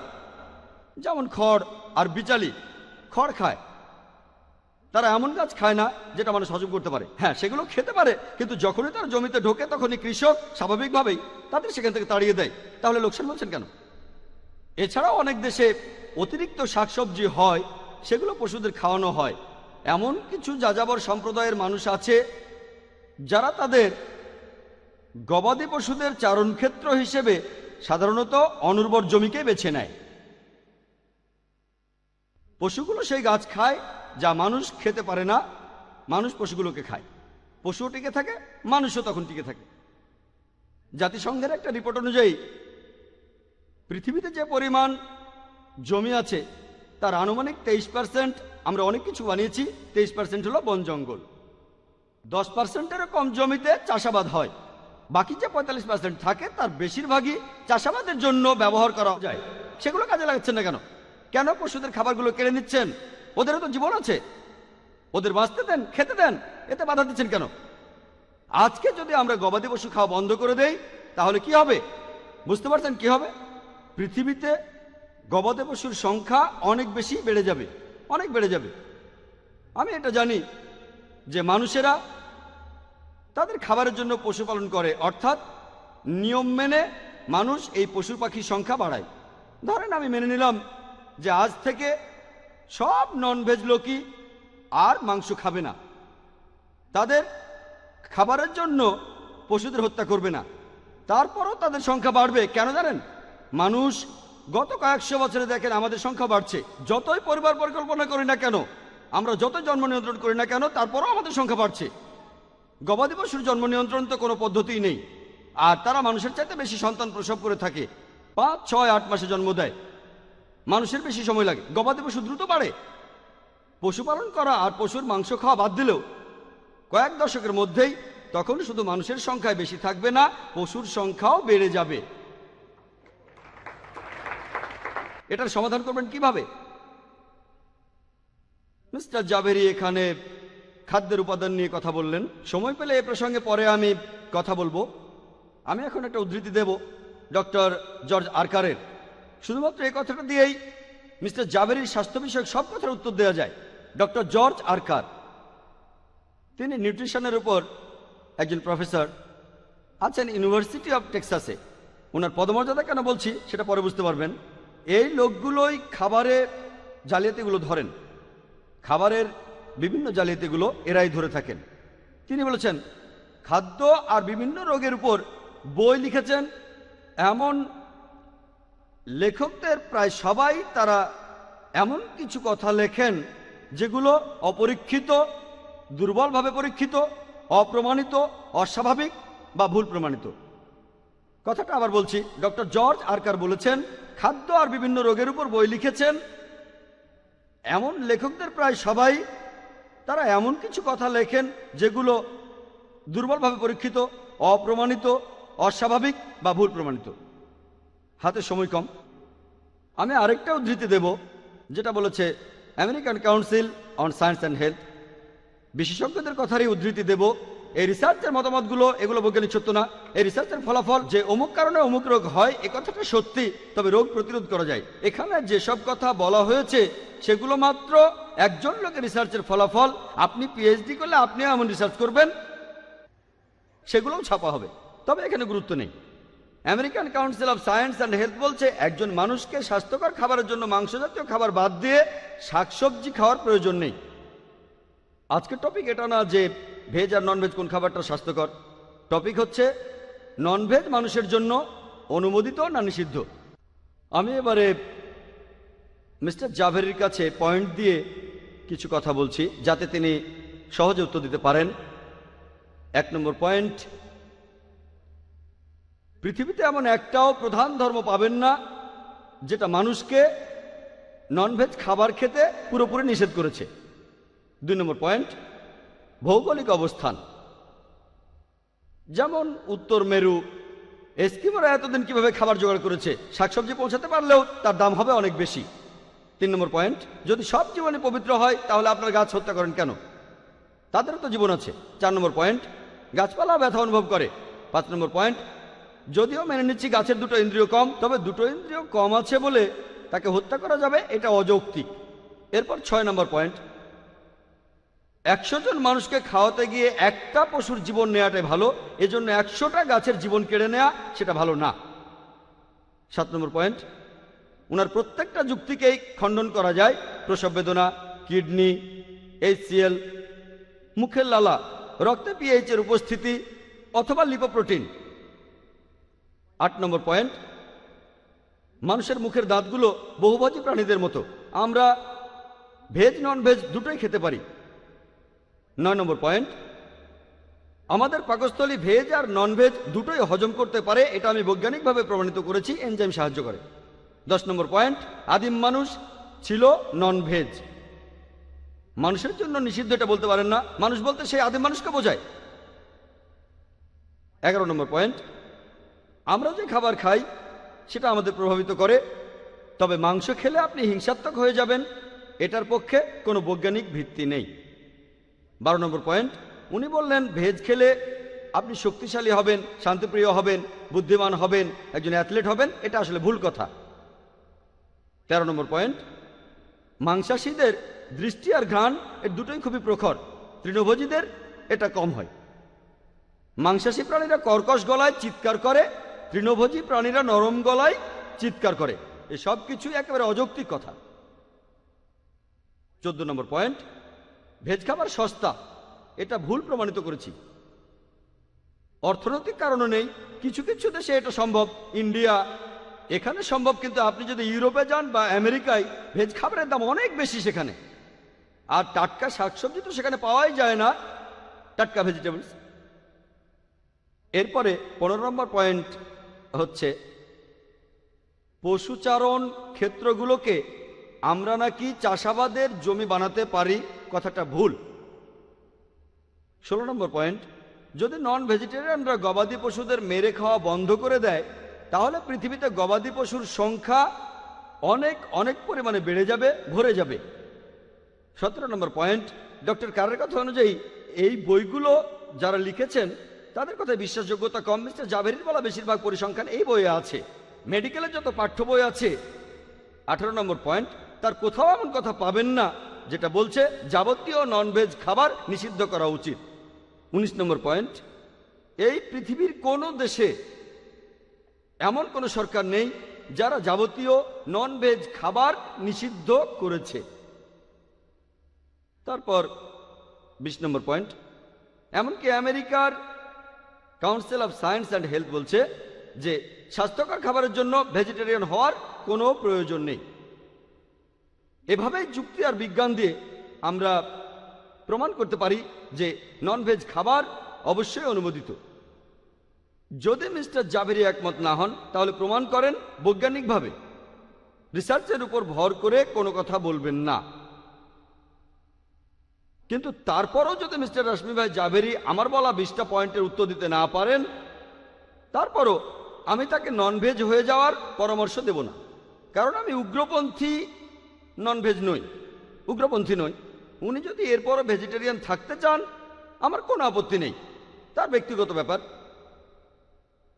যেমন খড় আর বিচালি। খড় খায়, তারা এমন গাছ খায় না যেটা মানুষ হজম করতে পারে। হ্যাঁ, সেগুলো খেতে পারে, কিন্তু যখনই তারা জমিতে ঢোকে তখনই কৃষক স্বাভাবিকভাবেই তাদের সেখান থেকে তাড়িয়ে দেয়। তাহলে লোকসান বলছেন কেন? এছাড়াও অনেক দেশে অতিরিক্ত শাকসবজি হয়, সেগুলো পশুদের খাওয়ানো হয়। এমন কিছু যাযাবর সম্প্রদায়ের মানুষ আছে যারা তাদের গবাদি পশুদের চারণক্ষেত্র হিসেবে সাধারণত অনুর্বর জমিকে বেছে নেয়। পশুগুলো সেই গাছ খায় যা মানুষ খেতে পারে না, মানুষ পশুগুলোকে খায়। পশুও টিকে থাকে, মানুষও তখন টিকে থাকে। জাতিসংঘের একটা রিপোর্ট অনুযায়ী পৃথিবীতে যে পরিমাণ জমি আছে তার আনুমানিক 23% আমরা অনেক কিছু বানিয়েছি, 23% হলো বন জঙ্গল। 10%-এরও কম জমিতে চাষাবাদ হয়। বাকি যে 45% থাকে তার বেশিরভাগই চাষাবাদের জন্য ব্যবহার করা যায়। সেগুলো কাজে লাগাচ্ছেন না কেন? কেন পশুদের খাবারগুলো কেড়ে নিচ্ছেন? ওদেরও তো জীবন আছে, ওদের বাঁচতে দেন, খেতে দেন, এতে বাধা দিচ্ছেন কেন? আজকে যদি আমরা গবাদি পশু খাওয়া বন্ধ করে দেই তাহলে কি হবে? বুঝতে পারছেন কি হবে? পৃথিবীতে গবাদি পশুর সংখ্যা অনেক বেশি বেড়ে যাবে, অনেক বেড়ে যাবে। আমি এটা জানি যে মানুষেরা তাদের খাবারের জন্য পশুপালন করে, অর্থাৎ নিয়ম মেনে মানুষ এই পশু পাখির সংখ্যা বাড়ায়। ধরেন আমি মেনে নিলাম যে আজ থেকে সব ননভেজ লোকই আর মাংস খাবে না, তাদের খাবারের জন্য পশুদের হত্যা করবে না। তারপরও তাদের সংখ্যা বাড়বে। কেন জানেন? মানুষ গত কয়েকশো বছরে দেখেন আমাদের সংখ্যা বাড়ছে। যতই পরিবার পরিকল্পনা করি না কেন, আমরা যতই জন্ম নিয়ন্ত্রণ করি না কেন, তারপরও আমাদের সংখ্যা বাড়ছে। গবাদি পশুর জন্ম নিয়ন্ত্রণ তো কোনো পদ্ধতিই নেই, আর তারা মানুষের চাইতে বেশি সন্তান প্রসব করে থাকে। 5, 6, 8 মাসে জন্ম দেয়, মানুষের বেশি সময় লাগে। গবাদি পশু দ্রুত বাড়ে। পশুপালন করা আর পশুর মাংস খাওয়া বাদ দিলেও কয়েক দশকের মধ্যেই তখন শুধু মানুষের সংখ্যায় বেশি থাকবে না, পশুর সংখ্যাও বেড়ে যাবে। এটার সমাধান করবেন কিভাবে? মিস্টার জাভেরি এখানে খাদ্যের উপাদান নিয়ে কথা বললেন। সময় পেলে এ প্রসঙ্গে পরে আমি কথা বলবো। আমি এখন একটা উদ্ধৃতি দেব ডক্টর জর্জ আরকারের। শুধুমাত্র এই কথাটা দিয়েই মিস্টার জাভেরির স্বাস্থ্য বিষয়ক সব কথার উত্তর দেওয়া যায়। ডক্টর জর্জ আরকার, তিনি নিউট্রিশনের উপর একজন প্রফেসর, আছেন ইউনিভার্সিটি অফ টেক্সাসে। ওনার পদমর্যাদা কেন বলছি সেটা পরে বুঝতে পারবেন। এই লোকগুলোই খাবারে জালিয়াতিগুলো ধরেন, খাবারের বিভিন্ন জালিয়াতিগুলো এরাই ধরে থাকেন। তিনি বলেছেন খাদ্য আর বিভিন্ন রোগের উপর বই লিখেছেন এমন লেখকদের প্রায় সবাই তারা এমন কিছু কথা লেখেন যেগুলো অপরীক্ষিত, দুর্বলভাবে পরীক্ষিত, অপ্রমাণিত, অস্বাভাবিক বা ভুল প্রমাণিত। কথাটা আবার বলছি, ডক্টর জর্জ আরকার বলেছেন খাদ্য আর বিভিন্ন রোগের উপর বই লিখেছেন এমন লেখকদের প্রায় সবাই তারা এমন কিছু কথা লেখেন যেগুলো দুর্বলভাবে পরীক্ষিত, অপ্রমাণিত, অস্বাভাবিক বা ভুল প্রমাণিত। হাতে সময় কম, আমি আরেকটা উদ্ধৃতি দেব যেটা বলেছে American council on science and health. বিশেষজ্ঞদের কথারই উদ্ধৃতি দেব। এই রিসার্চের মতামতগুলো এগুলো বৈজ্ঞানিক সত্য না। এই রিসার্চের ফলাফল যে অমুক কারণে অমুক রোগ হয় এ কথাটা সত্যি, তবে রোগ প্রতিরোধ করা যায়। এখানে যেসব কথা বলা হয়েছে সেগুলো মাত্র একজন লোকের রিসার্চের ফলাফল। আপনি পিএইচডি করলে আপনিও এমন রিসার্চ করবেন, সেগুলোও ছাপা হবে, তবে এখানে গুরুত্ব নেই। American council of science and health বলছে একজন মানুষকে স্বাস্থ্যকর খাবারের জন্য মাংস জাতীয় খাবার বাদ দিয়ে শাকসবজি খাওয়ার প্রয়োজন নেই। আজকের টপিক এটা না যে ভেজ আর ননভেজ কোন খাবারটা স্বাস্থ্যকর। টপিক হচ্ছে ননভেজ মানুষের জন্য অনুমোদিত না নিষিদ্ধ। আমি এবারে মিস্টার জাভেরির কাছে পয়েন্ট দিয়ে কিছু কথা বলছি যাতে তিনি সহজে উত্তর দিতে পারেন। 1 নম্বর পয়েন্ট, পৃথিবীতে এমন একটাও প্রধান ধর্ম পাবেন না যেটা মানুষকে ননভেজ খাবার খেতে পুরোপুরি নিষেধ করেছে। 2 নম্বর পয়েন্ট, ভৌগোলিক অবস্থান। যেমন উত্তর মেরু, এস্কিমোরা এতদিন কিভাবে খাবার জোগাড় করেছে, শাকসবজি পৌঁছাতে পারলেও তার দাম হবে অনেক বেশি। 3 নম্বর পয়েন্ট, যদি সব জীবনে পবিত্র হয় তাহলে আপনার গাছ হত্যা করেন কেন? তাদেরও তো জীবন আছে। 4 নম্বর পয়েন্ট, গাছপালা ব্যথা অনুভব করে। 5 নম্বর পয়েন্ট, যদিও মেনে নিচ্ছি গাছের 2টো ইন্দ্রিয় কম, তবে 2টো ইন্দ্রিয় কম আছে বলে তাকে হত্যা করা যাবে এটা অযৌক্তিক। এরপর 6 নম্বর পয়েন্ট, 100 জন মানুষকে খাওয়াতে গিয়ে একটা পশুর জীবন নেওয়াটাই ভালো, এজন্য 100টা গাছের জীবন কেড়ে নেওয়া সেটা ভালো না। 7 নম্বর পয়েন্ট, ওনার প্রত্যেকটা যুক্তিকেই খণ্ডন করা যায়। প্রসব বেদনা, কিডনি, HCl, মুখের লালা, রক্তে পিএইচ এর উপস্থিতি অথবা লিপোপ্রোটিন। 8 নম্বর পয়েন্ট, মানুষের মুখের দাঁতগুলো বহুভোজী প্রাণীদের মতো, আমরা ভেজ নন ভেজ দুটোই খেতে পারি। 9 নম্বর পয়েন্ট, আমাদের পাকস্থলী ভেজ আর নন ভেজ দুটোই হজম করতে পারে, এটা আমি বৈজ্ঞানিকভাবে প্রমাণিত করেছি, এনজাইম সাহায্য করে। 10 নম্বর পয়েন্ট, আদিম মানুষ ছিল নন ভেজ। মানুষের জন্য নিষিদ্ধ এটা বলতে পারেন না, মানুষ বলতে সেই আদিম মানুষকে বোঝায়। 11 নম্বর পয়েন্ট, আমরা যে খাবার খাই সেটা আমাদের প্রভাবিত করে, তবে মাংস খেলে আপনি হিংসাত্মক হয়ে যাবেন এটার পক্ষে কোনো বৈজ্ঞানিক ভিত্তি নেই। 12 নম্বর পয়েন্ট, উনি বললেন ভেজ খেলে আপনি শক্তিশালী হবেন, শান্তিপ্রিয় হবেন, বুদ্ধিমান হবেন, একজন অ্যাথলেট হবেন, এটা আসলে ভুল কথা। 13 নম্বর পয়েন্ট, মাংসাশীদের দৃষ্টি আর ঘ্রাণ এর দুটোই খুবই প্রখর, তৃণভোজীদের এটা কম হয়। মাংসাশী প্রাণীরা কর্কশ গলায় চিৎকার করে, তৃণভোজী প্রাণীরা নরম গলায় চিৎকার করে। এসব কিছু একেবারে অযৌক্তিক কথা। 14 নম্বর পয়েন্ট, ভেজ খাবার সস্তা, এটা ভুল প্রমাণিত করেছি। অর্থনৈতিক কারণও নেই, কিছু কিছু দেশে এটা সম্ভব, ইন্ডিয়া এখানে সম্ভব, কিন্তু আপনি যদি ইউরোপে যান বা আমেরিকায় ভেজ খাবারের দাম অনেক বেশি সেখানে, আর টাটকা শাকসবজি তো সেখানে পাওয়াই যায় না, টাটকা ভেজিটেবলস। এরপরে 15 নম্বর পয়েন্ট হচ্ছে পশুচারণ ক্ষেত্রগুলোকে আমরা নাকি চাষাবাদের জমি বানাতে পারি, কথাটা ভুল। 16 নম্বর পয়েন্ট, যদি নন ভেজিটেরিয়ানরা গবাদি পশুদের মেরে খাওয়া বন্ধ করে দেয় তাহলে পৃথিবীতে গবাদি পশুর সংখ্যা অনেক অনেক পরিমাণে বেড়ে যাবে, ভরে যাবে। 17 নম্বর পয়েন্ট, ডক্টর কারের কথা অনুযায়ী এই বইগুলো যারা লিখেছেন তাদের কথায় বিশ্বাসযোগ্যতা কম। মিস্টার জাভেরির বলা বেশিরভাগ পরিসংখ্যান এই বইয়ে আছে। মেডিকেলের যত পাঠ্য বই আছে, 18 নম্বর পয়েন্ট, তার কোথাও এমন কথা পাবেন না যেটা বলছে যাবতীয় ননভেজ খাবার নিষিদ্ধ করা উচিত। 19 নম্বর পয়েন্ট, এই পৃথিবীর কোনো দেশে এমন কোনো সরকার নেই যারা যাবতীয় ননভেজ খাবার নিষিদ্ধ করেছে। তারপর 20 নম্বর পয়েন্ট, এমনকি আমেরিকার council of science and health বলছে যে স্বাস্থ্যকর খাবারের জন্য ভেজিটেরিয়ান হওয়ার কোনো প্রয়োজন নেই। এভাবেই যুক্তি আর বিজ্ঞান দিয়ে আমরা প্রমাণ করতে পারি যে ননভেজ খাবার অবশ্যই অনুমোদিত। যদি মিস্টার জাভেরি একমত না হন তাহলে প্রমাণ করেন বৈজ্ঞানিকভাবে, রিসার্চের উপর ভর করে কোনো কথা বলবেন না। কিন্তু তারপরও যদি মিস্টার রাশমি ভাই জাভেরি আমার বলা 20টা পয়েন্টের উত্তর দিতে না পারেন, তারপরও আমি তাকে ননভেজ হয়ে যাওয়ার পরামর্শ দেব না, কারণ আমি উগ্রপন্থী ননভেজ নই, উগ্রপন্থী নই। উনি যদি এরপরও ভেজিটেরিয়ান থাকতে চান আমার কোনো আপত্তি নেই, তার ব্যক্তিগত ব্যাপার,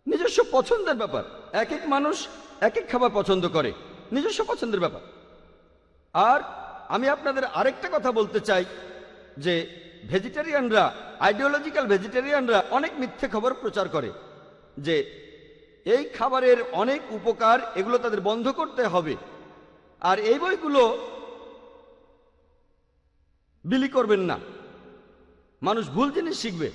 নিজস্ব পছন্দের ব্যাপার। এক এক মানুষ এক এক খাবার পছন্দ করে, নিজস্ব পছন্দের ব্যাপার। আর আমি আপনাদের আরেকটা কথা বলতে চাই যে ভেজিটেরিয়ানরা, আইডিওলজিক্যাল ভেজিটেরিয়ানরা অনেক মিথ্যে খবর প্রচার করে যে এই খাবারের অনেক উপকার, এগুলো তাদের বন্ধ করতে হবে, আর এই বইগুলো বিলি করবেন না, মানুষ ভুল জিনিস শিখবে।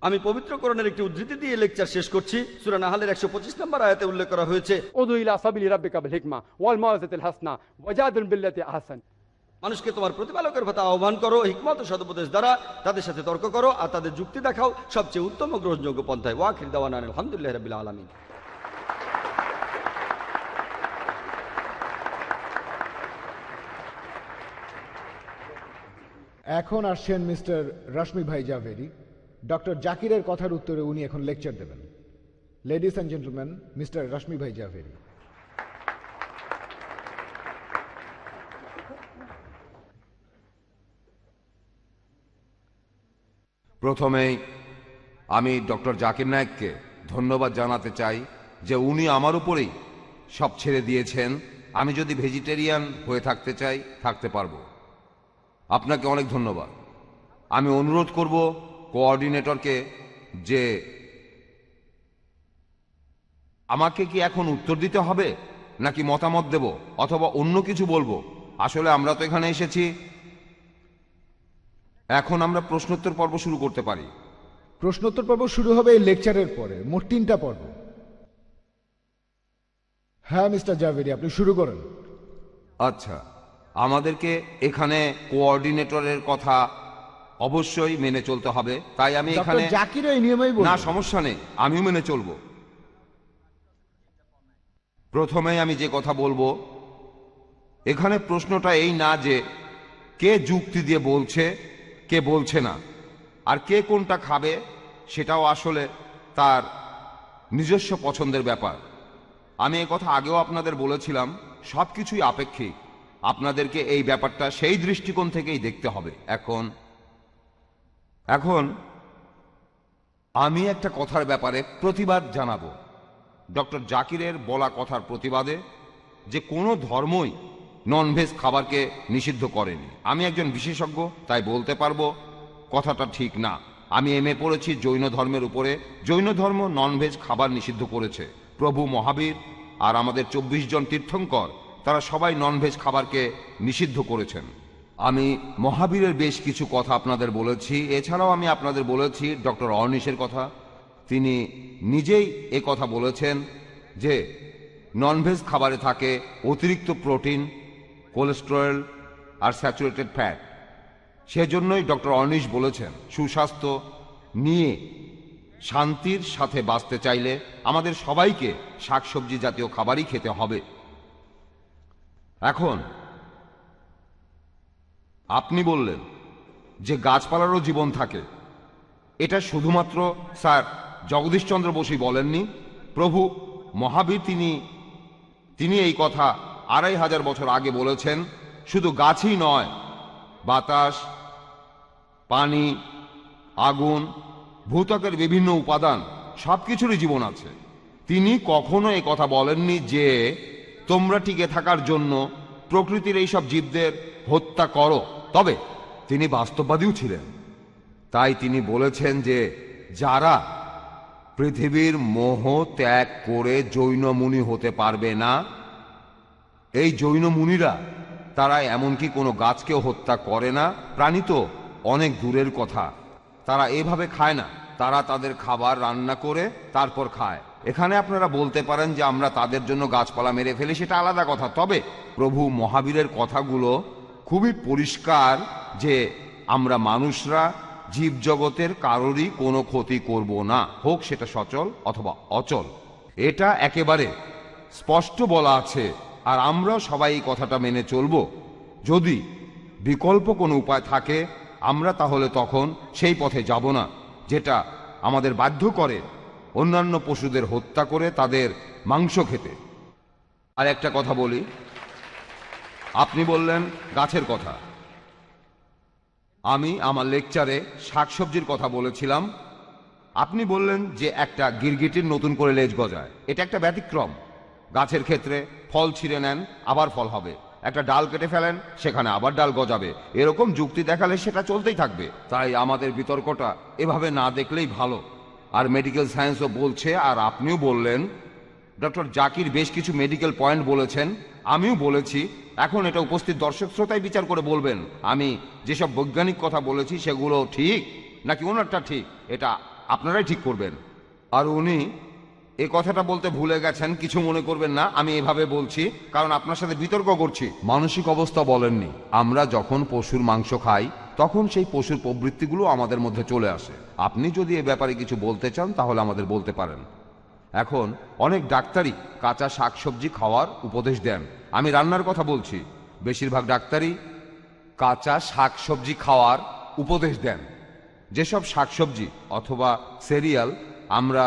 আমি পবিত্র কোরআনের একটি উদ্ধৃতি দিয়ে লেকচার শেষ করছি। সূরা নাহলের 125 নম্বর আয়াতে উল্লেখ করা হয়েছে, উদু ইলা সাবিলি রাব্বিকা বিল হিকমা ওয়াল মাউযাতিল হাসনা ওয়াজাদিল বিল্লাতি আহসান। মানুষকে তোমার প্রতিপালকের কথা আহ্বান করো, হিকমত ও সদুপদেশ দ্বারা তাদের সাথে তর্ক করো, আর তাদের যুক্তি দেখাও সবচেয়ে উত্তম ও গ্রহণযোগ্য পন্থায়। ওয়াখির দাওয়ানা আলহামদুলিল্লাহি রাব্বিল আলামিন। এখন আসছেন মিস্টার রশ্মি ভাই জাভেরি। ডক্টর জাকিরের কথার উত্তরে উনি এখন লেকচার দেবেন। লেডিস অ্যান্ড জেন্টলম্যান, মিস্টার রশ্মি ভাই জাভেরি। প্রথমেই আমি ডক্টর জাকির নায়েককে ধন্যবাদ জানাতে চাই যে উনি আমার উপরেই সব ছেড়ে দিয়েছেন। আমি যদি ভেজিটেরিয়ান হয়ে থাকতে চাই থাকতে পারবো। আপনাকে অনেক ধন্যবাদ। আমি অনুরোধ করব কোঅর্ডিনেটরকে যে আমাকে কি এখন উত্তর দিতে হবে নাকি মতামত দেব অথবা অন্য কিছু বলবো। আসলে আমরা তো এখানে এসেছি, এখন আমরা প্রশ্নোত্তর পর্ব শুরু করতে পারি। প্রশ্নোত্তর পর্ব শুরু হবে এই লেকচারের পরে, মোট 3টা পর্ব। হ্যাঁ মিস্টার জাভেরি, আপনি শুরু করেন। আচ্ছা, আমাদেরকে এখানে কোঅর্ডিনেটরের কথা অবশ্যই মেনে চলতে হবে, তাই আমি ডক্টর এখানে জাকির এই নিয়মেই না, বলবেন। সমস্যা নেই, আমিও মেনে চলবো। প্রথমেই আমি যে কথা বলবো, এখানে প্রশ্নটা এই না যে কে যুক্তি দিয়ে বলছে কে বলছে না, আর কে কোনটা খাবে সেটাও আসলে তার নিজস্ব পছন্দের ব্যাপার। আমি এই কথা আগেও আপনাদের বলেছিলাম, সব কিছুই আপেক্ষিক। আপনাদেরকে এই ব্যাপারটা সেই দৃষ্টিকোণ থেকেই দেখতে হবে। এখন আমি একটা কথার ব্যাপারে প্রতিবাদ জানাবো। ডক্টর জাকিরের বলা কথার প্রতিবাদে যে কোনো ধর্মই ননভেজ খাবারকে নিষিদ্ধ করেনি। আমি একজন বিশেষজ্ঞ, তাই বলতে পারবো কথাটা ঠিক না। আমি এমএ পড়েছি জৈন ধর্মের উপরে। জৈন ধর্ম ননভেজ খাবার নিষিদ্ধ করেছে। প্রভু মহাবীর আর আমাদের 24 জন তীর্থঙ্কর, তারা সবাই ননভেজ খাবারকে নিষিদ্ধ করেছেন। আমি মহাবীরের বেশ কিছু কথা আপনাদের বলেছি। এছাড়াও আমি আপনাদের বলেছি ডক্টর অর্নিশের কথা। তিনি নিজেই এ কথা বলেছেন যে ননভেজ খাবারে থাকে অতিরিক্ত প্রোটিন, কোলেস্টেরল আর স্যাচুরেটেড ফ্যাট। সেজন্যই ডক্টর অর্নিশ বলেছেন সুস্বাস্থ্য নিয়ে শান্তির সাথে বাঁচতে চাইলে আমাদের সবাইকে শাকসবজি জাতীয় খাবারই খেতে হবে। এখন আপনি বললেন যে গাছপালারও জীবন থাকে। এটা শুধুমাত্র স্যার জগদীশচন্দ্র বসুই বলেননি, প্রভু মহাবীর তিনি এই কথা 2500 বছর আগে বলেছেন। শুধু গাছই নয়, বাতাস, পানি, আগুন, ভূত্বকের বিভিন্ন উপাদান সবকিছুরই জীবন আছে। তিনি কখনো এই কথা বলেননি যে তোমরা টিকে থাকার জন্য প্রকৃতির এইসব জীবদের হত্যা করো। তবে তিনি বাস্তববাদীও ছিলেন, তাই তিনি বলেছেন যে যারা পৃথিবীর মোহ ত্যাগ করে জৈন মুনি হতে পারবে না, এই জৈন মুনিরা তারা এমনকি কোনো গাছকেও হত্যা করে না। প্রাণী তো অনেক দূরের কথা, তারা এভাবে খায় না। তারা তাদের খাবার রান্না করে তারপর খায়। এখানে আপনারা বলতে পারেন যে আমরা তাদের জন্য গাছপালা মেরে ফেলি, সেটা আলাদা কথা। তবে প্রভু মহাবীরের কথাগুলো খুবই পরিষ্কার যে আমরা মানুষরা জীবজগতের কারোরই কোনো ক্ষতি করব না, হোক সেটা সচল অথবা অচল। এটা একেবারে স্পষ্ট বলা আছে, আর আমরা সবাই এই কথাটা মেনে চলব। যদি বিকল্প কোনো উপায় থাকে আমরা তাহলে তখন সেই পথে যাব না যেটা আমাদের বাধ্য করে অন্যান্য পশুদের হত্যা করে তাদের মাংস খেতে। আর একটা কথা বলি, আপনি বললেন গাছের কথা। আমি আমার লেকচারে শাকসবজির কথা বলেছিলাম। আপনি বললেন যে একটা গিরগিটির নতুন করে লেজ গজায়, এটা একটা ব্যতিক্রম। গাছের ক্ষেত্রে ফল ছিঁড়ে নেন, আবার ফল হবে। একটা ডাল কেটে ফেলেন, সেখানে আবার ডাল গজাবে। এরকম যুক্তি দেখালে সেটা চলতেই থাকবে। তাই আমাদের বিতর্কটা এভাবে না দেখলেই ভালো। আর মেডিকেল সায়েন্সও বলছে, আর আপনিও বললেন, ডক্টর জাকির বেশ কিছু মেডিকেল পয়েন্ট বলেছেন, আমিও বলেছি। এখন এটা উপস্থিত দর্শক শ্রোতাই বিচার করে বলবেন আমি যেসব বৈজ্ঞানিক কথা বলেছি সেগুলো ঠিক নাকি ওনারটা ঠিক, এটা আপনারাই ঠিক করবেন। আর উনি এই কথাটা বলতে ভুলে গেছেন, কিছু মনে করবেন না, আমি এভাবে বলছি কারণ আপনার সাথে বিতর্ক করছি। মানসিক অবস্থা বলেননি। আমরা যখন পশুর মাংস খাই তখন সেই পশুর প্রবৃত্তিগুলো আমাদের মধ্যে চলে আসে। আপনি যদি এ ব্যাপারে কিছু বলতে চান তাহলে আমাদের বলতে পারেন। এখন অনেক ডাক্তারই কাঁচা শাকসবজি খাওয়ার উপদেশ দেন। আমি রান্নার কথা বলছি, বেশিরভাগ ডাক্তারই কাঁচা শাকসবজি খাওয়ার উপদেশ দেন। যেসব শাকসবজি অথবা সিরিয়াল আমরা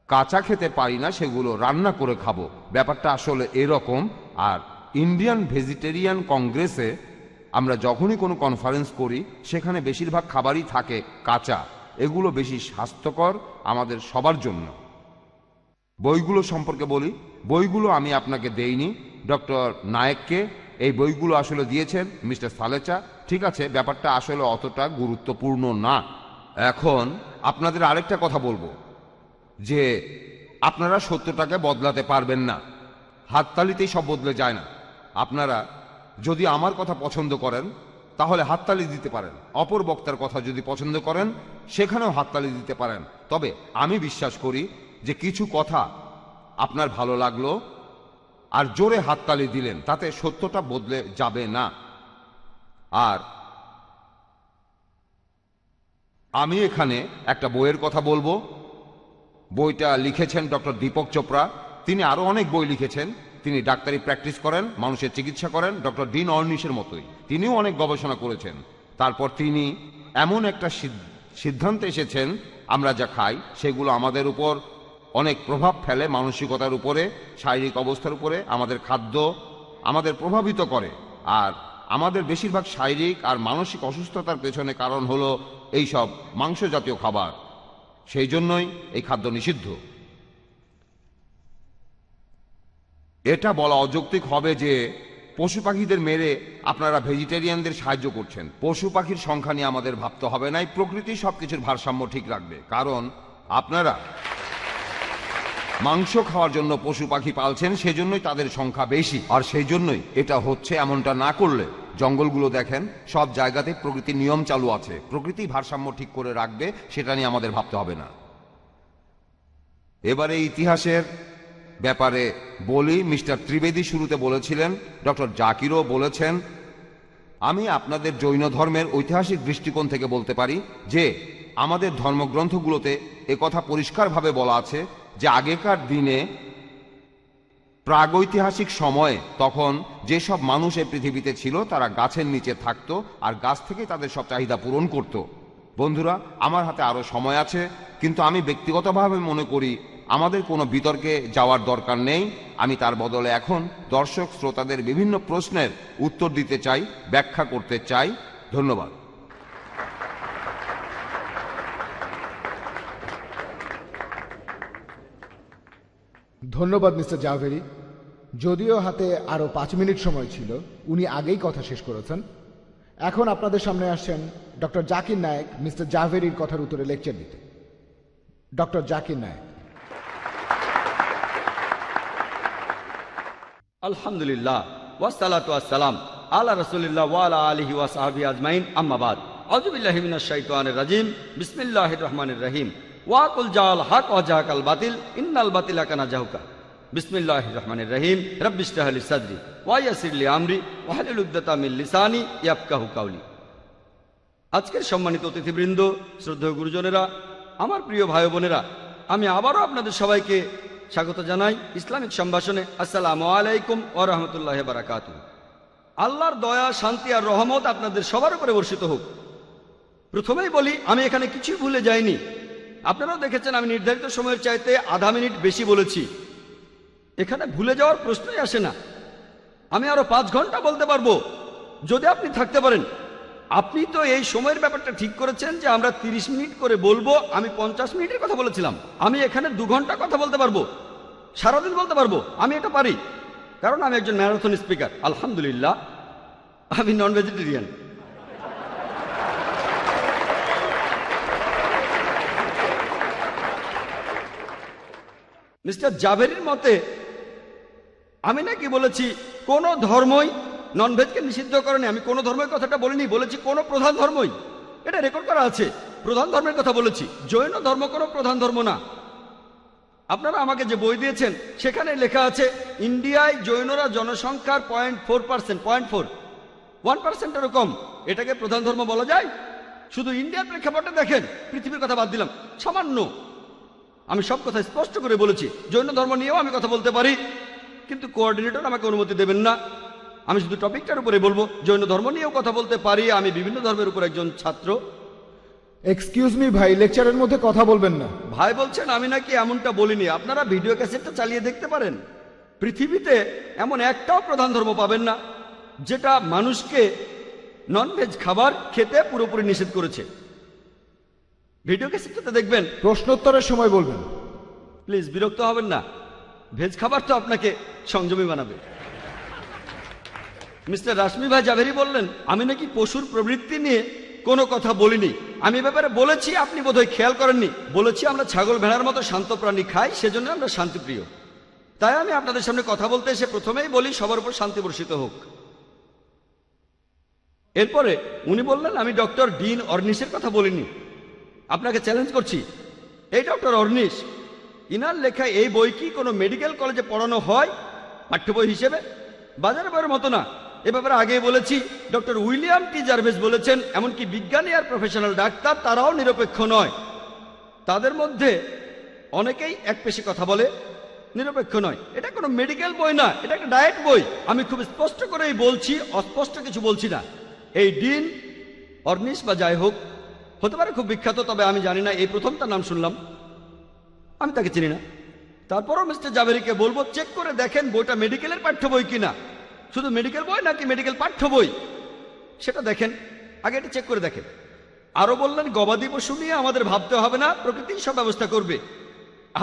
কাঁচা খেতে পারি না সেগুলো রান্না করে খাবো। ব্যাপারটা আসলে এরকম। আর ইন্ডিয়ান ভেজিটেরিয়ান কংগ্রেসে আমরা যখনই কোনো কনফারেন্স করি সেখানে বেশিরভাগ খাবারই থাকে কাঁচা। এগুলো বেশি স্বাস্থ্যকর আমাদের সবার জন্য। বইগুলো সম্পর্কে বলি, বইগুলো আমি আপনাকে দেইনি, ডক্টর নায়েককে এই বইগুলো আসলে দিয়েছেন মিস্টার সালেচা। ঠিক আছে, ব্যাপারটা আসলে অতটা গুরুত্বপূর্ণ না। এখন আপনাদের আরেকটা কথা বলবো যে আপনারা সত্যটাকে বদলাতে পারবেন না, হাততালিতেই সব বদলে যায় না। আপনারা যদি আমার কথা পছন্দ করেন তাহলে হাততালি দিতে পারেন, অপর বক্তার কথা যদি পছন্দ করেন সেখানেও হাততালি দিতে পারেন। তবে আমি বিশ্বাস করি যে কিছু কথা আপনার ভালো লাগলো আর জোরে হাততালি দিলেন, তাতে সত্যটা বদলে যাবে না। আর আমি এখানে একটা বইয়ের কথা বলবো। বইটা লিখেছেন ডক্টর দীপক চোপড়া। তিনি আরো অনেক বই লিখেছেন। তিনি ডাক্তারি প্র্যাকটিস করেন, মানুষের চিকিৎসা করেন, ডক্টর ডিন অর্নিশের মতোই। তিনিও অনেক গবেষণা করেছেন। তারপর তিনি এমন একটা সিদ্ধান্তে এসেছেন, আমরা যা খাই সেগুলো আমাদের উপর অনেক প্রভাব ফেলে, মানসিকতার উপরে, শারীরিক অবস্থার উপরে। আমাদের খাদ্য আমাদের প্রভাবিত করে, আর আমাদের বেশিরভাগ শারীরিক আর মানসিক অসুস্থতার পেছনে কারণ হলো এইসব মাংস জাতীয় খাবার। সেই জন্যই এই খাদ্য নিষিদ্ধ। এটা বলা অযৌক্তিক হবে যে পশু পাখিদের মেরে আপনারা ভেজিটেরিয়ানদের সাহায্য করছেন। পশু পাখির সংখ্যা নিয়ে আমাদের ভাবতে হবে না, প্রকৃতি সবকিছুর ভারসাম্য ঠিক রাখবে। কারণ আপনারা মাংস খাওয়ার জন্য পশু পাখি পালছেন, সেজন্যই তাদের সংখ্যা বেশি। আর সেই জন্যই এটা হচ্ছে। এমনটা না করলে জঙ্গলগুলো দেখেন, সব জায়গাতে প্রকৃতির নিয়ম চালু আছে, প্রকৃতি ভারসাম্য ঠিক করে রাখবে, সেটা নিয়ে আমাদের ভাবতে হবে না। এবারে ইতিহাসের ব্যাপারে বলি। মিস্টার ত্রিবেদী শুরুতে বলেছিলেন, ডক্টর জাকিরও বলেছেন। আমি আপনাদের জৈন ধর্মের ঐতিহাসিক দৃষ্টিকোণ থেকে বলতে পারি যে আমাদের ধর্মগ্রন্থগুলোতে একথা পরিষ্কারভাবে বলা আছে যে আগেকার দিনে প্রাগৈতিহাসিক সময়ে তখন যেসব মানুষ এই পৃথিবীতে ছিল তারা গাছের নিচে থাকতো আর গাছ থেকে তাদের সব চাহিদা পূরণ করত। বন্ধুরা, আমার হাতে আরো সময় আছে, কিন্তু আমি ব্যক্তিগতভাবে মনে করি আমাদের কোনো বিতর্কে যাওয়ার দরকার নেই। আমি তার বদলে এখন দর্শক শ্রোতাদের বিভিন্ন প্রশ্নের উত্তর দিতে চাই, ব্যাখ্যা করতে চাই। ধন্যবাদ। ধন্যবাদ মিস্টার জাভেরি। যদিও হাতে আরো 5 মিনিট সময় ছিল, উনি আগেই কথা শেষ করেছেন। এখন আপনাদের সামনে আসছেন ডক্টর জাকির নায়েক মিস্টার জাভেরির কথার উত্তরে লেকচার দিতে। ডক্টর জাকির নায়েক। আলহামদুলিল্লাহ ওয়াসসালাতু ওয়াসসালাম আলা রাসূলিল্লাহ ওয়া আলা আলিহি ওয়া সাহবিহি আজমাইন, আম্মা বাদ। আউযু বিল্লাহি মিনাশ শাইতানির রাজিম। বিসমিল্লাহির রহমানির রহিম। ওয়া কুল জাল হক ওয়া জাহাকাল বাতিল ইন্নাল বাতিলা কানা জাহুকা। বিসমিল্লাহির রহমানির রহিম। রাব্বিশ ইশরাহ লি সাদরি ওয়া ইয়াসসির লি আমরি ওয়াহলুল উকদাতাম মিন লিসানি ইয়াফকাহু কাওলি। আজকের সম্মানিত অতিথিবৃন্দ, শ্রদ্ধেয় গুরুজনেরা, আমার প্রিয় ভাই বোনেরা, আমি আবারও আপনাদের সবাইকে স্বাগত জানাই ইসলামিক সম্ভাষণে। আসসালামু আলাইকুম ওয়া রাহমাতুল্লাহি ওয়া বারাকাতুহু। আল্লাহর দয়া, শান্তি আর রহমত আপনাদের সবার উপরে বর্ষিত হোক। প্রথমেই বলি, আমি এখানে কিছুই ভুলে যাইনি। আপনারাও দেখেছেন আমি নির্ধারিত সময়ের চাইতে আধা মিনিট বেশি বলেছি। এখানে ভুলে যাওয়ার প্রশ্নই আসে না। আমি আরো 5 ঘন্টা বলতে পারবো যদি আপনি থাকতে পারেন। আপনি তো এই সময়ের ব্যাপারটা ঠিক করেছেন যে আমরা 30 মিনিট করে বলবো। আমি 50 মিনিটের কথা বলেছিলাম। আমি এখানে 2 ঘন্টা কথা বলতে পারবো, সারাদিন বলতে পারবো। আমি এটা পারি, কারণ আমি একজন ম্যারাথন স্পিকার। আলহামদুলিল্লাহ, আমি নন ভেজিটেরিয়ান। মিস্টার জাভেরির মতে আমি নাকি বলেছি কোন ধর্মই ননভেজকে নিষিদ্ধ করেনি। আমি কোন ধর্মের কথাটা বলিনি, বলেছি কোন প্রধান ধর্মই। এটা রেকর্ড করা আছে। প্রধান ধর্মের কথা বলেছি। জৈন ধর্ম কোনো প্রধান ধর্ম না। আপনারা আমাকে যে বই দিয়েছেন সেখানে লেখা আছে ইন্ডিয়ায় জৈনরা জনসংখ্যার 0.4%, 0.4, 1%-এরও কম। এটাকে প্রধান ধর্ম বলা যায়? শুধু ইন্ডিয়ার প্রেক্ষাপটে দেখেন, পৃথিবীর কথা বাদ দিলাম, সামান্য। আমি সব কথা স্পষ্ট করে বলেছি। জৈন ধর্ম নিয়েও আমি কথা বলতে পারি, কিন্তু কোঅর্ডিনেটর আমাকে অনুমতি দেবেন না। আমি শুধু টপিকটার উপরে বলবো। জৈন ধর্ম নিয়েও কথা বলতে পারি, আমি বিভিন্ন ধর্মের উপর একজন ছাত্র। এক্সকিউজ মি ভাই, লেকচারের মধ্যে কথা বলবেন না। ভাই বলছেন আমি নাকি এমনটা বলিনি। আপনারা ভিডিও ক্যাসেটটা চালিয়ে দেখতে পারেন। পৃথিবীতে এমন একটাও প্রধান ধর্ম পাবেন না যেটা মানুষকে ননভেজ খাবার খেতে পুরোপুরি নিষেধ করেছে। ভিডিও ক্যাসেটটাতে দেখবেন। প্রশ্নোত্তরের সময় বলবেন। প্লিজ বিরক্ত হবেন না, ভেজ খাবার তো আপনাকে সংযমী বানাবে। মিস্টার রাশমি ভাই জাভেরি বললেন আমি নাকি পশুর প্রবৃত্তি নিয়ে কোনো কথা বলিনি। আমি ব্যাপারে বলেছি, আপনি বোধহয় খেয়াল করেননি। বলেছি আমরা ছাগল ভেড়ার মতো শান্ত প্রাণী খাই, সেজন্য আমরা শান্তিপ্রিয়। তাই আমি আপনাদের সামনে কথা বলতে এসে প্রথমেই বলি সবার উপর শান্তি বর্ষিত হোক। এরপরে উনি বললেন আমি ডক্টর ডিন অর্নিশের কথা বলিনি। আপনাকে চ্যালেঞ্জ করছি, এই ডক্টর অর্নিশ ইনার লেখা এই বই কি কোনো মেডিকেল কলেজে পড়ানো হয় পাঠ্য বই হিসেবে? বাজার বইয়ের মতো না। এ ব্যাপারে আগেই বলেছি, ডক্টর উইলিয়াম টি জার্ভেস বলেছেন এমনকি বিজ্ঞানী আর প্রফেশনাল ডাক্তার তারাও নিরপেক্ষ নয়। তাদের মধ্যে অনেকেই একপেশে কথা বলে, নিরপেক্ষ নয়। এটা কোনো মেডিকেল বই না, এটা একটা ডায়েট বই। আমি খুব স্পষ্ট করেই বলছি, অস্পষ্ট কিছু বলছি না। এই ডিন অর্নিশ বা যাই হোক, হতে পারে খুব বিখ্যাত, তবে আমি জানি না, এই প্রথম তার নাম শুনলাম, আমি তাকে চিনি না। তারপরও মিস্টার জাভেরিকে বলবো চেক করে দেখেন বইটা মেডিকেলের পাঠ্য বই কিনা, শুধু মেডিকেল বই নাকি মেডিকেল পাঠ্য বই সেটা দেখেন, আগে এটা চেক করে দেখেন। আরো বললেন গবাদি পশু নিয়ে আমাদের ভাবতে হবে না, প্রকৃতি সব ব্যবস্থা করবে।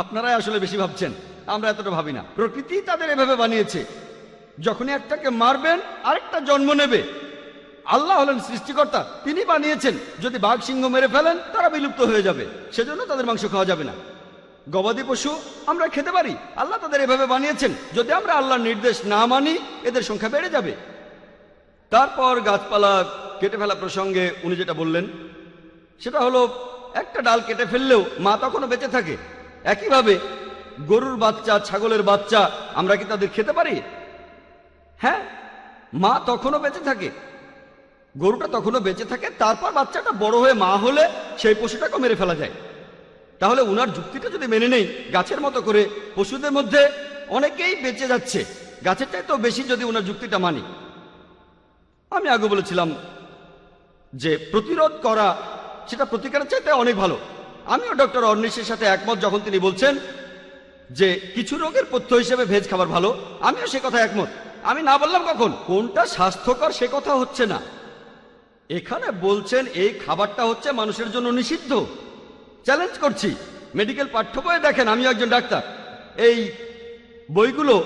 আপনারাই আসলে বেশি ভাবছেন, আমরা এতটা ভাবি না। প্রকৃতি তাদের এভাবে বানিয়েছে, যখনই একটাকে মারবেন আরেকটা জন্ম নেবে। আল্লাহ হলেন সৃষ্টিকর্তা, তিনি বানিয়েছেন। যদি বাঘ সিংহ মেরে ফেলেন তারা বিলুপ্ত হয়ে যাবে, সেজন্য তাদের মাংস খাওয়া যাবে না। গবাদি পশু আমরা খেতে পারি, আল্লাহ তাদের এভাবে বানিয়েছেন। যদি আমরা আল্লাহর নির্দেশ না মানি এদের সংখ্যা বেড়ে যাবে। তারপর গাছপালা কেটে ফেলা প্রসঙ্গে উনি যেটা বললেন সেটা হলো, একটা ডাল কেটে ফেললেও মা তখনও বেঁচে থাকে। একইভাবে গরুর বাচ্চা, ছাগলের বাচ্চা, আমরা কি তাদের খেতে পারি? হ্যাঁ, মা তখনও বেঁচে থাকে, গরুটা তখনও বেঁচে থাকে। তারপর বাচ্চাটা বড় হয়ে মা হলে সেই পশুটাকেও মেরে ফেলা যায়। তাহলে উনার যুক্তিটা যদি মেনে নেই, গাছের মতো করে পশুদের মধ্যে অনেকেই বেঁচে যাচ্ছে, গাছের চাইতেও বেশি যদি উনার যুক্তিটা মানি। আমি আগে বলেছিলাম যে প্রতিরোধ করা সেটা প্রতিকারের চাইতে অনেক ভালো। আমিও ডক্টর অর্নিশের সাথে একমত যখন তিনি বলছেন যে কিছু রোগের পথ্য হিসেবে ভেজ খাবার ভালো, আমিও সে কথা একমত। আমি না বললাম কখন কোনটা স্বাস্থ্যকর সে কথা হচ্ছে না। এখানে বলছেন এই খাবারটা হচ্ছে মানুষের জন্য নিষিদ্ধ। চ্যালেঞ্জ করছি, মেডিকেল পাঠ্য বইয়ে দেখেন, আমিও একজন ডাক্তার, এই বইগুলো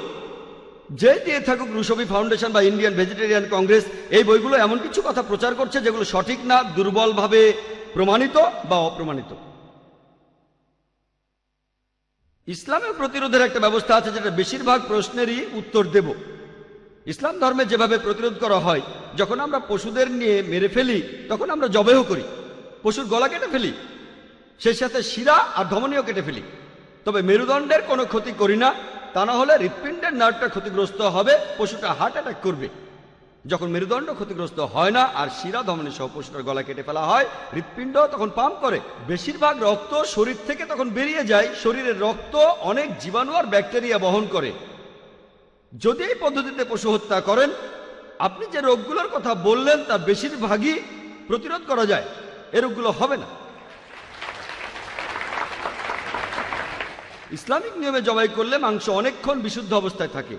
যে দিয়ে থাকুক, রুশবি ফাউন্ডেশন বা ইন্ডিয়ান ভেজিটেরিয়ান কংগ্রেস, এই বইগুলো এমন কিছু কথা প্রচার করছে যেগুলো সঠিক না, দুর্বলভাবে প্রমাণিত বা অপ্রমাণিত। ইসলামের প্রতিরোধের একটা ব্যবস্থা আছে যেটা বেশিরভাগ প্রশ্নেরই উত্তর দেব। ইসলাম ধর্মে যেভাবে প্রতিরোধ করা হয়, যখন আমরা পশুদের নিয়ে মেরে ফেলি তখন আমরা জবেহ করি, পশুর গলা কেটে ফেলি, সেই সাথে শিরা আর ধমনীও কেটে ফেলি। তবে মেরুদণ্ডের কোনো ক্ষতি করি না, তা না হলে হৃৎপিণ্ডের নার্ভটা ক্ষতিগ্রস্ত হবে, পশুটা হার্ট অ্যাটাক করবে। যখন মেরুদণ্ড ক্ষতিগ্রস্ত হয় না আর শিরা ধমনী সহ পশুটার গলা কেটে ফেলা হয়, হৃৎপিণ্ড তখন পাম্প করে, বেশিরভাগ রক্ত শরীর থেকে তখন বেরিয়ে যায়। শরীরের রক্ত অনেক জীবাণু আর ব্যাকটেরিয়া বহন করে। যদি এই পদ্ধতিতে পশু হত্যা করেন, আপনি যে রোগগুলোর কথা বললেন তার বেশিরভাগই প্রতিরোধ করা যায়, এ রোগগুলো হবে না। ইসলামিক নিয়মে জবাই করলে মাংস অনেকক্ষণ বিশুদ্ধ অবস্থায় থাকে।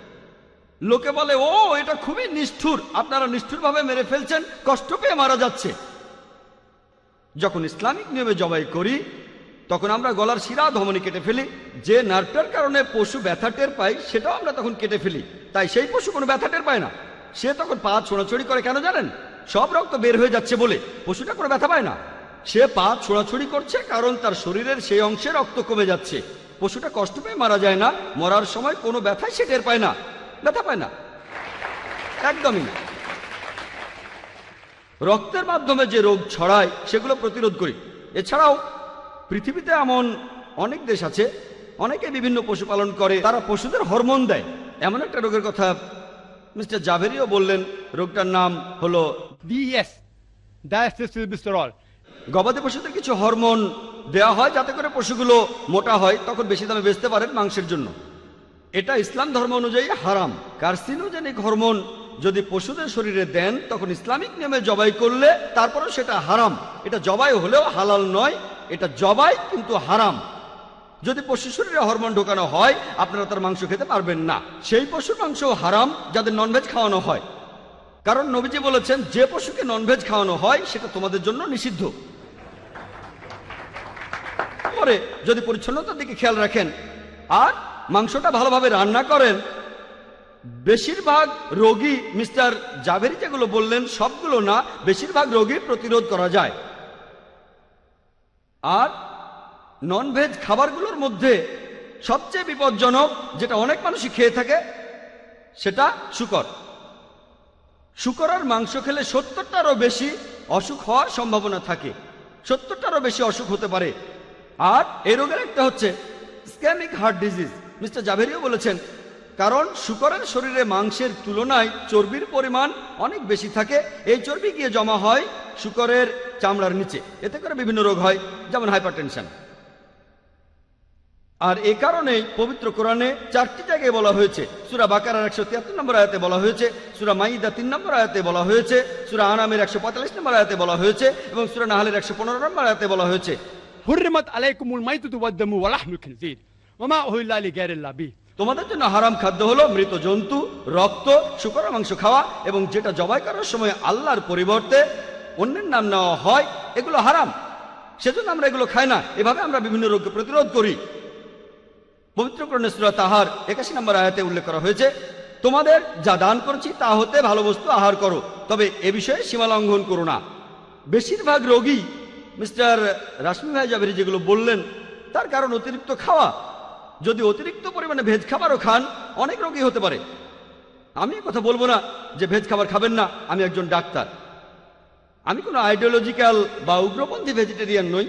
লোকে বলে ও এটা খুবই নিষ্ঠুর, আপনারা নিষ্ঠুরভাবে মেরে ফেলছেন, কষ্ট পেয়ে মারা যাচ্ছে। যখন ইসলামিক নিয়মে জবাই করি তখন আমরা গলার শিরা ধমনী কেটে ফেলি, যে নার্ভটার কারণে পশু ব্যথা টের পায় সেটাও আমরা তখন কেটে ফেলি। তাই সেই পশু কোনো ব্যথা টের পায় না, সে তখন পা ছোড়াছড়ি করে। কেন জানেন? সব রক্ত বের হয়ে যাচ্ছে বলে। পশুটা কোনো ব্যথা পায় না, সে পা ছোড়াছড়ি করছে কারণ তার শরীরের সেই অংশে রক্ত কমে যাচ্ছে। পশুটা কষ্ট পেয়ে মারা যায় না, মরার সময় কোনো ব্যথাই সে টের পায় না, ব্যথা পায় না, একদমই না। রক্তের মাধ্যমে যে রোগ ছড়ায় সেগুলো প্রতিরোধ করি। এছাড়াও পৃথিবীতে এমন অনেক দেশ আছে, অনেকে বিভিন্ন পশু পালন করে, তারা পশুদের হরমোন দেয়। এমন একটা রোগের কথা মিস্টার জাভেরিও বললেন, রোগটার নাম হলো DES, diacylglycerol. গবাদি পশুদের কিছু হরমোন দেওয়া হয় যাতে করে পশুগুলো মোটা হয়, তখন বেশি দামে বেচতে পারেন মাংসের জন্য। এটা ইসলাম ধর্ম অনুযায়ী হারাম। কার্সিনোজেনিক হরমোন যদি পশুদের শরীরে দেন তখন ইসলামিক নিয়মে জবাই করলে তারপরেও সেটা হারাম। এটা জবাই হলেও হালাল নয়, এটা জবাই কিন্তু হারাম। যদি পশু শরীরে হরমোন ঢোকানো হয় আপনারা তার মাংস খেতে পারবেন না। সেই পশুর মাংস হারাম যাদের ননভেজ খাওয়ানো হয়, কারণ নবীজি বলেছেন যে পশুকে ননভেজ খাওয়ানো হয় সেটা তোমাদের জন্য নিষিদ্ধ। পরে যদি পরিচ্ছন্নতার দিকে খেয়াল রাখেন আর মাংসটা ভালোভাবে রান্না করেন, বেশিরভাগ রোগী মিস্টার জাভেরি যেগুলো বললেন সবগুলো না, বেশিরভাগ রোগী প্রতিরোধ করা যায়। আর ননভেজ খাবারগুলোর মধ্যে সবচেয়ে বিপজ্জনক যেটা অনেক মানুষই খেয়ে থাকে সেটা শূকর। শূকর আর মাংস খেলে 70টারও বেশি অসুখ হওয়ার সম্ভাবনা থাকে, 70টারও বেশি অসুখ হতে পারে। আর এই রোগের একটা হচ্ছে ইসকেমিক হার্ট ডিজিজ। মিস্টার জাভেরিও বলেছেন কারণ শূকরের শরীরে মাংসের তুলনায় চর্বির পরিমাণ অনেক বেশি থাকে। এই চর্বি গিয়ে জমা হয় শূকরের চামড়ার নিচে, এতে করে বিভিন্ন রোগ হয়, যেমন হাইপারটেনশন। আর এ কারণেই পবিত্র কোরআনে 4টি জায়গায় বলা হয়েছে, সূরা বাকারার 173 নম্বর আয়াতে বলা হয়েছে, সূরা মাইদা 3 নম্বর আয়াতে বলা হয়েছে, সূরা আনামের 145 নম্বর আয়াতে বলা হয়েছে এবং সূরা নাহলের 115 নম্বর আয়াতে বলা হয়েছে حرمت عليكم الميتة والدم ولحم الخنزير وما أهل لغير الله به। তোমাদের জন্য হারাম খাদ্য হলো মৃত জন্তু, রক্ত, শূকরের মাংস খাওয়া এবং যেটা জবাই করার সময় আল্লাহর পরিবর্তে অন্যের নাম নেওয়া হয়, এগুলো হারাম। সেজন্য আমরা এগুলো খাই না। এভাবে আমরা বিভিন্ন রোগকে প্রতিরোধ করি। পবিত্র কোরআনে সূরা তাহার 81 নম্বর আয়াতে উল্লেখ করা হয়েছে, তোমাদের যা দান করেছি তা হতে ভালো বস্তু আহার করো, তবে এ বিষয়ে সীমা লঙ্ঘন করো না। বেশিরভাগ রোগী মিস্টার রাশমি ভাই জাভেরি যেগুলো বললেন তার কারণ অতিরিক্ত খাওয়া। যদি অতিরিক্ত পরিমাণে ভেজ খাবারও খান অনেক রোগী হতে পারে। আমি কথা বলবো না যে ভেজ খাবার খাবেন না, আমি একজন ডাক্তার, আমি কোনো আইডিওলজিক্যাল বা উগ্রপন্থী ভেজিটেরিয়ান নই।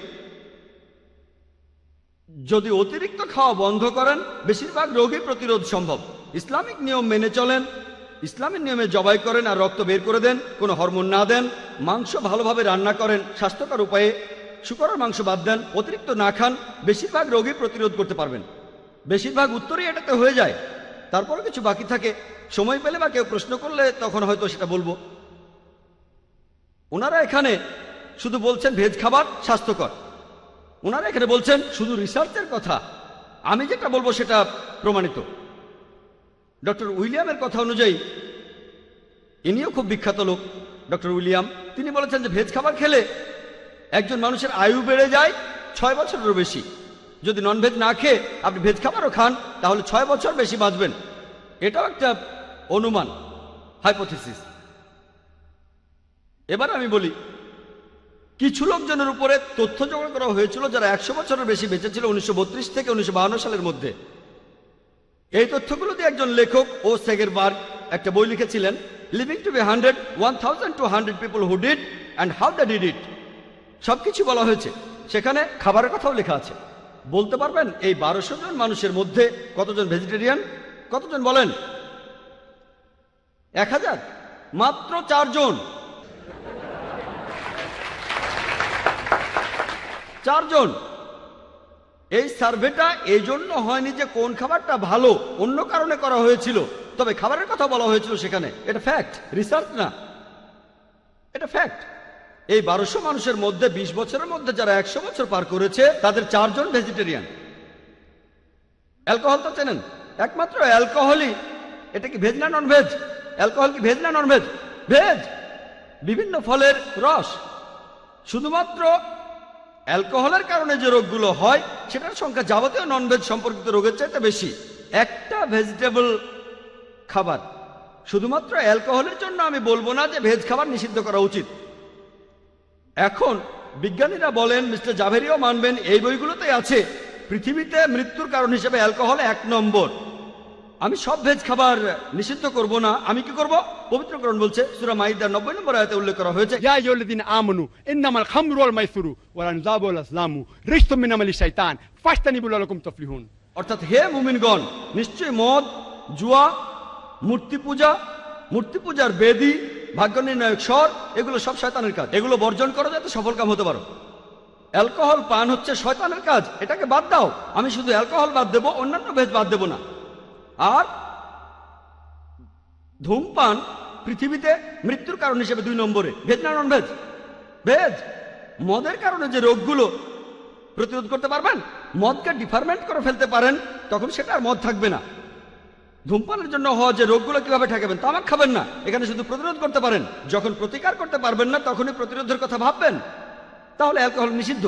যদি অতিরিক্ত খাওয়া বন্ধ করেন বেশিরভাগ রোগী প্রতিরোধ সম্ভব। ইসলামিক নিয়ম মেনে চলেন, ইসলামের নিয়মে জবাই করেন আর রক্ত বের করে দেন, কোনো হরমোন না দেন, মাংস ভালোভাবে রান্না করেন স্বাস্থ্যকর উপায়ে, শূকরের মাংস বাদ দেন, অতিরিক্ত না খান, বেশিরভাগ রোগী প্রতিরোধ করতে পারবেন। বেশিরভাগ উত্তরই এটাতে হয়ে যায়, তারপর কিছু বাকি থাকে। সময় পেলে বা কেউ প্রশ্ন করলে তখন হয়তো সেটা বলবো। ওনারা এখানে শুধু বলছেন ভেজ খাবার স্বাস্থ্যকর, ওনারা এখানে বলছেন শুধু রিসার্চের কথা। আমি যেটা বলবো সেটা প্রমাণিত। ডক্টর উইলিয়ামের কথা অনুযায়ী, ইনিও খুব বিখ্যাত লোক, ডক্টর উইলিয়াম, তিনি বলেছেন যে ভেজ খাবার খেলে একজন মানুষের আয়ু বেড়ে যায় 6 বছরেরও বেশি। যদি নন ভেজ না খেয়ে আপনি ভেজ খাবারও খান তাহলে 6 বছর বেশি বাঁচবেন। এটাও একটা অনুমান, হাইপোথিসিস। এবার আমি বলি, কিছু লোকজনের উপরে তথ্য জোগাড় করা হয়েছিল যারা 100 বছরের বেশি বেঁচে ছিল 1932 থেকে 1952 সালের মধ্যে। এই তথ্যগুলো দিয়ে একজন লেখক ও সেগেরবার্গ একটা বই লিখেছিলেন, living to be 1000 people who did and how they did it. সবকিছু বলা হয়েছে, সেখানে খাবারের কথাও লেখা আছে। বলতে পারবেন এই 1200 জন মানুষের মধ্যে কতজন ভেজিটেরিয়ান? কতজন বলেন? 1000? মাত্র 4 জন। 4 জন। এই সার্ভেটা এই জন্য হয়নি যে কোন খাবারটা ভালো, অন্য কারণে করা হয়েছিল, তবে খাবারের কথা বলা হয়েছিল সেখানে। এটা ফ্যাক্ট, রিসার্চ না, এটা ফ্যাক্ট। এই 1200 মানুষের মধ্যে 20 বছরের মধ্যে যারা 100 বছর পার করেছে তাদের 4 জন ভেজিটেরিয়ান। অ্যালকোহল তো চেনেন, একমাত্র অ্যালকোহলই, এটা কি ভেজ না নন ভেজ? অ্যালকোহল কি ভেজ না নন ভেজ? ভেজ। বিভিন্ন ফলের রস। শুধুমাত্র অ্যালকোহলের কারণে যে রোগগুলো হয় সেটার সংখ্যা যাবতীয় নন ভেজ সম্পর্কিত রোগের চাইতে বেশি। একটা ভেজিটেবল খাবার, শুধুমাত্র অ্যালকোহলের জন্য আমি বলবো না যে ভেজ খাবার নিষিদ্ধ করা উচিত। এখন বিজ্ঞানীরা বলেন, মিস্টার জাভেরিও মানবেন, এই বইগুলোতে আছে পৃথিবীতে মৃত্যুর কারণ হিসেবে অ্যালকোহল 1 নম্বর। আমি সব ভেজ খাবার নিষিদ্ধ করব না। আমি কি করব? পবিত্র কোরআন বলছে, সূরা মাইদার 90 নম্বর আয়াতে উল্লেখ করা হয়েছে, يا أيها الذين آمنوا إنما الخمر والميسر والأنصاب والأزلام رجس من عمل الشيطان فاجتنبوه لعلكم تفلحون। অর্থাৎ হে মুমিনগণ, নিশ্চয়ই মদ, জুয়া, মূর্তি পূজা, মূর্তি পূজার বেদী, ভাগ্য নির্ণায়ক স্বর, এগুলো সব শয়তানের কাজ। এগুলো বর্জন করো যাতে সফল কাম হতে পারো। অ্যালকোহল পান হচ্ছে শয়তানের কাজ, এটাকে বাদ দাও। আমি শুধু অ্যালকোহল বাদ দেবো, অন্যান্য ভেজ বাদ দেবো না। আর ধূমপান পৃথিবীতে মৃত্যুর কারণ হিসেবে 2 নম্বরে। ভেজ না নন ভেজ? ভেজ। মদের কারণে যে রোগগুলো প্রতিরোধ করতে পারবেন, মদকে ডিফারমেন্ট করে ফেলতে পারেন, তখন সেটা আর মদ থাকবে না। ধূমপানের জন্য হওয়া যে রোগগুলো কিভাবে ঠেকাবেন? তামাক খাবেন না, এখানে শুধু প্রতিরোধ করতে পারেন। যখন প্রতিকার করতে পারবেন না তখনই প্রতিরোধের কথা ভাববেন। তাহলে অ্যালকোহল নিষিদ্ধ।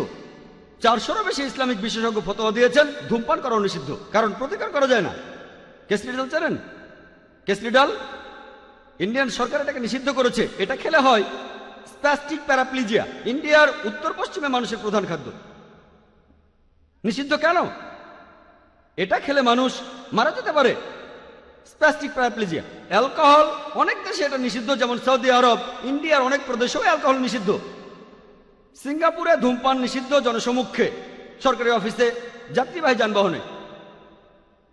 400-রও বেশি ইসলামিক বিশেষজ্ঞ ফতোয়া দিয়েছেন ধূমপান করা নিষিদ্ধ, কারণ প্রতিকার করা যায় না। কেসরিডাল জানেন? কেসরিডাল ইন্ডিয়ান সরকার এটাকে নিষিদ্ধ করেছে। এটা খেলে হয় স্প্যাস্টিক প্যারাপ্লিজিয়া, ইন্ডিয়ার উত্তর পশ্চিমে মানুষের প্রধান খাদ্য। নিষিদ্ধ কেন? এটা খেলে মানুষ মারা যেতে পারে, স্প্যাস্টিক প্যারাপ্লিজিয়া। অ্যালকোহল অনেক দেশে এটা নিষিদ্ধ, যেমন সৌদি আরব, ইন্ডিয়ার অনেক প্রদেশেও অ্যালকোহল নিষিদ্ধ। সিঙ্গাপুরে ধূমপান নিষিদ্ধ জনসমক্ষে, সরকারি অফিসে, যাত্রীবাহী যানবাহনে।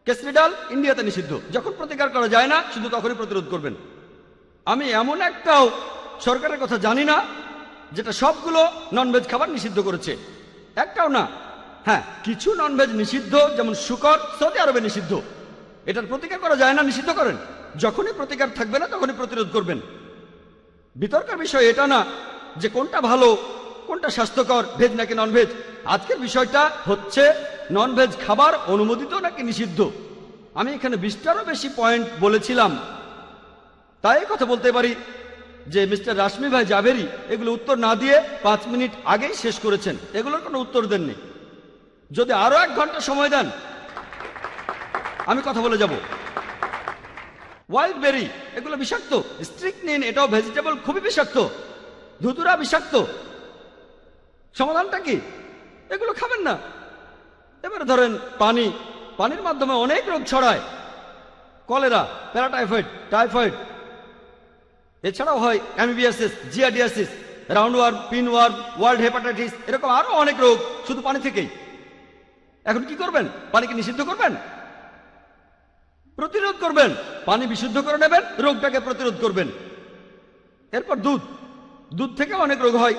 কেসরি ডাল ইন্ডিয়াতে নিষিদ্ধ, যখন প্রতিকার করা যায় না শুধু তখনই প্রতিরোধ করবেন। আমি এমন একটাও সরকারের কথা জানি না যেটা সবগুলো ননভেজ খাবার নিষিদ্ধ করেছে, একটাও না। হ্যাঁ, কিছু ননভেজ নিষিদ্ধ, যেমন শুকর সৌদি আরবে নিষিদ্ধ। এটার প্রতিকার করা যায় না, নিষিদ্ধ করেন। যখনই প্রতিকার থাকবে না তখনই প্রতিরোধ করবেন। বিতর্কের বিষয় এটা না যে কোনটা ভালো কোনটা স্বাস্থ্যকর, ভেজ নাকি ননভেজ। আজকের বিষয়টা হচ্ছে ননভেজ খাবার অনুমোদিত নাকি নিষিদ্ধ। আমি এখানে 20টারও বেশি পয়েন্ট বলেছিলাম, তাই কথা বলতে পারি যে মিস্টার রাশমি ভাই জাভেরি এগুলো উত্তর না দিয়ে 5 মিনিট আগেই শেষ করেছেন, এগুলোর কোনো উত্তর দেননি। যদি আরো 1 ঘন্টা সময় দেন আমি কথা বলে যাব। ওয়াইল্ড বেরি এগুলো বিষাক্ত, স্ট্রিকনিন এটাও ভেজিটেবল, খুবই বিষাক্ত। ধুতুরা বিষাক্ত। সমাধানটা কি? এগুলো খাবেন না। এবারে ধরেন পানির মাধ্যমে অনেক রোগ ছড়ায়, কলেরা, প্যারাটাইফয়েড, টাইফয়েড, এছাড়াও হয় amoebiasis, giardiasis, roundworm, pinworm, world hepatitis, এরকম আরো অনেক রোগ শুধু পানি থেকেই। এখন কি করবেন? পানিকে নিষিদ্ধ করবেন? প্রতিরোধ করবেন। পানি বিশুদ্ধ করে নেবেন, রোগটাকে প্রতিরোধ করবেন। এরপর দুধ থেকে অনেক রোগ হয়,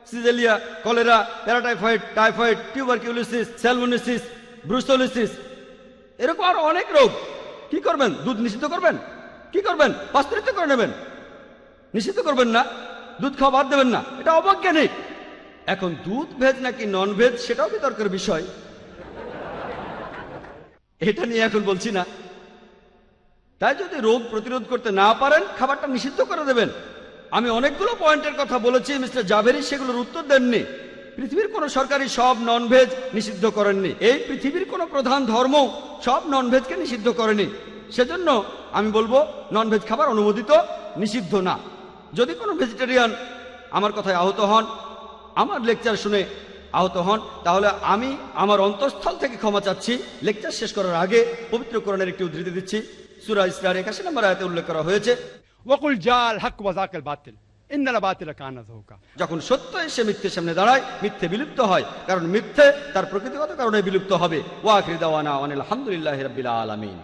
shigella, cholera, paratyphoid, typhoid, tuberculosis, salmonellosis, brucellosis, এরকম আরো অনেক রোগ। কি করবেন? দুধ নিষিদ্ধ করবেন? কি করবেন? পাস্তুরিত করে নেবেন। নিষিদ্ধ করবেন না, দুধ খাওয়া বাদ দেবেন না, এটা অবৈজ্ঞানিক। এখন দুধ ভেজ নাকি নন ভেজ সেটাও বিতর্কের বিষয়, এটা নিয়ে এখন বলছি না। তাই যদি রোগ প্রতিরোধ করতে না পারেন খাবারটা নিষিদ্ধ করে দেবেন। আমি অনেকগুলো পয়েন্টের কথা বলেছি, মিস্টার জাভেরি সেগুলোর উত্তর দেননি। পৃথিবীর কোন সরকারই সব ননভেজ নিষিদ্ধ করেননি, এই পৃথিবীর কোন প্রধান ধর্ম সব ননভেজকে নিষিদ্ধ করেনি। সেজন্য আমি বলবো ননভেজ খাবার অনুমোদিত, নিষিদ্ধ না। যদি কোনো ভেজিটেরিয়ান আমার কথায় আহত হন, আমার লেকচার শুনে আহত হন, তাহলে আমি আমার অন্তঃস্থল থেকে ক্ষমা চাচ্ছি। লেকচার শেষ করার আগে পবিত্র কোরআনের একটি উদ্ধৃতি দিচ্ছি। সূরা ইসরার 81 নম্বর আয়াতে উল্লেখ করা হয়েছে, ওয়াকুল জাল হক ওয়াজাকাল বাতিল ইন্নাল বাতিল কানা যাহুকা। যখন সত্য এসে মিথ্যের সামনে দাঁড়ায় মিথ্যে বিলুপ্ত হয়, কারণ মিথ্যে তার প্রকৃতিগত কারণে বিলুপ্ত হবে। ওয়া আখিরু দাওয়ানা আনিল হামদুলিল্লাহি রাব্বিল আলামিন।